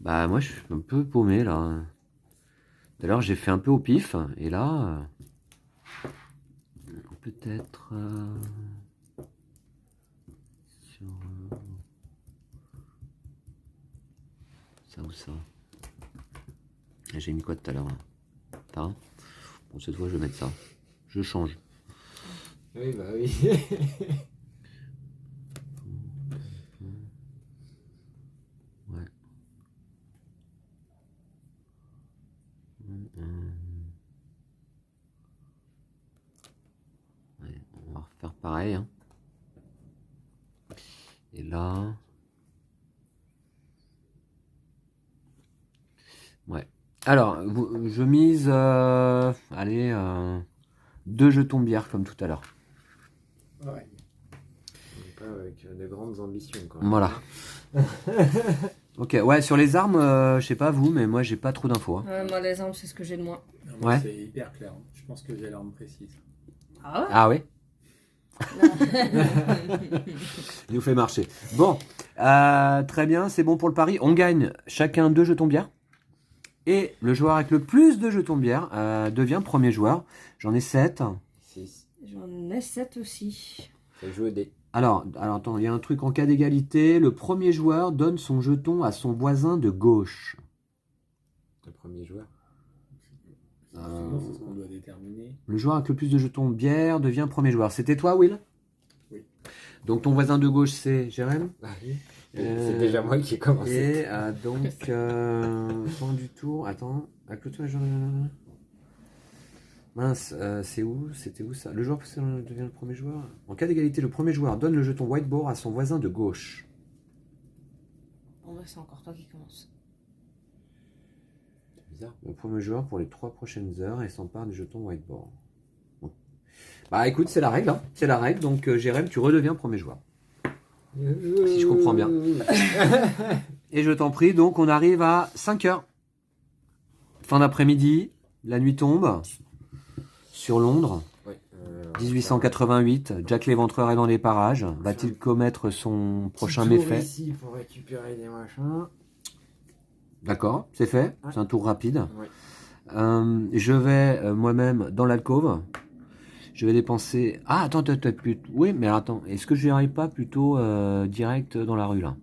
Bah moi je suis un peu paumé là. D'ailleurs j'ai fait un peu au pif et là peut-être sur ça ou ça. J'ai mis quoi tout à l'heure là? Pas. Bon cette fois je vais mettre ça. Je change. Oui, bah oui. Ouais. Ouais, on va refaire pareil. Hein. Et là. Ouais. Alors, je mise. Allez, 2 jetons de bière comme tout à l'heure. Ouais. Pas avec de grandes ambitions, quand même. Voilà. Ok, ouais, sur les armes, je sais pas vous, mais moi j'ai pas trop d'infos. Hein. Ouais, moi, les armes, c'est ce que j'ai de moins. Non, moi, Ouais. c'est hyper clair. Je pense que j'ai l'arme précise. Ah Ah oui. Il nous fait marcher. Bon, très bien, c'est bon pour le pari. On gagne chacun 2 jetons de bière. Et le joueur avec le plus de jetons de bière devient premier joueur. J'en ai 7. 6. J'en ai 7 aussi. Ça joue au dé. Alors attends, il y a un truc en cas d'égalité. Le premier joueur donne son jeton à son voisin de gauche. Le premier joueur. Justement, c'est ce qu'on doit déterminer. Le joueur avec le plus de jetons de bière devient premier joueur. C'était toi, Will? Oui. Donc ton voisin de gauche, c'est Jérém? Ah oui. C'est déjà moi qui ai commencé. Et donc, fin du tour. Attends, avec le tour, mince, c'est où? C'était où ça? Le joueur devient le premier joueur. En cas d'égalité, le premier joueur donne le jeton whiteboard à son voisin de gauche. Bon, bah, c'est encore toi qui commence. C'est bizarre. Le premier joueur pour les 3 prochaines heures et s'empare du jeton whiteboard. Bon. Bah écoute, c'est la règle. Hein. C'est la règle. Donc, Jérém, tu redeviens premier joueur. Si je comprends bien. Et je t'en prie, donc on arrive à 5 heures. Fin d'après-midi, la nuit tombe sur Londres. Ouais, 1888, Jack l'Éventreur est dans les parages. Va-t-il commettre son prochain méfait? Ici pour récupérer des machins. D'accord, c'est fait. Ouais. C'est un tour rapide. Ouais. Je vais moi-même dans l'alcôve. Je vais dépenser. Ah, attends. Oui, mais attends. Est-ce que je n'irai pas plutôt direct dans la rue là?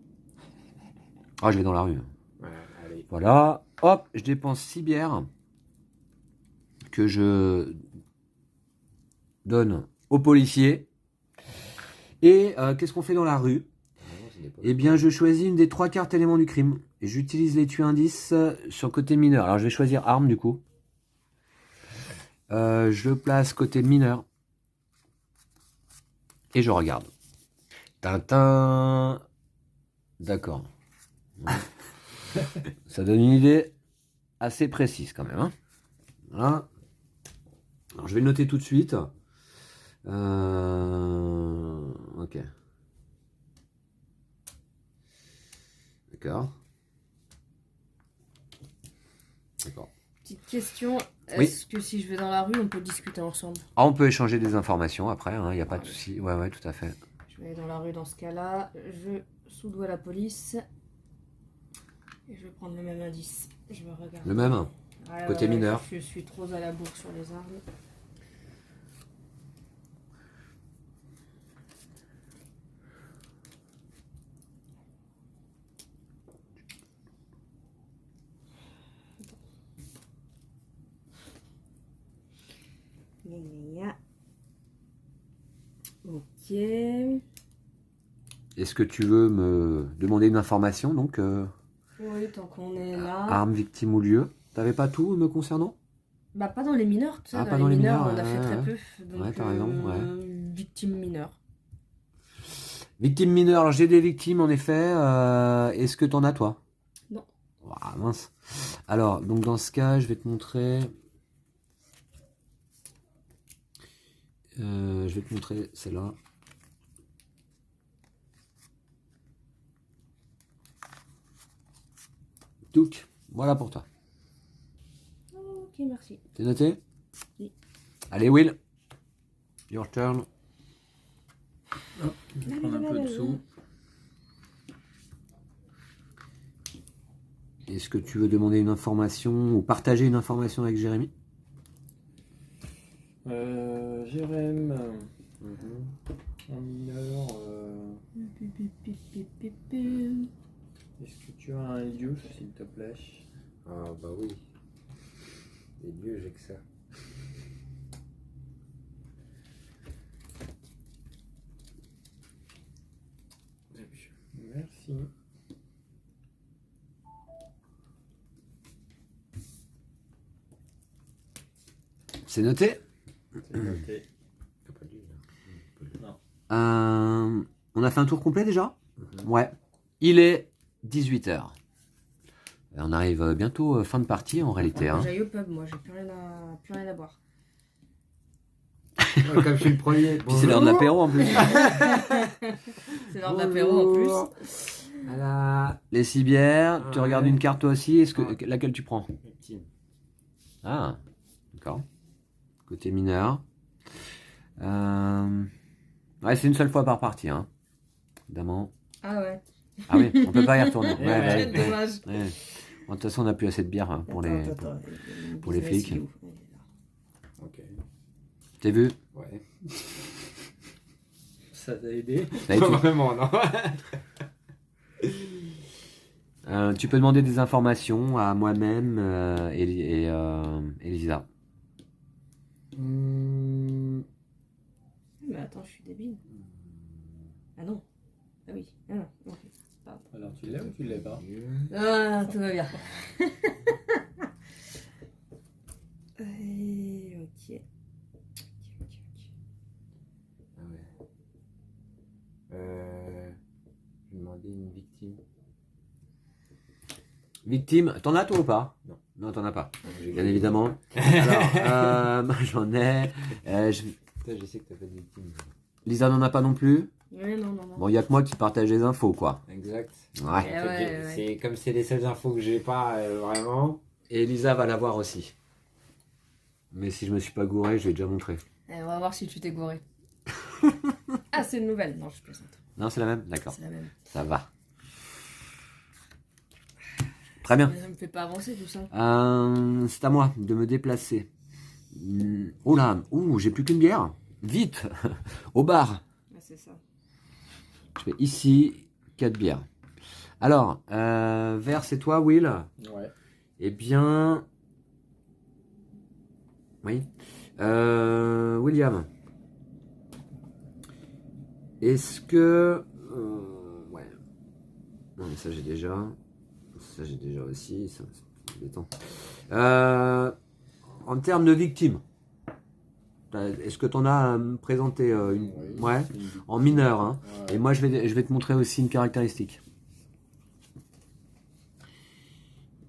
Ah, je vais dans la rue. Voilà, allez. Voilà. Hop, je dépense 6 bières que je donne aux policiers. Et qu'est-ce qu'on fait dans la rue? Eh bien, je choisis une des 3 cartes éléments du crime. Et j'utilise l'étui indice sur le côté mineur. Alors, je vais choisir arme du coup. Je le place côté mineur. Et je regarde. Tintin. D'accord. Ça donne une idée assez précise quand même. Hein, voilà. Alors, je vais le noter tout de suite. Ok. D'accord. D'accord. Petite question, Oui. est-ce que si je vais dans la rue, on peut discuter ensemble? Ah, on peut échanger des informations après, il n'y a pas de souci. Ouais, tout à fait. Je vais aller dans la rue dans ce cas-là, je sous-dois la police. Et je vais prendre le même indice. Je vais regarder. Le même Ouais, côté mineur. Je suis trop à la bourre sur les armes. Ok. Est-ce que tu veux me demander une information, donc Oui, tant qu'on est là. arme, victime ou lieu? T'avais pas tout me concernant? Bah, pas dans les mineurs, tu sais. Ah, Dans pas les dans les mineurs, mineurs, on a fait ouais, très ouais. peu. Donc, Ouais, t'as raison, victime mineure. Victime mineure, alors j'ai des victimes en effet. Est-ce que t'en as toi? Non. Ah, mince. Alors, donc dans ce cas, je vais te montrer. Je vais te montrer celle-là. Touc, voilà pour toi. Ok, merci. T'es noté? Oui. Allez Will, your turn. Je vais prendre un peu de sous. Est-ce que tu veux demander une information ou partager une information avec Jérémy? Jérém, en mineur, est-ce que tu as un lieu, s'il te plaît? Ah bah oui. Les lieux, j'ai que ça. Merci. C'est noté. C'est noté. T'as pas lu, là. On a fait un tour complet déjà? Mhm. Ouais. Il est 18h. On arrive bientôt fin de partie en réalité. Hein. J'aille au pub, moi, j'ai plus rien à boire. Ouais, comme je suis le premier. Puis c'est l'heure de l'apéro en plus. C'est l'heure de l'apéro en plus. Voilà. Les 6 bières, tu Ouais. regardes une carte toi aussi. Est-ce que Ouais. laquelle tu prends? Victime. Ah, d'accord. Côté mineur. Ouais, c'est une seule fois par partie, hein. Évidemment. Ah ouais. Ah oui, on peut pas y retourner. Ouais, Ouais, ouais. ouais. Dommage. Ouais. Bon, de toute façon, on n'a plus assez de bière hein, pour les. pour les Business, flics. il est où? Ok. T'as vu? Ouais. Ça t'a aidé? Ça a été- Vraiment, non. Tu peux demander des informations à moi-même et Elisa. Mais attends, je suis débile. Ah non. Ah oui. Ah non. Ok. Pardon. Alors tu l'as ou tu l'as pas? Ah, tout va bien. Ok. Ah ouais. Je vais demander une victime. Victime, t'en as toi ou pas? Non. Non, t'en as pas. J'ai Bien évidemment. Alors, moi, j'en ai. Toi, je sais que t'as pas de victime. Lisa n'en a pas non plus. Ouais, non. Bon, il y a que moi qui partage les infos, quoi. Exact. Ouais. En fait, ouais. c'est comme c'est les seules infos que j'ai pas vraiment. Et Elisa va l'avoir aussi. Mais si je me suis pas gouré, je vais déjà montrer. On va voir si tu t'es gouré. Ah, c'est une nouvelle. Non, je plaisante. Non, c'est la même? D'accord. C'est la même. Ça va. Très bien. Ça me fait pas avancer tout ça. C'est à moi de me déplacer. Oh là, j'ai plus qu'une bière. Vite, au bar. Ah, c'est ça. Je fais ici 4 bières. Alors, vert, c'est toi, Will? Ouais. Eh bien... Oui. William. Est-ce que... ouais. Non, mais ça j'ai déjà. Ça j'ai déjà aussi. Ça, c'est embêtant. En termes de victimes, est-ce que tu en as à me présenter une... Oui. Ouais. En mineur, hein. Ouais. Et moi je vais te montrer aussi une caractéristique.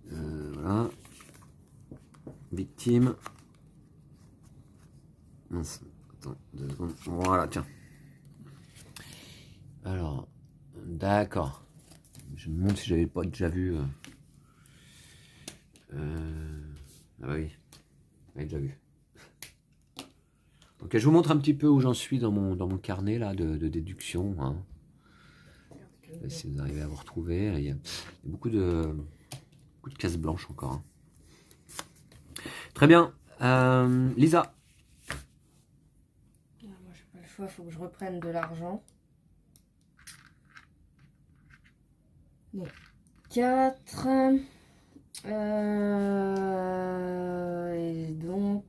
Voilà. Victime. Mince. Attends, 2 secondes. Voilà, tiens. Alors, d'accord. Je me demande si j'avais pas déjà vu. Ah bah oui, j'avais déjà vu. Ok, je vous montre un petit peu où j'en suis dans mon carnet là de déduction. Hein. Si vous arrivez à vous retrouver, il y a beaucoup de cases blanches encore. Hein. Très bien, Lisa. Ah, moi, j'ai pas le choix, faut que je reprenne de l'argent. Donc, 4. Et donc,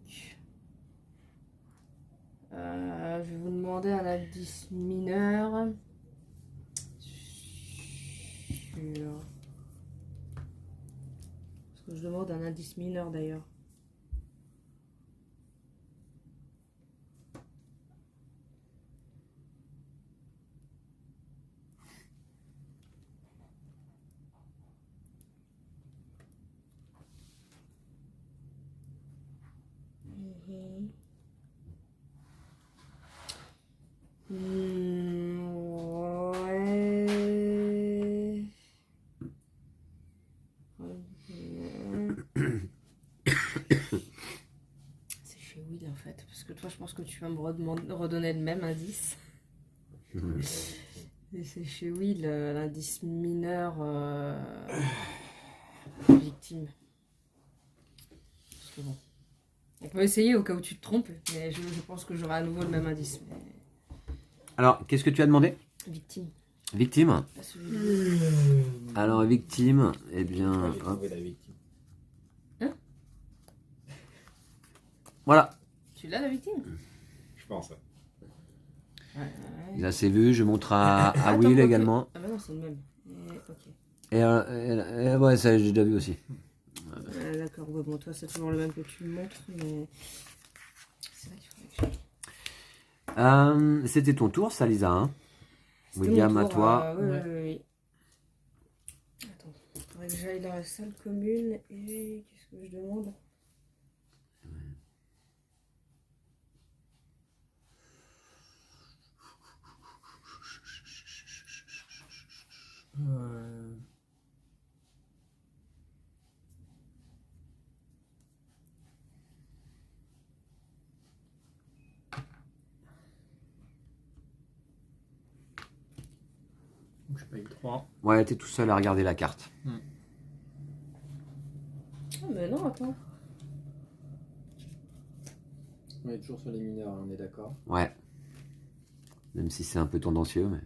je vais vous demander un indice mineur. Parce que je demande un indice mineur d'ailleurs. Ouais. C'est chez Will en fait, parce que toi je pense que tu vas me redonner le même indice. Et c'est chez Will l'indice mineur victime. Parce que bon. On peut essayer au cas où tu te trompes, mais je pense que j'aurai à nouveau le même indice. Mais... Alors, qu'est-ce que tu as demandé? Victime. Victime. Pas celui-là. Alors, victime, eh bien... J'ai hop. trouvé la victime. Voilà. Tu l'as la victime? Je pense. Ouais. Là, c'est vu. Je montre à Attends, Will ok. également. Ah bah non, c'est le même. Ok. Et ouais, ça, j'ai déjà vu aussi. D'accord, ouais, bon, toi c'est toujours le même que tu me montres, mais c'est vrai qu'il faudrait que C'était ton tour, ça, Lisa. Hein? C'était William, mon à tour, toi. oui, oui, oui. Attends, il faudrait que j'aille dans la salle commune et qu'est-ce que je demande? Donc je paye 3. Ouais, t'es tout seul à regarder la carte. Ah, mais non, attends. On est toujours sur les mineurs, on est d'accord. Ouais. Même si c'est un peu tendancieux, mais...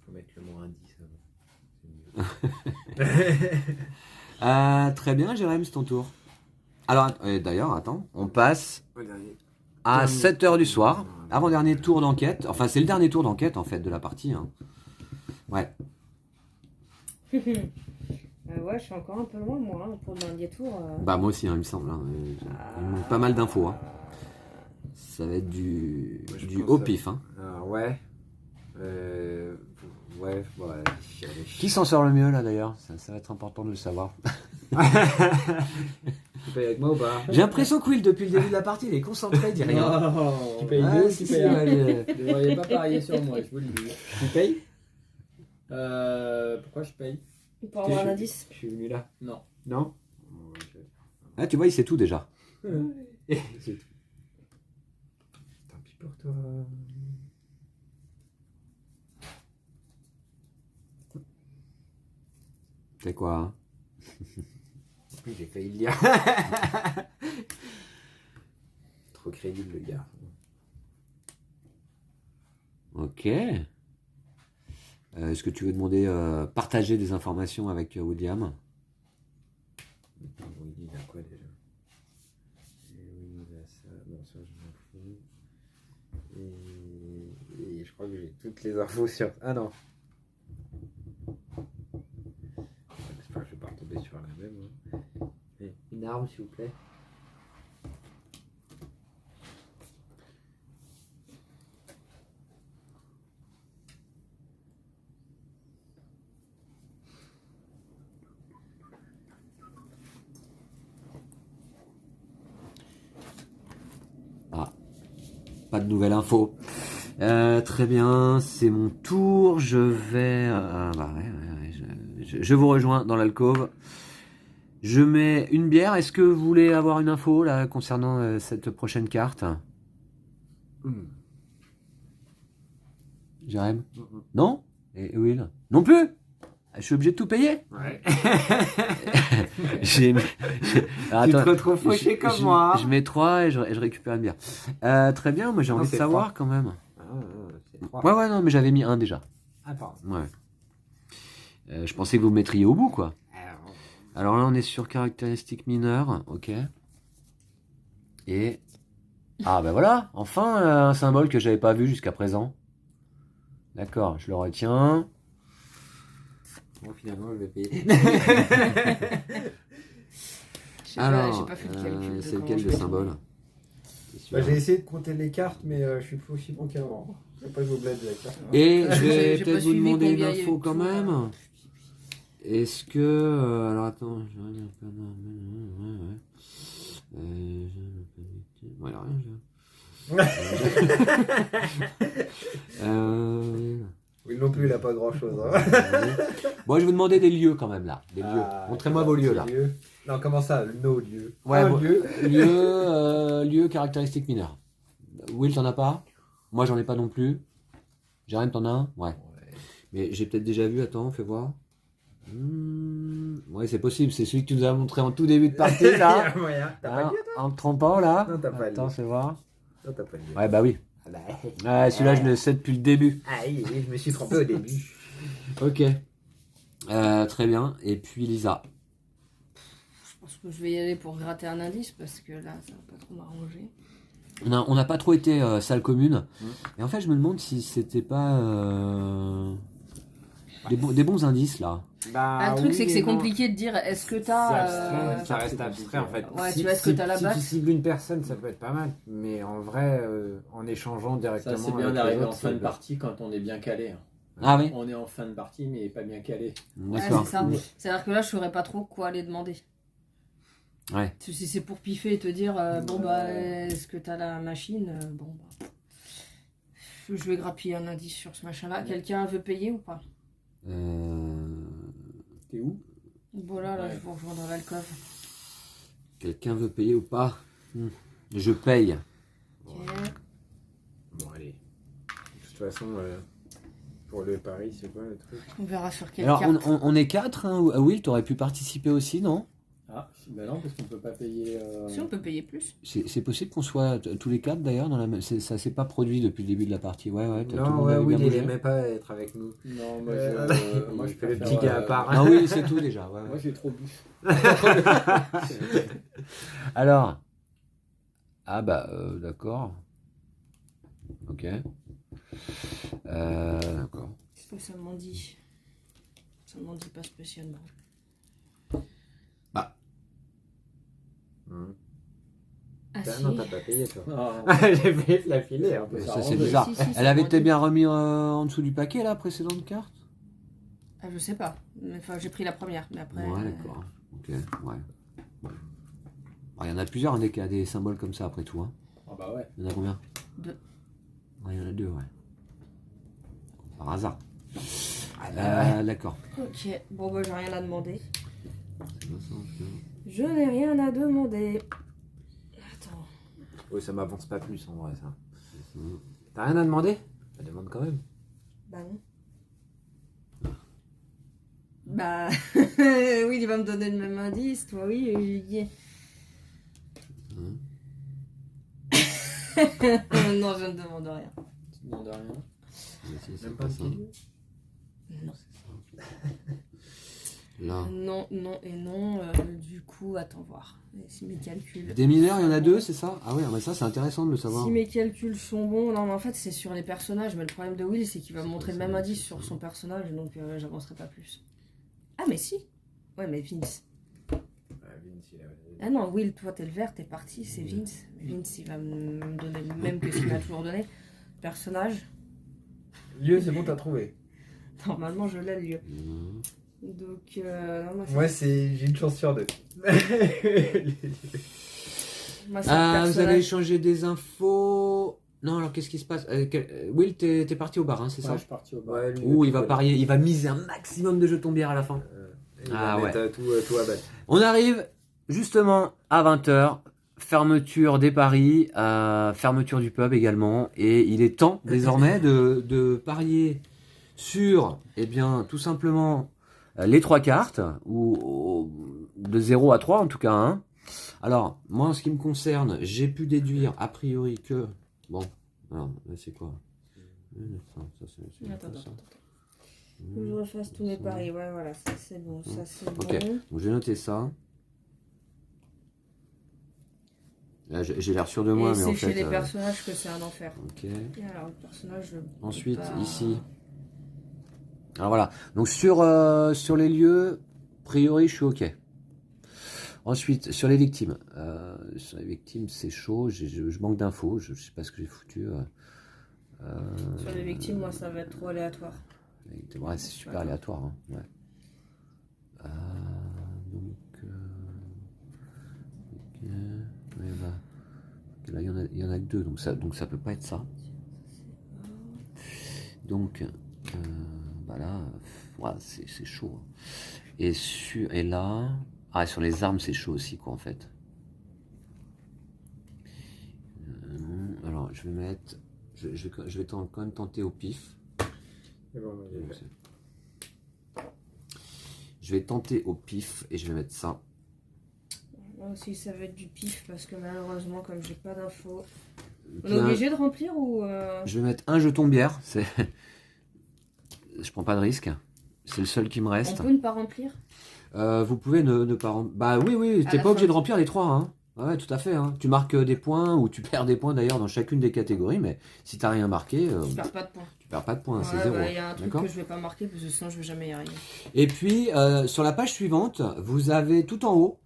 Faut mettre le mot indice avant. Très bien, Jérém, c'est ton tour. Alors, d'ailleurs, attends, on passe à 7h du soir, avant-dernier tour d'enquête. Enfin, c'est le dernier tour d'enquête, en fait, de la partie. Hein. Ouais. Ouais, je suis encore un peu loin, moi, hein, pour le dernier tour. Bah, moi aussi, hein, il me semble. Hein. Il me manque pas mal d'infos. Hein. Ça va être du haut pif. Hein. Ouais. Ouais. Qui s'en sort le mieux, là, d'ailleurs? Ça va être important de le savoir. Tu payes avec moi ou pas? J'ai l'impression que Will, depuis le début de la partie, il est concentré, il dit rien. Non, tu payes Ouais, deux, si, tu si, payes un. ouais, Vous ne devriez pas parier sur moi, je vous le dis. Tu payes? Pourquoi je paye? Pour avoir un indice. Je suis venu là. Non. Non? Ah, tu vois, il sait tout déjà. C'est tout. Tant pis pour toi. C'est quoi hein? En plus, j'ai failli le dire. Trop crédible, le gars. Ok. Est-ce que tu veux demander partager des informations avec William? Oui, il a quoi déjà? Oui, il a ça. Non, ça, je m'en fous. Et je crois que j'ai toutes les infos sur. Ah non. J'espère que je vais pas retomber sur la même. Hein. Et une arme, s'il vous plaît. Ah, pas de nouvelles infos. Très bien, c'est mon tour. Je vais. Je vous rejoins dans l'alcôve. Je mets une bière. Est-ce que vous voulez avoir une info là concernant cette prochaine carte? Jérém? Non? Et Will? Non plus? Je suis obligé de tout payer? Ouais. Alors, Tu te attends, retrouves fauché comme moi. Je mets 3 et je récupère une bière. Très bien, moi j'ai Non, envie de c'est savoir 3. quand même. Ah, c'est 3. Ouais, non, mais j'avais mis 1 déjà. Ah, pardon. Ouais. Je pensais que vous mettriez au bout, quoi. Alors là, on est sur caractéristiques mineures, ok. Et... Ah, ben voilà, enfin un symbole que j'avais pas vu jusqu'à présent. D'accord, je le retiens. Bon, finalement, je vais payer. Alors, j'ai pas fait le calcul. de c'est comment lequel je le vais symbole? tourner. C'est sûr. J'ai essayé de compter les cartes, mais je suis plus aussi bon qu'avant. Je vais pas jouer au bled de la carte. Et je J'ai vais pas peut-être vous suivi demander une combien il y a eu info de quand tours, même. Est-ce que... alors attends, je regarde pas... Voilà, rien. Oui, non plus, il a pas grand chose. Bon, je vais vous demander des lieux quand même là. Des lieux. Ah, Montrez-moi vos lieux là. Non, comment ça? Nos lieux. Ouais, Un bon, lieu. lieu caractéristiques mineures. Will, t'en as pas? Moi, j'en ai pas non plus. Jérém, t'en as un? Ouais. Mais j'ai peut-être déjà vu, attends, fais voir. Ouais, c'est possible, c'est celui que tu nous as montré en tout début de partie Il y là. a moyen. T'as pas Hein, de lieu, en te trompant là. Non, t'as pas de Attends, lieu. fais voir. toi? T'as pas de lieu. Ouais, bah oui. Ah bah, Ouais, celui-là, je le sais depuis le début. ah, oui, je me suis trompé au début. Ok. Très bien. Et puis Lisa. Je pense que je vais y aller pour gratter un indice parce que là, ça va pas trop m'arranger. On n'a pas trop été salle commune. Et en fait, je me demande si c'était pas des bons indices là. Bah, le truc, oui, c'est que mais c'est non. compliqué de dire est-ce que C'est t'as. abstrait, ça reste abstrait en fait. Ouais, tu vois, est-ce que t'as la si batte tu cibles une personne, ça peut être pas mal. Mais en vrai, en échangeant directement. Ça, c'est bien avec les d'arriver en autres, fin de c'est- partie quand on est bien calé. hein. Ah oui. On est en fin de partie, mais pas bien calé. Ouais, D'accord. c'est ça. C'est-à-dire que là, je saurais pas trop quoi aller demander. Ouais. Si c'est pour piffer et te dire bon bah est-ce que t'as la machine bon bah je vais grappiller un indice sur ce machin-là. Quelqu'un veut payer ou pas? T'es où? Voilà, là Ouais. je vous rejoins dans l'alcôve. Quelqu'un veut payer ou pas? Je paye. Ok. Bon, allez. De toute façon, pour le pari, c'est quoi le truc? On verra sur quelle Alors, carte. on est 4. Hein. Will, t'aurais pu participer aussi, non? Ah, ben non, parce qu'on peut pas payer. Si on peut payer plus. C'est possible qu'on soit tous les 4 d'ailleurs dans la même. Ça s'est pas produit depuis le début de la partie. Ouais, tout le Non, monde ouais, avait oui, bien il bougé. aimait pas être avec nous. Non, moi je Il fait le préfère, petit gars à part. Ah oui, c'est tout déjà. Ouais, ouais. Moi j'ai trop bu. Alors. Ah bah, d'accord. Ok. D'accord. Qu'est-ce que ça m'en dit? Ça m'en dit pas spécialement. Ah Ah si. non, t'as pas payé toi. Ah, J'ai fait la filer un peu. Ça Ça, c'est arrange. bizarre. Si, si, Elle ça avait m'en été dit. bien remis en dessous du paquet, la précédente carte? Ah, je sais pas. Mais, enfin, j'ai pris la première, mais après. Ouais, d'accord. Ok, ouais. Bon. Il y en a plusieurs, hein, des symboles comme ça, après tout. Hein. Ah bah ouais. Il y en a combien? 2. Ouais, il y en a 2, ouais. Par hasard. D'accord. Ok. Bon bah j'ai rien à demander. C'est bien ça, ok. Je n'ai rien à demander. Attends. Oh, ça m'avance pas plus en vrai, ça. T'as rien à demander? Bah, demande quand même. Bah non. Bah oui, il va me donner le même indice, toi oui, Olivier. Non, je ne demande rien. Tu demandes rien. Même pas ça. de lieu. Non. Là. Non, non et non. Du coup, attends voir. Si mes calculs. Des mineurs, il y en a 2, c'est ça? Ah ouais, mais ça c'est intéressant de le savoir. Si mes calculs sont bons, non, mais en fait, c'est sur les personnages. Mais le problème de Will, c'est qu'il va me montrer le même indice sur son personnage, donc j'avancerai pas plus. Ah, mais si. Ouais, mais Vince. Ah, Vince, il a- Ah non, Will, toi, t'es le vert, t'es parti, c'est Vince. Vince, il va me donner le même que ce qu'il m'a toujours donné. Personnage. Lieu, c'est bon, t'as trouvé. Normalement, je l'ai le lieu. Mmh. Donc, non, moi, Moi, j'ai une chance sur 2. moi, c'est Ah, le vous avez personnage. échangé des infos. Non, alors qu'est-ce qui se passe? Will, t'es parti au bar, hein, c'est Ouais, ça? je suis parti au bar. Ouais, lui, Ouh, il va tout parier, il va miser un maximum de jetons bière à la fin. Il Ah, va ouais. mettre tout à battre. On arrive justement à 20h, fermeture des paris, fermeture du pub également, et il est temps désormais de parier sur, eh bien, tout simplement les 3 cartes, ou de 0 à 3 en tout cas. Hein. Alors, moi en ce qui me concerne, j'ai pu déduire a priori que... Bon, alors, là c'est quoi? Ça, c'est Attends, ça. attends, attends. Faut que je refasse tous mes paris. Ouais, voilà, ça c'est bon, ça c'est Ok. bon. Donc j'ai noté ça. Là, j'ai l'air sûr de moi, Et mais en c'est chez fait... les personnages que c'est un enfer. Ok. Et alors, le personnage. Ensuite, bah, ici. Alors voilà. Donc sur les lieux, a priori, je suis ok. Ensuite, sur les victimes. Sur les victimes, c'est chaud. Je manque d'infos. Je sais pas ce que j'ai foutu. Sur les victimes, moi, ça va être trop aléatoire. Ouais, c'est super aléatoire. Hein. Ouais. Donc... ok. Ouais, là. Ok, là, il y en a que 2, donc ça peut pas être ça. Donc, bah là, ouais, c'est chaud. Et là, sur les armes, c'est chaud aussi, quoi, en fait. Alors, je vais mettre, je vais quand même tenter au pif. C'est bon, moi, j'ai fait. Je vais tenter au pif et je vais mettre ça. Moi aussi, ça va être du pif parce que malheureusement, comme j'ai pas d'infos. On Puis est obligé de remplir ou. Je vais mettre un jeton bière. Je prends pas de risque. C'est le seul qui me On reste. peut ne pas remplir? Vous pouvez ne pas remplir. Bah oui, À t'es la pas obligé fin. de remplir les 3. Hein. Ouais, tout à fait. Hein. Tu marques des points ou tu perds des points d'ailleurs dans chacune des catégories, mais si t'as rien marqué, Je perds pas de points. tu perds pas de points, c'est Ouais, zéro. bah, y a un truc D'accord. que je vais pas marquer parce que sinon je vais jamais y arriver. Et puis sur la page suivante, vous avez tout en haut,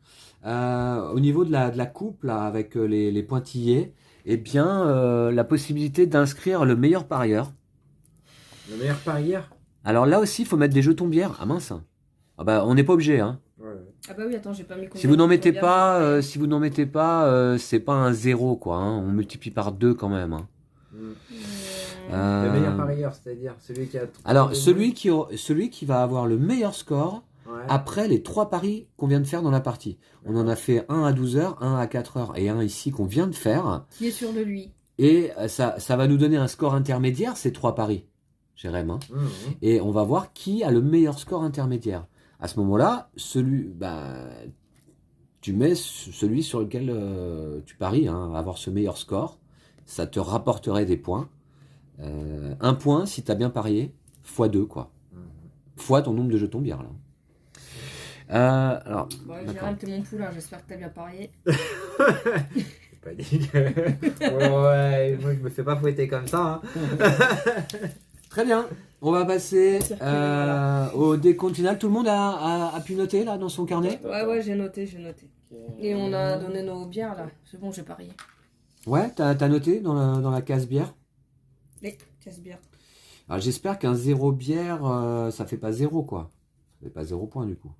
au niveau de la coupe là, avec les pointillés, eh bien la possibilité d'inscrire le meilleur parieur. Le meilleur parieur? Alors là aussi, il faut mettre des jetons bière. Ah mince. Ah bah on n'est pas obligé. Hein. Ouais. Ah bah oui, attends, j'ai pas mis combien. Si vous n'en mettez combien pas, je vais c'est pas un 0 quoi. Hein. On multiplie par 2 quand même. Hein. mettre. Le meilleur parieur, c'est-à-dire celui qui a... Alors celui qui va avoir le meilleur score Ouais. après les 3 paris qu'on vient de faire dans la partie. On en a fait un à 12h, un à 4h et un ici qu'on vient de faire. Qui est sûr de lui? Et ça va nous donner un score intermédiaire, ces 3 paris, Jérém. Hein. Mmh. Et on va voir qui a le meilleur score intermédiaire. À ce moment-là, tu mets celui sur lequel tu paries, hein, avoir ce meilleur score. Ça te rapporterait des points. 1 point si tu as bien parié, x 2 quoi. Fois ton nombre de jetons bière là. Alors, Bon, d'accord. Jérém, t'es mon poulain, j'espère que t'as bien parié. J'ai pas dit que... ouais, moi je me fais pas fouetter comme ça. Hein. Très bien. On va passer Voilà. au décompte final. Tout le monde a pu noter là dans son carnet. Ouais, j'ai noté. Ok. Et on a donné nos bières là. C'est bon, j'ai parié. Ouais, t'as noté dans la case bière. Les casse-bières. Alors j'espère qu'un 0 bière, ça fait pas 0 quoi. Ça fait pas 0 point du coup.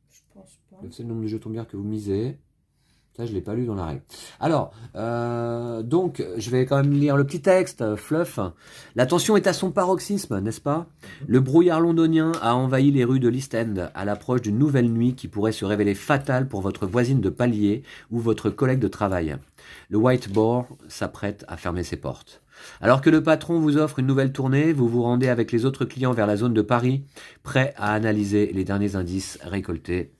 Je pense pas. C'est le nombre de jetons bière que vous misez. Ça, je l'ai pas lu dans la règle. Alors, donc, je vais quand même lire le petit texte, fluff. La tension est à son paroxysme, n'est-ce pas? Le brouillard londonien a envahi les rues de l'East End à l'approche d'une nouvelle nuit qui pourrait se révéler fatale pour votre voisine de palier ou votre collègue de travail. Le White Boar s'apprête à fermer ses portes. Alors que le patron vous offre une nouvelle tournée, vous vous rendez avec les autres clients vers la zone de Paris, prêts à analyser les derniers indices récoltés.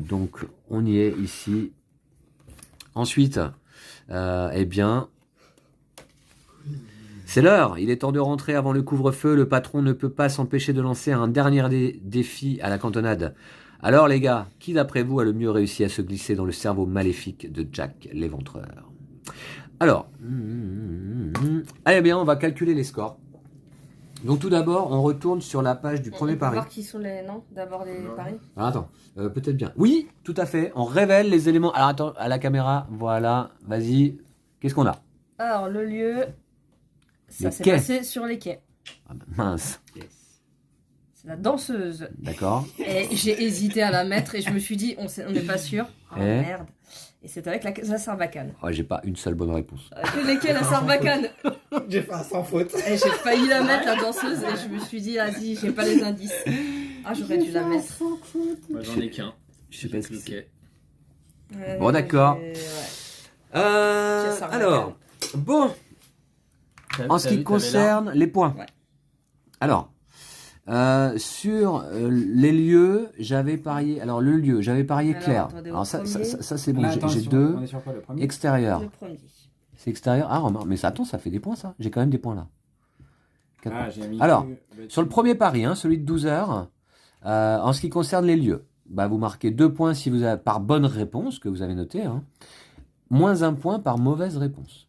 Donc, on y est ici. Ensuite, eh bien, c'est l'heure. Il est temps de rentrer avant le couvre-feu. Le patron ne peut pas s'empêcher de lancer un dernier défi à la cantonade. Alors les gars, qui d'après vous a le mieux réussi à se glisser dans le cerveau maléfique de Jack l'Éventreur? Alors, allez bien, on va calculer les scores. Donc tout d'abord, on retourne sur la page du premier On peut pari. voir qui sont les... Non, d'abord les paris. Alors, attends, peut-être bien. Oui, tout à fait. On révèle les éléments. Alors attends, à la caméra, voilà. Vas-y. Qu'est-ce qu'on a? Alors, le lieu, ça Les s'est quais. passé sur les quais. Ah bah, mince. C'est la danseuse. D'accord. Et j'ai hésité à la mettre et je me suis dit, on n'est pas sûr. Oh Eh merde. Et c'est avec la Sarbacane. Oh, j'ai pas une seule bonne réponse. Lesquels la Sarbacane? J'ai fait un sans faute. Et j'ai failli la mettre, la danseuse, et je me suis dit, vas-y, j'ai pas les indices. Ah, j'aurais dû la mettre. Moi, j'en ai qu'un. Je sais pas ce que Ok. c'est. Ouais, Bon, d'accord. ouais. Alors, bon, en ce qui concerne les points. Ouais. Alors, sur les lieux, j'avais parié. Alors, le lieu, j'avais parié Alors, Claire. attendez, au Alors, ça premier. c'est bon. Là, J'ai attends, deux. On est sur quoi, le premier? Extérieur. Le premier. C'est extérieur. Ah, remarque, mais ça, attends, ça fait des points, ça. J'ai quand même des points là. 4 points. Ah, j'ai mis. Alors, que- Sur le premier pari, hein, celui de 12 heures, en ce qui concerne les lieux, bah, vous marquez 2 points si vous avez, par bonne réponse que vous avez noté, hein, moins 1 point par mauvaise réponse.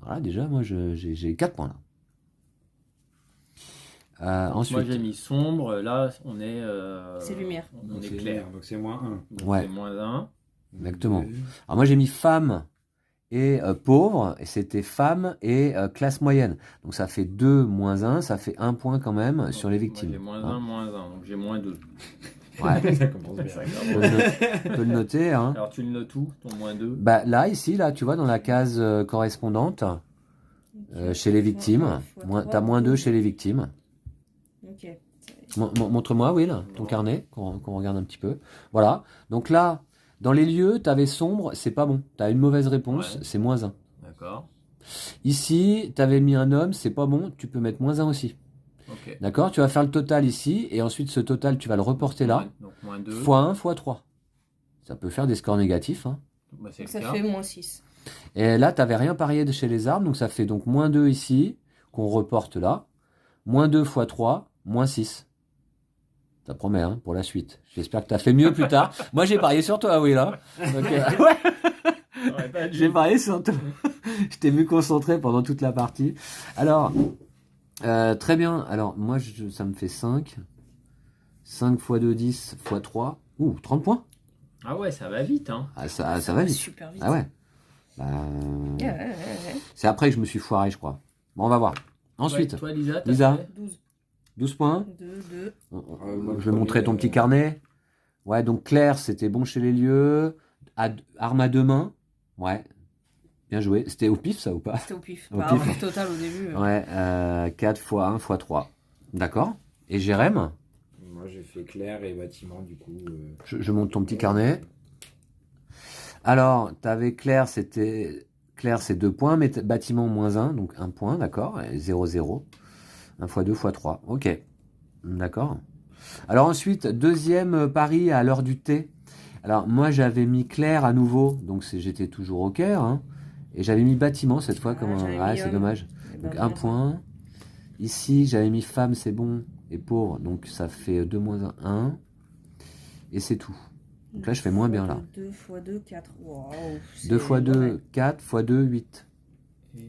Voilà, déjà, moi, j'ai 4 points là. Moi, Ensuite, j'ai mis sombre. Là, on est. C'est lumière. On Donc est c'est clair. Donc c'est moins 1. Donc, Ouais. c'est moins 1. Exactement. alors moi, j'ai mis femme et pauvre, et c'était femme et classe moyenne. Donc ça fait 2 moins 1, ça fait 1 point quand même sur les victimes. J'ai moins Hein. 1, moins 1. Donc, j'ai moins 2. Ouais, Ça commence bien. on peut le noter. Hein. Alors, tu le notes où, ton moins 2? Bah, là, ici, là, tu vois, dans la case correspondante, chez les victimes, t'as moins 2 chez les victimes. Ok. Montre-moi, Will, ton carnet, qu'on regarde un petit peu. Voilà. Donc là, dans les lieux, t'avais sombre, c'est pas bon. T'as une mauvaise réponse, Ouais. c'est moins 1. D'accord. Ici, t'avais mis un homme, c'est pas bon, tu peux mettre moins 1 aussi. Ok. D'accord? Tu vas faire le total ici, et ensuite ce total, tu vas le reporter là, Donc, moins 2. fois 1, fois 3. Ça peut faire des scores négatifs. Hein. Bah, c'est le Ça cas. fait moins 6. Et là, t'avais rien parié de chez les arbres, donc ça fait donc moins 2 ici, qu'on reporte là. Moins 2 fois 3, moins 6. Ça promet, hein, pour la suite. J'espère que t'as fait mieux plus tard. Moi, j'ai parié sur toi, oui, là. Donc, ouais, J'aurais pas dû. j'ai parié sur toi. Je t'ai vu concentré pendant toute la partie. Alors, très bien. Alors, moi, ça me fait 5. 5 fois 2, 10 fois 3. Ouh, 30 points. Ah ouais, ça va vite, hein. Ah, ça va vite. Super vite. Ah ouais. Bah, Ouais. c'est après que je me suis foiré, je crois. Bon, on va voir. Ensuite, Ouais, toi, Lisa, t'as Lisa. fait 12. 12 points. 2. moi, Je vais montrer ton petit carnet. Ouais, donc Claire, c'était bon chez les lieux. Arme à 2 mains. Ouais. Bien joué. C'était au pif, ça, ou pas? C'était au pif. Au Bah, pif. au pif total au début. Ouais, 4 fois 1 fois 3. D'accord. Et Jérém, Moi, j'ai fait clair et bâtiment, du coup. je monte ton petit carnet. Alors, t'avais Claire, c'est 2 points, mais bâtiment moins 1, donc 1 point, d'accord. 0, 0. 1 fois 2 fois 3. Ok. D'accord. Alors ensuite, deuxième pari à l'heure du thé. Alors moi j'avais mis Claire à nouveau, donc j'étais toujours au Caire, hein, et j'avais mis bâtiment cette fois, comme j'avais ouais, mis c'est homme. dommage. Donc 1 point. Ici j'avais mis femme, c'est bon, et pauvre, donc ça fait 2 moins 1, 1. Et c'est tout. Donc là je fais moins bien là. 2 fois 2, 4. Wow, 2 fois 2, 4 fois 2, 8. Et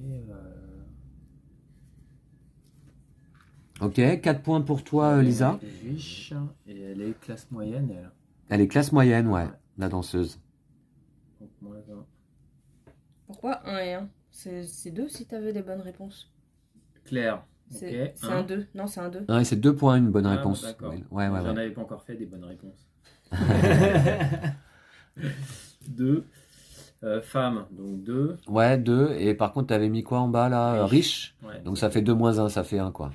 Ok, 4 points pour toi Lisa. Elle est riche et elle est classe moyenne, elle. Elle est classe moyenne, ouais, la danseuse. Donc, moins 1. Pourquoi 1 et 1? C'est 2 si t'avais des bonnes réponses. Claire. C'est Ok. un 2. Non, c'est un 2. Ouais, c'est 2 points, une bonne Ah, réponse. d'accord. Ouais, ouais, J'en ouais. avais pas encore fait des bonnes réponses. 2. Femme, donc 2. Ouais, 2. Et par contre, t'avais mis quoi en bas là? Riche. Ouais. Donc ça fait 2 moins 1, ça fait 1 quoi.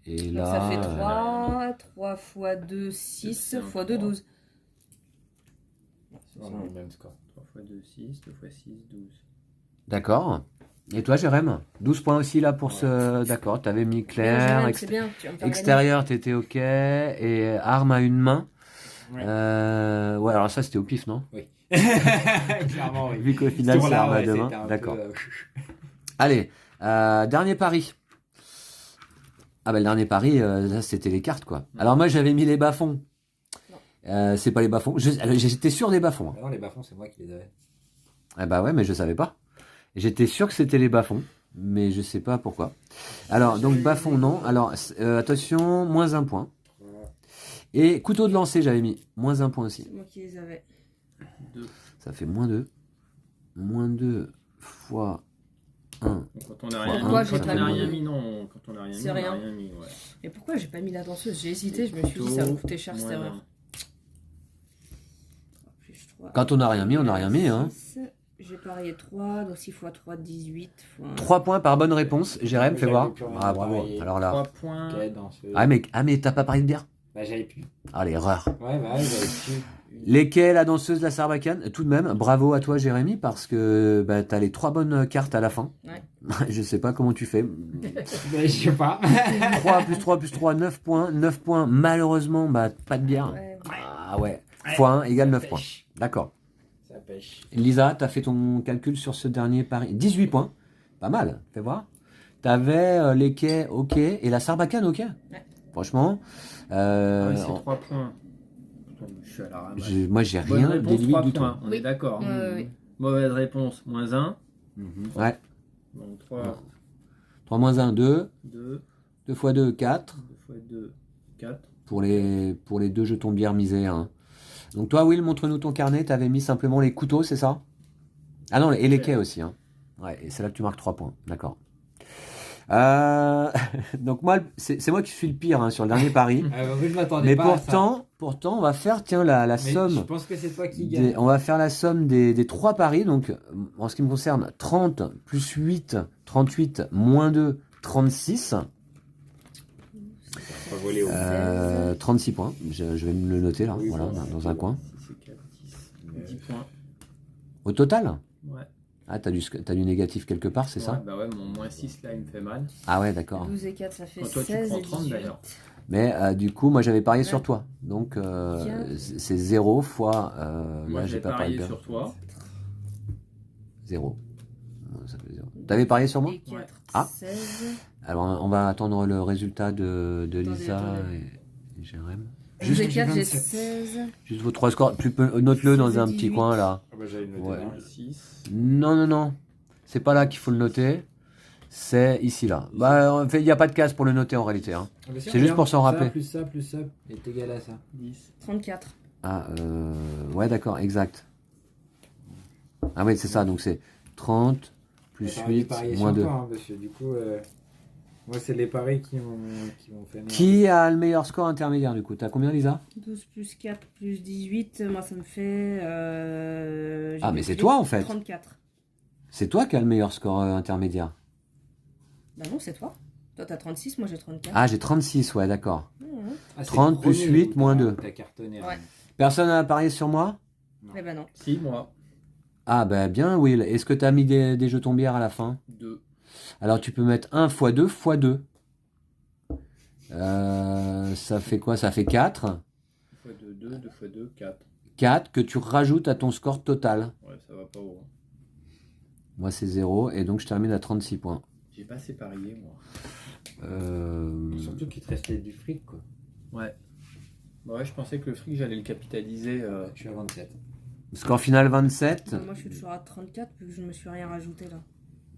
Et Donc là. ça fait 3. 3 fois 2, 6. C'est fois 2, 12. C'est On a le même score. 3 fois 2, 6. 2 fois 6, 12. D'accord. Et toi, Jérém? 12 points aussi là pour ce. D'accord, t'avais mis clair. Jérém, c'est bien. Tu vas me faire Extérieur, t'étais ok. Et arme à une main. Ouais. Ouais, alors ça, c'était au pif, non? Oui. Clairement, oui. Vu qu'au final, c'est arme à deux mains. D'accord. Allez, dernier pari. Ah bah le dernier pari, là, c'était les cartes, quoi. Alors moi, j'avais mis les bas-fonds. C'est pas les bas-fonds. J'étais sûr des bas-fonds. Hein. Non, les bas-fonds, c'est moi qui les avais. Ah bah ouais, mais je savais pas. J'étais sûr que c'était les bas-fonds, mais je sais pas pourquoi. Alors, donc bas-fonds, non. Alors, attention, moins 1 point. Et couteau de lancer, j'avais mis moins 1 point aussi. C'est moi qui les avais. 2. Ça fait moins 2. Moins 2 fois 1. Donc, quand on n'a rien, Pourquoi mis, j'ai quand pas on a mis rien mis, non. Quand on a rien C'est mis, on rien. n'a rien mis, ouais. Et pourquoi j'ai pas mis la danseuse? J'ai hésité, je me suis dit ça va me coûter cher cette Moins erreur. 1. Plus 3. Quand on n'a rien mis, on n'a rien mis. Hein. 6. J'ai parié 3, donc 6 fois 3, 18. Fois 3 points par bonne réponse. Jérém, fais J'avais voir. plus rien Ah, à bravo. parier. Alors là. 3 points. Ok, dans ce... Ah, mais t'as pas parié de bière? Bah, j'avais plus. Ah, l'erreur. Ouais, bah, j'avais plus. Les quais, la danseuse, la sarbacane, tout de même, bravo à toi Jérémy, parce que bah, t'as les 3 bonnes cartes à la fin. Ouais. Je sais pas comment tu fais. Bah, je sais pas. 3 plus 3 plus 3, 9 points. 9 points, malheureusement, bah, pas de bière. Ouais. Ah ouais. Fois 1 égale 9 points. Pêche. D'accord. Ça pêche. Lisa, t'as fait ton calcul sur ce dernier pari. 18 points. Pas mal, fais voir. T'avais les quais, ok. Et la sarbacane, ok. Ouais. Franchement. Ah oui, c'est 3 points. Putain, je suis à la ramasse. Moi, j'ai Bonne rien réponse, déduit 3 du tout. points. On Oui. est d'accord. Oui. Mauvaise réponse, moins 1. Ouais. Donc 3, 3 moins 1, 2. 2, 2 fois 2, 4. 2 fois 2, 4. Pour les 2 jetons bière misés. Hein. Donc toi, Will, montre-nous ton carnet. Tu avais mis simplement les couteaux, c'est ça? Ah non, et les quais aussi. Hein. Ouais, et c'est là que tu marques 3 points. D'accord. Donc moi, c'est moi qui suis le pire hein, sur le dernier pari. Bah, oui, je m'attendais Mais pas à ça. pourtant, on va faire tiens, la Mais somme. je pense que c'est toi qui gagne. On va faire la somme des 3 paris. Donc, en ce qui me concerne, 30 plus 8, 38, moins 2, 36. Pas volé au 36 points. Je vais me le noter là, Oui, voilà, ça, dans un coin. 6 et 4, 10. 10 points. Au total? Ouais. Ah, t'as du négatif quelque part, c'est ça? Ouais, bah ouais, mon moins 6 là, il me fait mal. Ah ouais, d'accord. 12 et 4, ça fait Quand toi, tu 16 prends et 30 18. d'ailleurs. Mais du coup, moi j'avais parié Ouais. sur toi. Donc Tiens. c'est 0 fois. Moi, là, j'ai pas parié parié. sur toi. 0. Ça fait 0. T'avais parié sur moi? Et 4, Ah. 16. Alors on va attendre le résultat de Lisa attendez. et Jérém. 12 et 4, j'ai 27. 16. Juste vos 3 scores. Tu peux note-le dans un petit 18. coin là. Ah bah, j'avais noté Ouais. là. 6. Non. C'est pas là qu'il faut le noter. C'est ici là. Bah, en fait, il n'y a pas de case pour le noter en réalité. Hein. Ah bah, si, C'est regarde, juste pour s'en rappeler. Ça, plus ça, est égal à ça. 10. 34. Ah, ouais, d'accord, exact. Ah oui, c'est ça, donc c'est 30 plus T'aurais dû 8 parier moins sur 2. toi, hein, parce que du coup, moi, c'est les paris qui m'ont fait mal. Qui a le meilleur score intermédiaire du coup? T'as combien, Lisa? 12 plus 4 plus 18, moi ça me fait. j'ai Ah, mais c'est calculé toi, en fait. 34. C'est toi qui as le meilleur score intermédiaire. Bah non, c'est toi. Toi t'as 36, moi j'ai 34. Ah, j'ai 36, ouais, d'accord. Mhm. Ah, c'est 30 le plus premier 8 où moins t'as- 2. T'as cartonné. Ouais. hein. Personne n'a parié sur moi? Eh ben non. Si, moi. Ah, bah bien, Will. Est-ce que t'as mis des jetons bière à la fin? 2. Alors, tu peux mettre 1 x 2 x 2. Ça fait quoi? Ça fait 4. 2 fois 2, 2, 2 fois 2, 4. 4 que tu rajoutes à ton score total. Ouais, ça va pas haut. Hein. Moi, c'est 0. Et donc, je termine à 36 points. J'ai pas assez parié, moi. Surtout qu'il te restait du fric, quoi. Ouais. Bah ouais, je pensais que le fric, j'allais le capitaliser. Je suis à 27. Score final 27. Moi je suis toujours à 34 vu que je ne me suis rien rajouté là.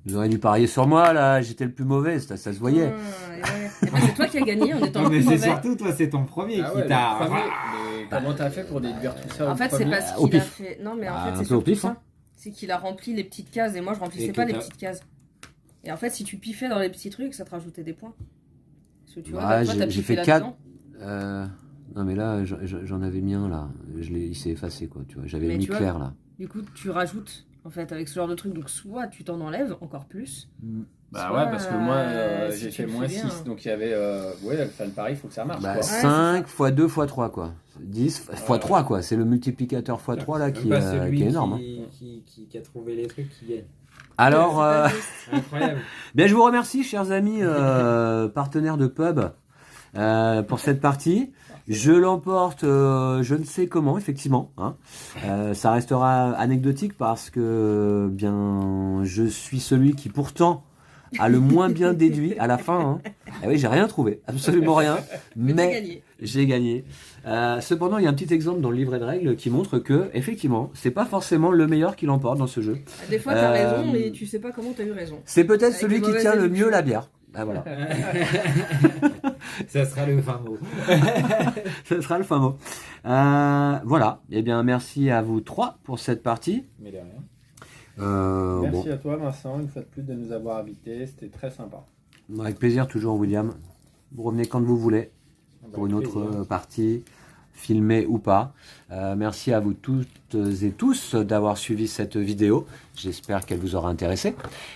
Vous auriez dû parier sur moi, là. J'étais le plus mauvais. Ça se voyait. Ah, et ouais. Eh ben, c'est toi qui as gagné en étant Non, mais c'est mauvais. surtout, toi, c'est ton premier Ah qui ouais, le t'a. premier. Mais comment t'as fait pour déduire tout ça En au fait, c'est premier parce Au qu'il a pif. fait. Non, mais en Bah, fait, un c'est peu au surtout pif, ça. hein. C'est qu'il a rempli les petites cases et moi je remplissais Et pas que les t'as- petites cases. Et en fait, si tu piffais dans les petits trucs, ça te rajoutait des points. Parce que tu vois, Ouais, bah, toi, t'as j'ai piffé fait 4. là-dedans. Non mais là, j'en avais mis un là. Il s'est effacé quoi, tu vois. J'avais Mais mis tu vois, clair là. Du coup, tu rajoutes, en fait, avec ce genre de truc. Donc, soit tu t'en enlèves encore plus. Bah Soit, ouais, parce que moi, si j'ai tu fait le moins fais bien, 6, donc il y avait... ouais, le fan pari, il faut que ça marche, Bah, quoi. 5 x 2 x 3 quoi. 10 x 3 quoi. C'est le multiplicateur x 3 là qui est énorme. Hein. Qui a trouvé les trucs qui gagne. Alors, C'est pas juste. Incroyable. bien je vous remercie chers amis partenaires de pub pour cette partie. Je l'emporte, je ne sais comment, effectivement. Hein. Ça restera anecdotique parce que bien, je suis celui qui pourtant a le moins bien déduit à la fin. Hein. Eh oui, j'ai rien trouvé, absolument rien, Mais t'as mais gagné. j'ai gagné. Cependant, il y a un petit exemple dans le livret de règles qui montre que, effectivement, c'est pas forcément le meilleur qui l'emporte dans ce jeu. Des fois, t'as raison, mais tu sais pas comment t'as eu raison. C'est peut-être Avec celui des qui mauvaises tient le déductions. mieux la bière. Ah, voilà. Ça sera le fin mot. Ce sera le fin mot. Voilà. Eh bien, merci à vous trois pour cette partie. Mais de rien. Bon, Merci à toi, Vincent, une fois de plus, de nous avoir invités. C'était très sympa. avec plaisir toujours, William. Vous revenez quand vous voulez pour une Avec autre plaisir. partie, filmée ou pas. Merci à vous toutes et tous d'avoir suivi cette vidéo. J'espère qu'elle vous aura intéressé.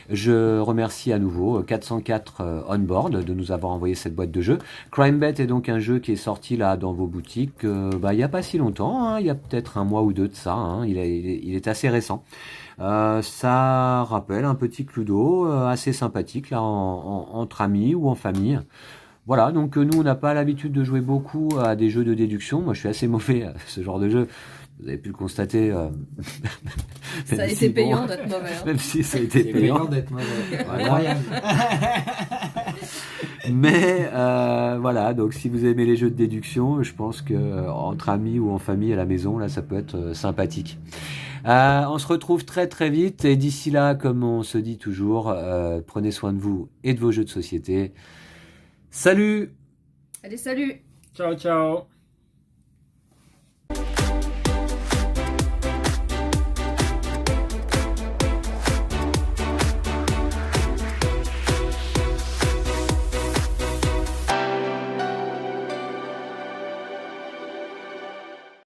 Je remercie à nouveau 404 Onboard de nous avoir envoyé cette boîte de jeu. CrimeBet est donc un jeu qui est sorti là dans vos boutiques il n'y a pas si longtemps, hein, il y a peut-être un mois ou deux de ça. Hein, il est assez récent. Ça rappelle un petit Cluedo assez sympathique là, entre amis ou en famille. Voilà, donc nous on n'a pas l'habitude de jouer beaucoup à des jeux de déduction. Moi je suis assez mauvais à ce genre de jeu. Vous avez pu le constater. Ça a même été si, bon, payant d'être mauvais. Hein. même si ça a été C'est payant. payant d'être mauvais. Voilà. Incroyable. Mais voilà, donc si vous aimez les jeux de déduction, je pense que entre amis ou en famille à la maison, là ça peut être sympathique. On se retrouve très très vite et d'ici là, comme on se dit toujours, prenez soin de vous et de vos jeux de société. Salut! Allez, salut! Ciao, ciao.